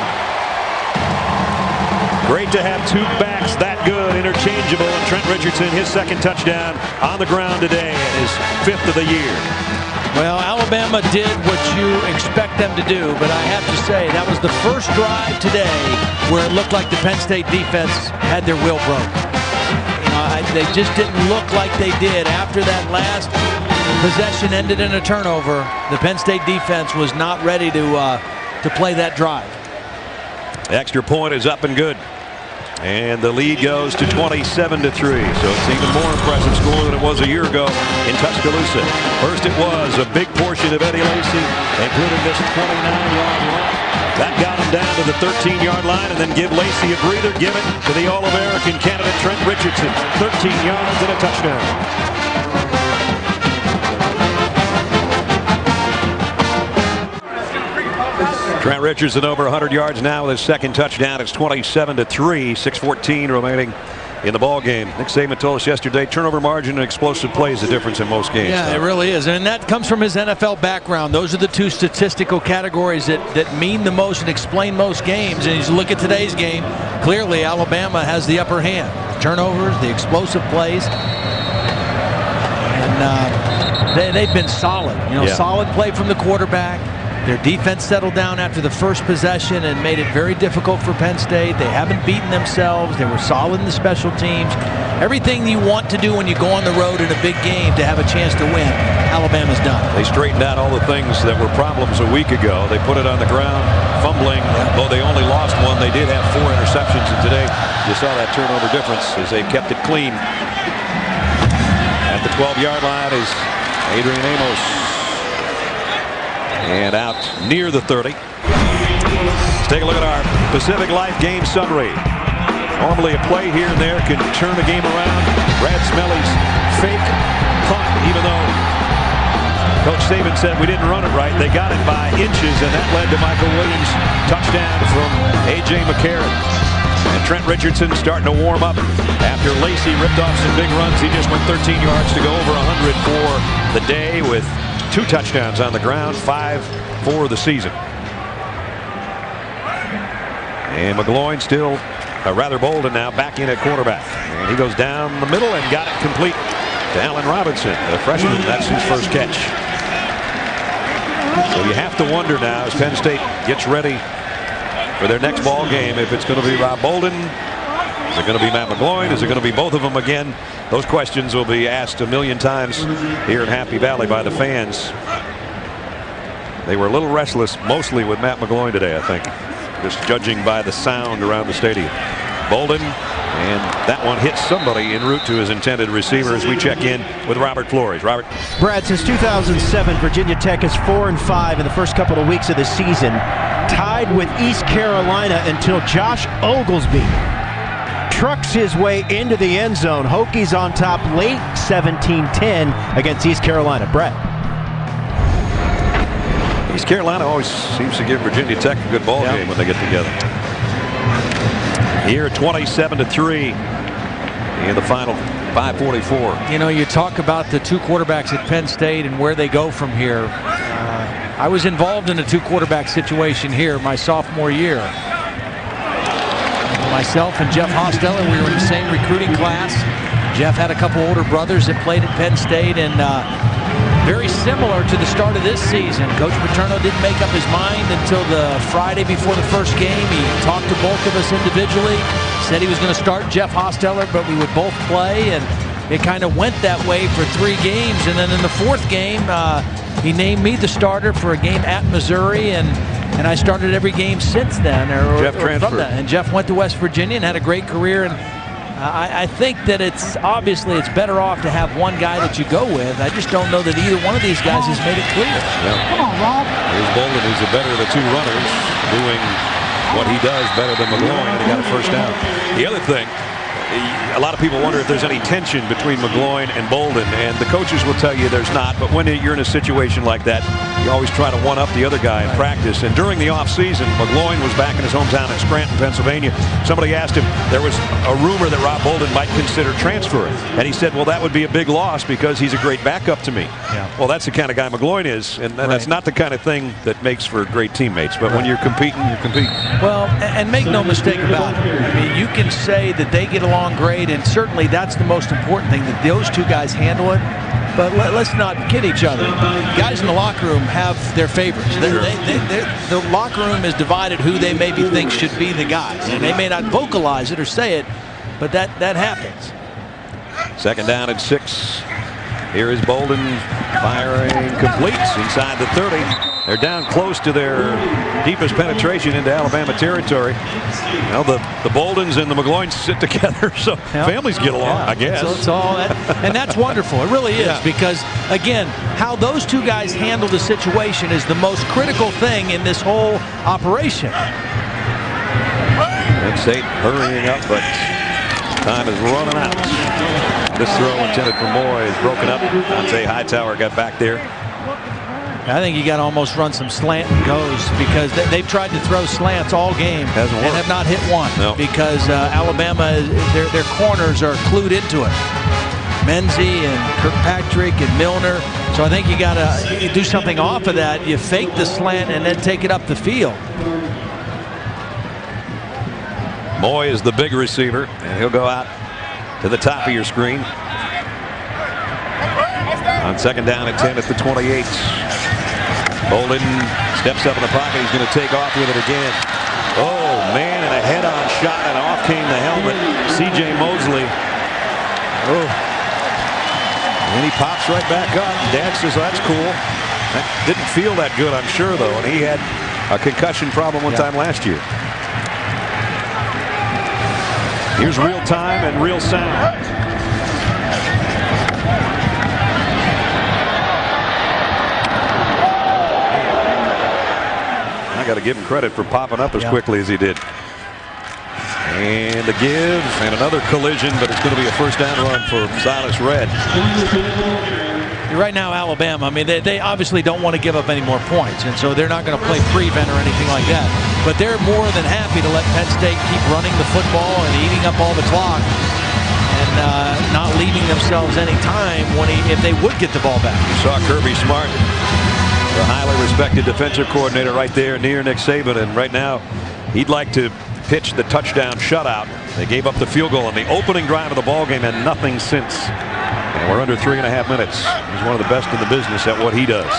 Great to have two backs that good, interchangeable, and Trent Richardson, his second touchdown on the ground today, and his 5th of the year. Well, Alabama did what you expect them to do, but I have to say that was the first drive today where it looked like the Penn State defense had their will broke. You know, they just didn't look like they did after that last possession ended in a turnover. The Penn State defense was not ready to play that drive. The extra point is up and good. And the lead goes to 27-3. So it's even more impressive score than it was a year ago in Tuscaloosa. First it was a big portion of Eddie Lacey, including this 29-yard run. That got him down to the 13-yard line, and then give Lacey a breather. Give it to the All-American candidate Trent Richardson. 13 yards and a touchdown. Trent Richardson over 100 yards now with his second touchdown. It's 27-3, 6:14 remaining in the ball game. Nick Saban told us yesterday, turnover margin and explosive play is the difference in most games. Yeah, it really is, and that comes from his NFL background. Those are the two statistical categories that mean the most and explain most games. And as you look at today's game, clearly Alabama has the upper hand. Turnovers, the explosive plays, and they've been solid. You know, solid play from the quarterback. Their defense settled down after the first possession and made it very difficult for Penn State. They haven't beaten themselves. They were solid in the special teams. Everything you want to do when you go on the road in a big game to have a chance to win, Alabama's done. They straightened out all the things that were problems a week ago. They put it on the ground, fumbling. Though they only lost one, they did have 4 interceptions. And today, you saw that turnover difference as they kept it clean. At the 12-yard line is Adrian Amos. And out near the 30. Let's take a look at our Pacific Life game summary. Normally a play here and there can turn the game around. Brad Smelly's fake punt, even though Coach Saban said we didn't run it right, they got it by inches, and that led to Michael Williams' touchdown from A.J. McCarron. And Trent Richardson starting to warm up after Lacey ripped off some big runs. He just went 13 yards to go over 100 for the day with 2 touchdowns on the ground, 5 for the season. And McGloin still rather Bolden now back in at quarterback. And he goes down the middle and got it complete to Allen Robinson, the freshman. That's his first catch. So you have to wonder now as Penn State gets ready for their next ball game if it's going to be Rob Bolden. Is it going to be Matt McGloin? Is it going to be both of them again? Those questions will be asked a million times here in Happy Valley by the fans. They were a little restless, mostly with Matt McGloin today, I think. Just judging by the sound around the stadium. Bolden, and that one hits somebody en route to his intended receiver as we check in with Robert Flores. Robert. Brad, since 2007, Virginia Tech is 4-5 in the first couple of weeks of the season. Tied with East Carolina until Josh Oglesby trucks his way into the end zone. Hokies on top late 17-10 against East Carolina. Brett. East Carolina always seems to give Virginia Tech a good ball game when they get together. Here 27-3 in the final 5:44. You know, you talk about the 2 quarterbacks at Penn State and where they go from here. I was involved in a 2 quarterback situation here my sophomore year. Myself and Jeff Hosteller, we were in the same recruiting class. Jeff had a couple older brothers that played at Penn State, and very similar to the start of this season. Coach Paterno didn't make up his mind until the Friday before the first game. He talked to both of us individually, said he was going to start Jeff Hosteller, but we would both play, and it kind of went that way for 3 games. And then in the 4th game, he named me the starter for a game at Missouri, and I started every game since then. Jeff transferred. And Jeff went to West Virginia and had a great career. And I think that it's better off to have one guy that you go with. I just don't know that either one of these guys has made it clear. Yeah. Come on, Rob. Here's Bolden, who's the better of the 2 runners, doing what he does better than McGloin, and he got a first down. The other thing, a lot of people wonder if there's any tension between McGloin and Bolden, and the coaches will tell you there's not. But when you're in a situation like that, you always try to one-up the other guy in practice. And during the offseason, McGloin was back in his hometown in Scranton, Pennsylvania. Somebody asked him, there was a rumor that Rob Bolden might consider transferring. And he said, well, that would be a big loss because he's a great backup to me. Yeah. Well, that's the kind of guy McGloin is, and that's not the kind of thing that makes for great teammates. But when you're competing, you're competing. Well, and make no mistake about it. I mean, you can say that they get along great, and certainly that's the most important thing, that those 2 guys handle it. But let's not kid each other. Guys in the locker room have their favorites. The locker room is divided who they maybe think should be the guys. And they may not vocalize it or say it, but that happens. 2nd down and 6. Here is Bolden firing, completes inside the 30. They're down close to their deepest penetration into Alabama territory. Well, the Boldens and the McGloins sit together, so families get along, I guess. So it's all that, and that's wonderful. It really is, because, again, how those 2 guys handle the situation is the most critical thing in this whole operation. Penn State hurrying up, but time is running out. This throw intended for Moy is broken up. Dante Hightower got back there. I think you got to almost run some slant and goes, because they've tried to throw slants all game and have not hit one. No. Because Alabama, their corners are clued into it. Menzie and Kirkpatrick and Milner. So I think you got to do something off of that. You fake the slant and then take it up the field. Moy is the big receiver, and he'll go out to the top of your screen. On 2nd down and 10 at the 28. Bolden steps up in the pocket. He's going to take off with it again. Oh, man, and a head-on shot, and off came the helmet. C.J. Mosley. Oh. And he pops right back up. Dad says, that's cool. That didn't feel that good, I'm sure, though. And he had a concussion problem one time last year. Here's real time and real sound. I got to give him credit for popping up as quickly as he did. And the give and another collision, but it's going to be a first down run for Silas Red. Right now, Alabama, I mean, they obviously don't want to give up any more points, and so they're not going to play prevent or anything like that. But they're more than happy to let Penn State keep running the football and eating up all the clock, and not leaving themselves any time if they would get the ball back. You saw Kirby Smart, the highly respected defensive coordinator, right there near Nick Saban, and right now he'd like to pitch the touchdown shutout. They gave up the field goal on the opening drive of the ball game and nothing since. And we're under 3.5 minutes. He's one of the best in the business at what he does.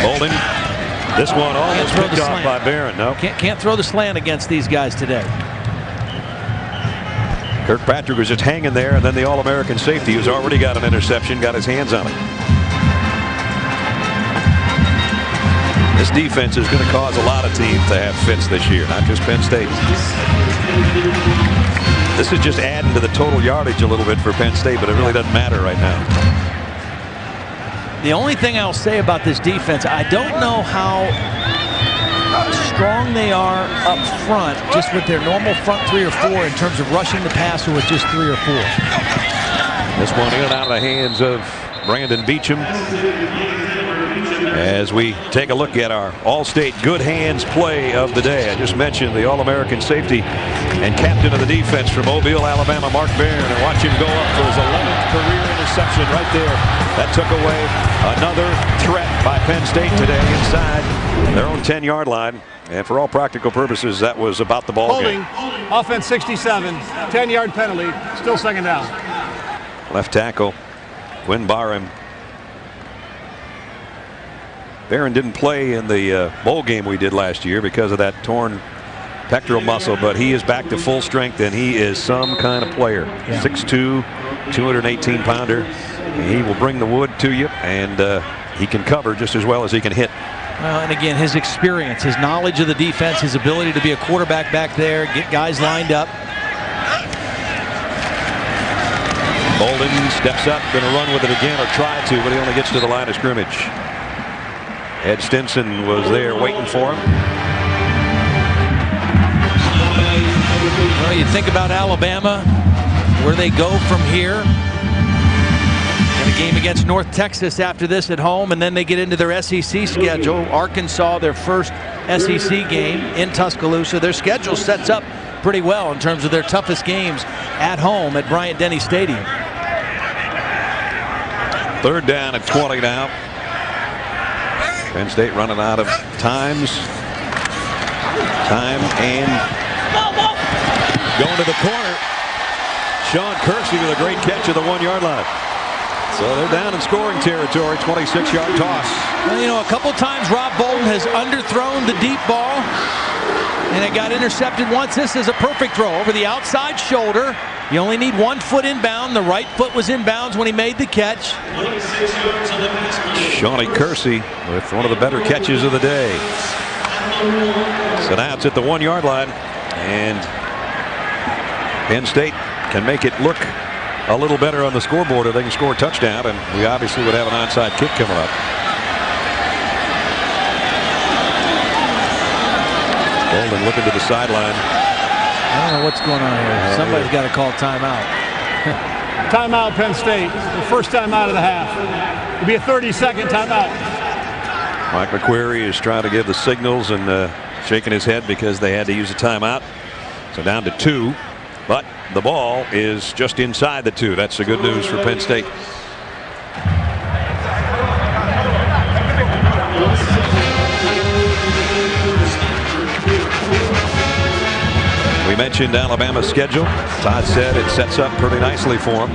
Bolden. This one almost picked off by Barron. No. Can't throw the slant against these guys today. Kirkpatrick was just hanging there, and then the All-American safety, who's already got an interception, got his hands on it. This defense is going to cause a lot of teams to have fits this year, not just Penn State. This is just adding to the total yardage a little bit for Penn State, but it really doesn't matter right now. The only thing I'll say about this defense, I don't know how strong they are up front, just with their normal front 3 or 4 in terms of rushing the passer with just 3 or 4. This one in and out of the hands of Brandon Beecham. As we take a look at our All-State good hands play of the day. I just mentioned the All-American safety and captain of the defense from Mobile, Alabama, Mark Barron, and watch him go up for his 11th career interception right there. That took away another threat by Penn State today inside their own 10-yard line. And for all practical purposes, that was about the ball game. Offense 67, 10-yard penalty, still second down. Left tackle Quinn Barham. Barron didn't play in the bowl game we did last year because of that torn pectoral muscle, but he is back to full strength, and he is some kind of player. 6'2", 218-pounder. He will bring the wood to you, and he can cover just as well as he can hit. Well, and again, his experience, his knowledge of the defense, his ability to be a quarterback back there, get guys lined up. Bolden steps up, going to run with it again, or try to, but he only gets to the line of scrimmage. Ed Stinson was there waiting for him. Well, you think about Alabama, where they go from here. And a game against North Texas after this at home, and then they get into their SEC schedule. Arkansas, their first SEC game in Tuscaloosa. Their schedule sets up pretty well in terms of their toughest games at home at Bryant-Denny Stadium. 3rd down at 20 now. Penn State running out of time and going to the corner. Sean Kersey with a great catch at the 1-yard line. So they're down in scoring territory. 26-yard toss. Well, you know, a couple times Rob Bolden has underthrown the deep ball, and it got intercepted once. This is a perfect throw over the outside shoulder. You only need 1 foot inbound. The right foot was inbounds when he made the catch. Shawnee Kersey with one of the better catches of the day. So now it's at the 1-yard line, and Penn State can make it look a little better on the scoreboard if they can score a touchdown, and we obviously would have an onside kick coming up. Bolden looking to the sideline. I don't know what's going on here. Somebody's got to call timeout. Timeout, Penn State. The first timeout of the half. It'll be a 30-second timeout. Mike McQuarrie is trying to give the signals and shaking his head because they had to use a timeout. So down to 2, but the ball is just inside the 2. That's the good news for Penn State. We mentioned Alabama's schedule. Todd said it sets up pretty nicely for them.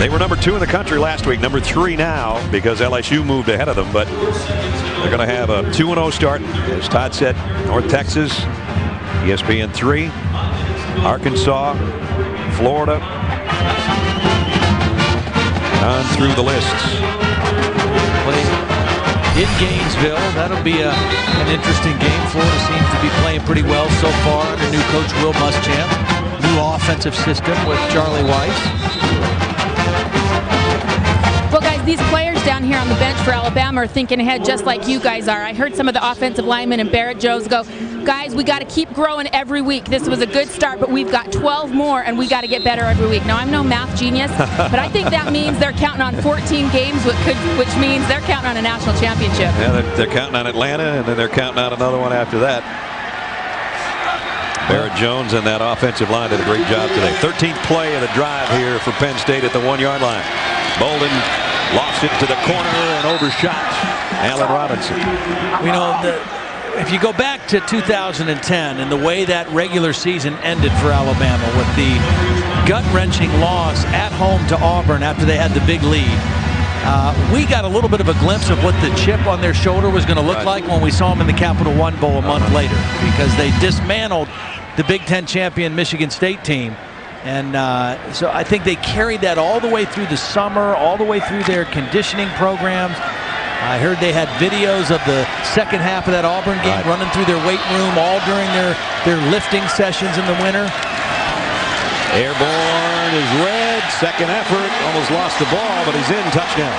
They were number 2 in the country last week, number 3 now because LSU moved ahead of them, but they're going to have a 2-0 start. As Todd said, North Texas, ESPN 3, Arkansas, Florida, on through the lists. In Gainesville, that'll be an interesting game. Florida seems to be playing pretty well so far under new coach Will Muschamp. New offensive system with Charlie Weiss. Well, guys, these players down here on the bench for Alabama are thinking ahead just like you guys are. I heard some of the offensive linemen and Barrett Jones go, guys, we got to keep growing every week. This was a good start, but we've got 12 more, and we got to get better every week. Now, I'm no math genius, but I think that means they're counting on 14 games, which means they're counting on a national championship. Yeah, they're counting on Atlanta, and then they're counting on another one after that. Barrett Jones and that offensive line did a great job today. 13th play of the drive here for Penn State at the 1-yard line. Bolden lost it to the corner and overshot Allen Robinson. You know, if you go back to 2010 and the way that regular season ended for Alabama with the gut-wrenching loss at home to Auburn after they had the big lead, we got a little bit of a glimpse of what the chip on their shoulder was going to look like when we saw them in the Capital One Bowl a month later, because they dismantled the Big Ten champion Michigan State team. And so I think they carried that all the way through the summer, all the way through their conditioning programs. I heard they had videos of the second half of that Auburn game running through their weight room all during their lifting sessions in the winter. Airborne is red. Second effort. Almost lost the ball, but he's in. Touchdown.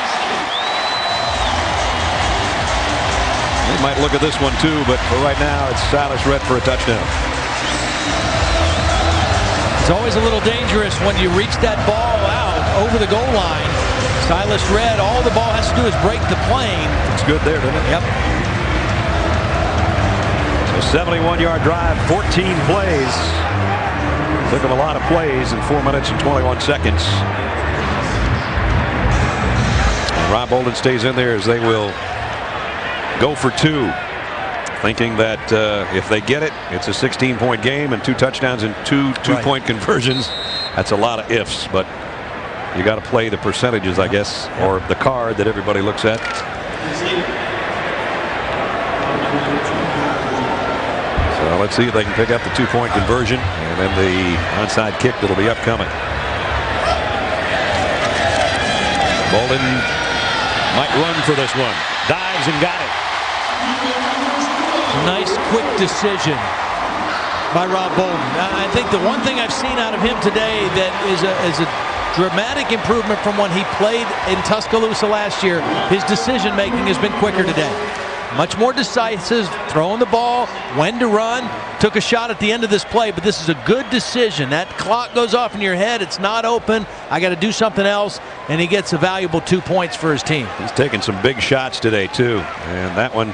They might look at this one too, but for right now, it's Silas Red for a touchdown. It's always a little dangerous when you reach that ball out over the goal line. Silas Red, all the ball has to do is break the plane. It's good there, doesn't it? Yep. So 71-yard drive, 14 plays. Took him a lot of plays in 4 minutes and 21 seconds. And Rob Bolden stays in there as they will go for 2. Thinking that if they get it, it's a 16-point game and 2 touchdowns and 2 two-point conversions. That's a lot of ifs, but you got to play the percentages, I guess, or the card that everybody looks at. So let's see if they can pick up the 2-point conversion and then the onside kick that'll be upcoming. Bolden might run for this one. Dives and got it. Nice quick decision by Rob Bolden. I think the one thing I've seen out of him today that is a dramatic improvement from when he played in Tuscaloosa last year. His decision making has been quicker today. Much more decisive, throwing the ball, when to run. Took a shot at the end of this play, but this is a good decision. That clock goes off in your head. It's not open. I got to do something else, and he gets a valuable 2 points for his team. He's taking some big shots today, too. And that one,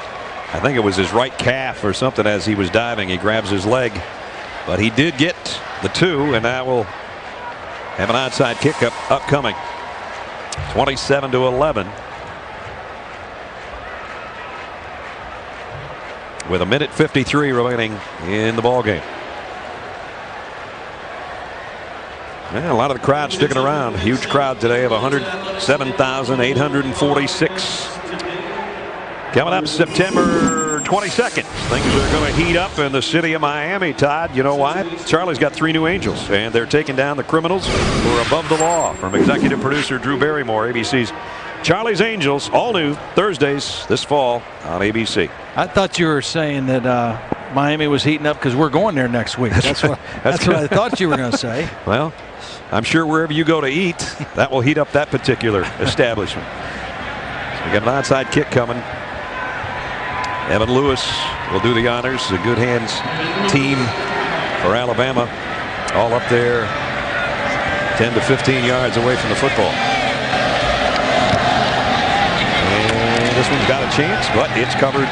I think it was his right calf or something as he was diving. He grabs his leg, but he did get the 2, and now we'll have an onside kick upcoming. 27-11. With 1:53 remaining in the ball game. Yeah, a lot of the crowd sticking around. Huge crowd today of 107,846. Coming up September 22nd. Things are going to heat up in the city of Miami, Todd. You know why? Charlie's got 3 new Angels, and they're taking down the criminals who are above the law. From executive producer Drew Barrymore, ABC's Charlie's Angels, all new Thursdays this fall on ABC. I thought you were saying that Miami was heating up because we're going there next week. That's what I thought you were going to say. Well, I'm sure wherever you go to eat, that will heat up that particular establishment. So we got an onside kick coming. Evan Lewis will do the honors. A good hands team for Alabama. All up there 10 to 15 yards away from the football. This one's got a chance, but it's covered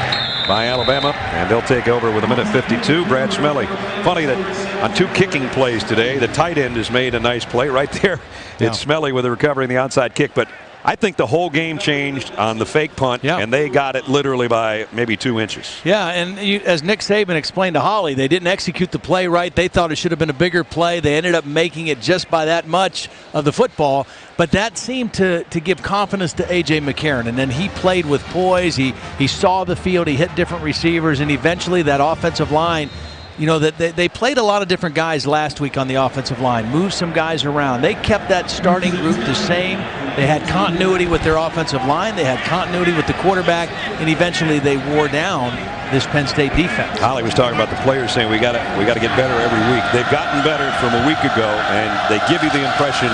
by Alabama, and they'll take over with 1:52. Brad Smelly. Funny that on 2 kicking plays today, the tight end has made a nice play right there. Yeah. It's Smelly with the recovery in the onside kick, but I think the whole game changed on the fake punt, and they got it literally by maybe 2 inches. Yeah, and as Nick Saban explained to Holly, they didn't execute the play right. They thought it should have been a bigger play. They ended up making it just by that much of the football. But that seemed to give confidence to A.J. McCarron. And then he played with poise. He saw the field. He hit different receivers. And eventually that offensive line, you know, that they played a lot of different guys last week on the offensive line, moved some guys around. They kept that starting group the same. They had continuity with their offensive line. They had continuity with the quarterback. And eventually they wore down this Penn State defense. Holly was talking about the players saying we got to get better every week. They've gotten better from a week ago, and they give you the impression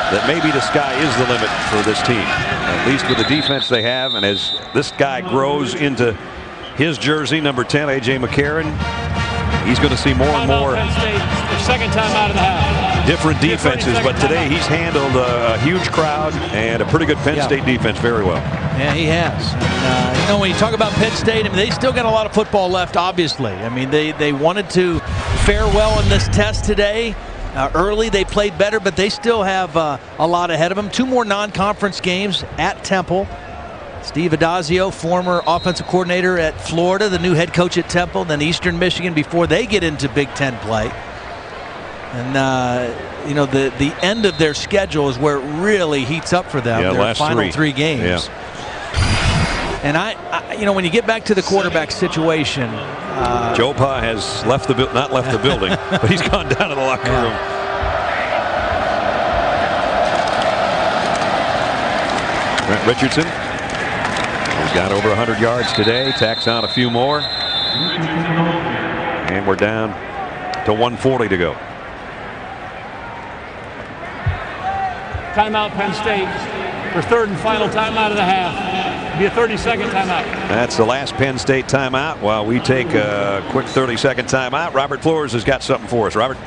that maybe the sky is the limit for this team, at least with the defense they have. And as this guy grows into his jersey, number 10, A.J. McCarron, he's going to see more and more Penn State, their second time out of the half. Different defenses, but today he's handled a huge crowd and a pretty good Penn State defense very well. Yeah, he has. And, you know, when you talk about Penn State, I mean, they still got a lot of football left, obviously. I mean, they wanted to fare well in this test today. Early they played better, but they still have a lot ahead of them. 2 more non-conference games at Temple. Steve Adazio, former offensive coordinator at Florida, the new head coach at Temple, then Eastern Michigan before they get into Big Ten play. And you know, the end of their schedule is where it really heats up for them. Yeah, their last final 3 games. Yeah. And I, you know, when you get back to the quarterback situation, Joe Pa has left not left the building, but he's gone down to the locker room. Brent Richardson, he's got over 100 yards today, tacks on a few more, and we're down to 1:40 to go. Timeout, Penn State. For 3rd and final timeout of the half. It'll be a 30-second timeout. That's the last Penn State timeout. While we take a quick 30-second timeout, Robert Flores has got something for us. Robert.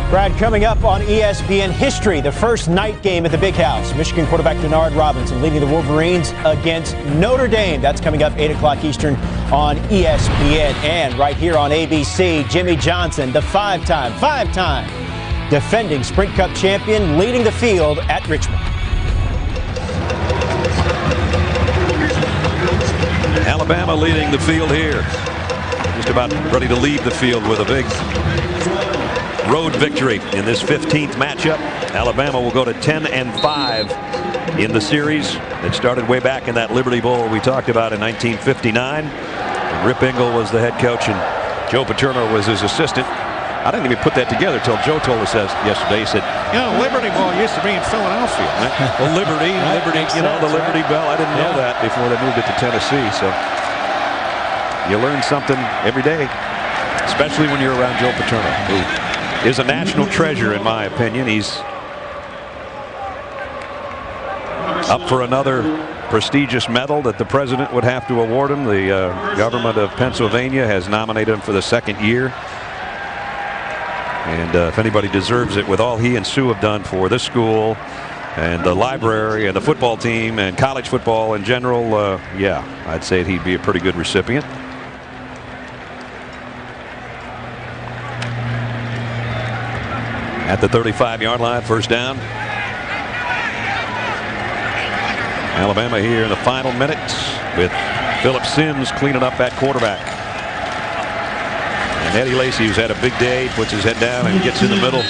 Brad, coming up on ESPN history, the first night game at the Big House. Michigan quarterback Denard Robinson leading the Wolverines against Notre Dame. That's coming up 8 o'clock Eastern on ESPN. And right here on ABC, Jimmy Johnson, the five-time defending Sprint Cup champion, leading the field at Richmond. Alabama leading the field here. Just about ready to leave the field with a big road victory in this 15th matchup. Alabama will go to 10-5 in the series. It started way back in that Liberty Bowl we talked about in 1959. Rip Engel was the head coach and Joe Paterno was his assistant. I didn't even put that together till Joe told us that yesterday. He said, you know, Liberty Bowl used to be in Philadelphia. Well, Liberty, you know, the Liberty Bell. I didn't know that before they moved it to Tennessee. So you learn something every day, especially when you're around Joe Paterno, who is a national treasure in my opinion. He's up for another prestigious medal that the president would have to award him. The government of Pennsylvania has nominated him for the second year. And if anybody deserves it, with all he and Sue have done for this school and the library and the football team and college football in general, yeah, I'd say he'd be a pretty good recipient. At the 35-yard line, first down. Alabama here in the final minutes with Phillip Sims cleaning up at quarterback. And Eddie Lacy, who's had a big day, puts his head down and gets in the middle.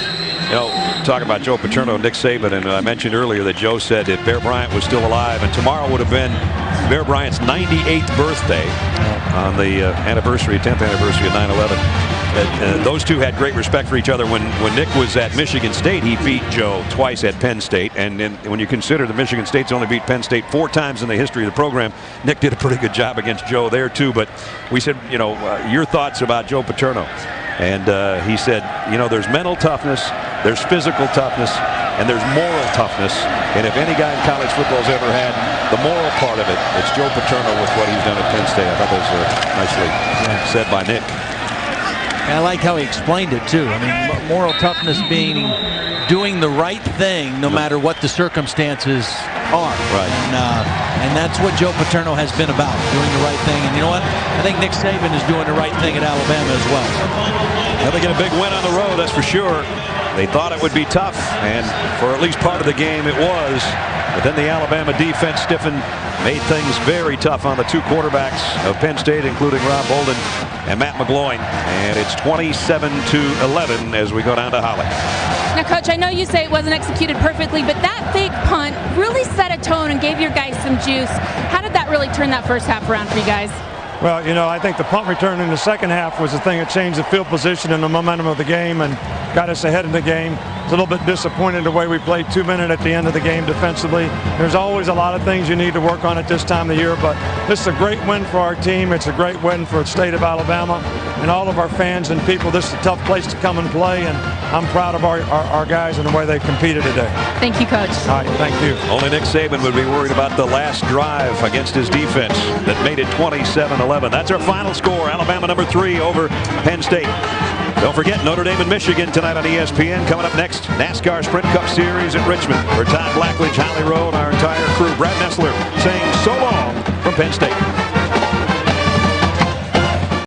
You know, talking about Joe Paterno, Nick Saban, and I mentioned earlier that Joe said if Bear Bryant was still alive, and tomorrow would have been Bear Bryant's 98th birthday on the 10th anniversary of 9/11. Those two had great respect for each other. When Nick was at Michigan State, he beat Joe twice at Penn State. And when you consider that Michigan State's only beat Penn State 4 times in the history of the program, Nick did a pretty good job against Joe there too. But we said, you know, your thoughts about Joe Paterno. And he said, you know, there's mental toughness, there's physical toughness, and there's moral toughness. And if any guy in college football's ever had the moral part of it, it's Joe Paterno with what he's done at Penn State. I thought that was nicely said by Nick. I like how he explained it too. I mean, moral toughness being doing the right thing no matter what the circumstances are. Right. And that's what Joe Paterno has been about, doing the right thing. And you know what? I think Nick Saban is doing the right thing at Alabama as well. Well, they get a big win on the road, that's for sure. They thought it would be tough, and for at least part of the game it was. But then the Alabama defense stiffened, made things very tough on the two quarterbacks of Penn State, including Rob Bolden and Matt McGloin. And it's 27-11 as we go down to Holly. Now, Coach, I know you say it wasn't executed perfectly, but that fake punt really set a tone and gave your guys some juice. How did that really turn that first half around for you guys? Well, you know, I think the punt return in the second half was the thing that changed the field position and the momentum of the game and got us ahead of the game. It's a little bit disappointed the way we played 2 minutes at the end of the game defensively. There's always a lot of things you need to work on at this time of the year, but this is a great win for our team. It's a great win for the state of Alabama and all of our fans and people. This is a tough place to come and play, and I'm proud of our guys and the way they competed today. Thank you, Coach. All right, thank you. Only Nick Saban would be worried about the last drive against his defense that made it 27-11. That's our final score. Alabama number 3 over Penn State. Don't forget Notre Dame and Michigan tonight on ESPN. Coming up next, NASCAR Sprint Cup Series at Richmond. For Todd Blackledge, Holly Rowe, and our entire crew, Brad Nessler saying so long from Penn State.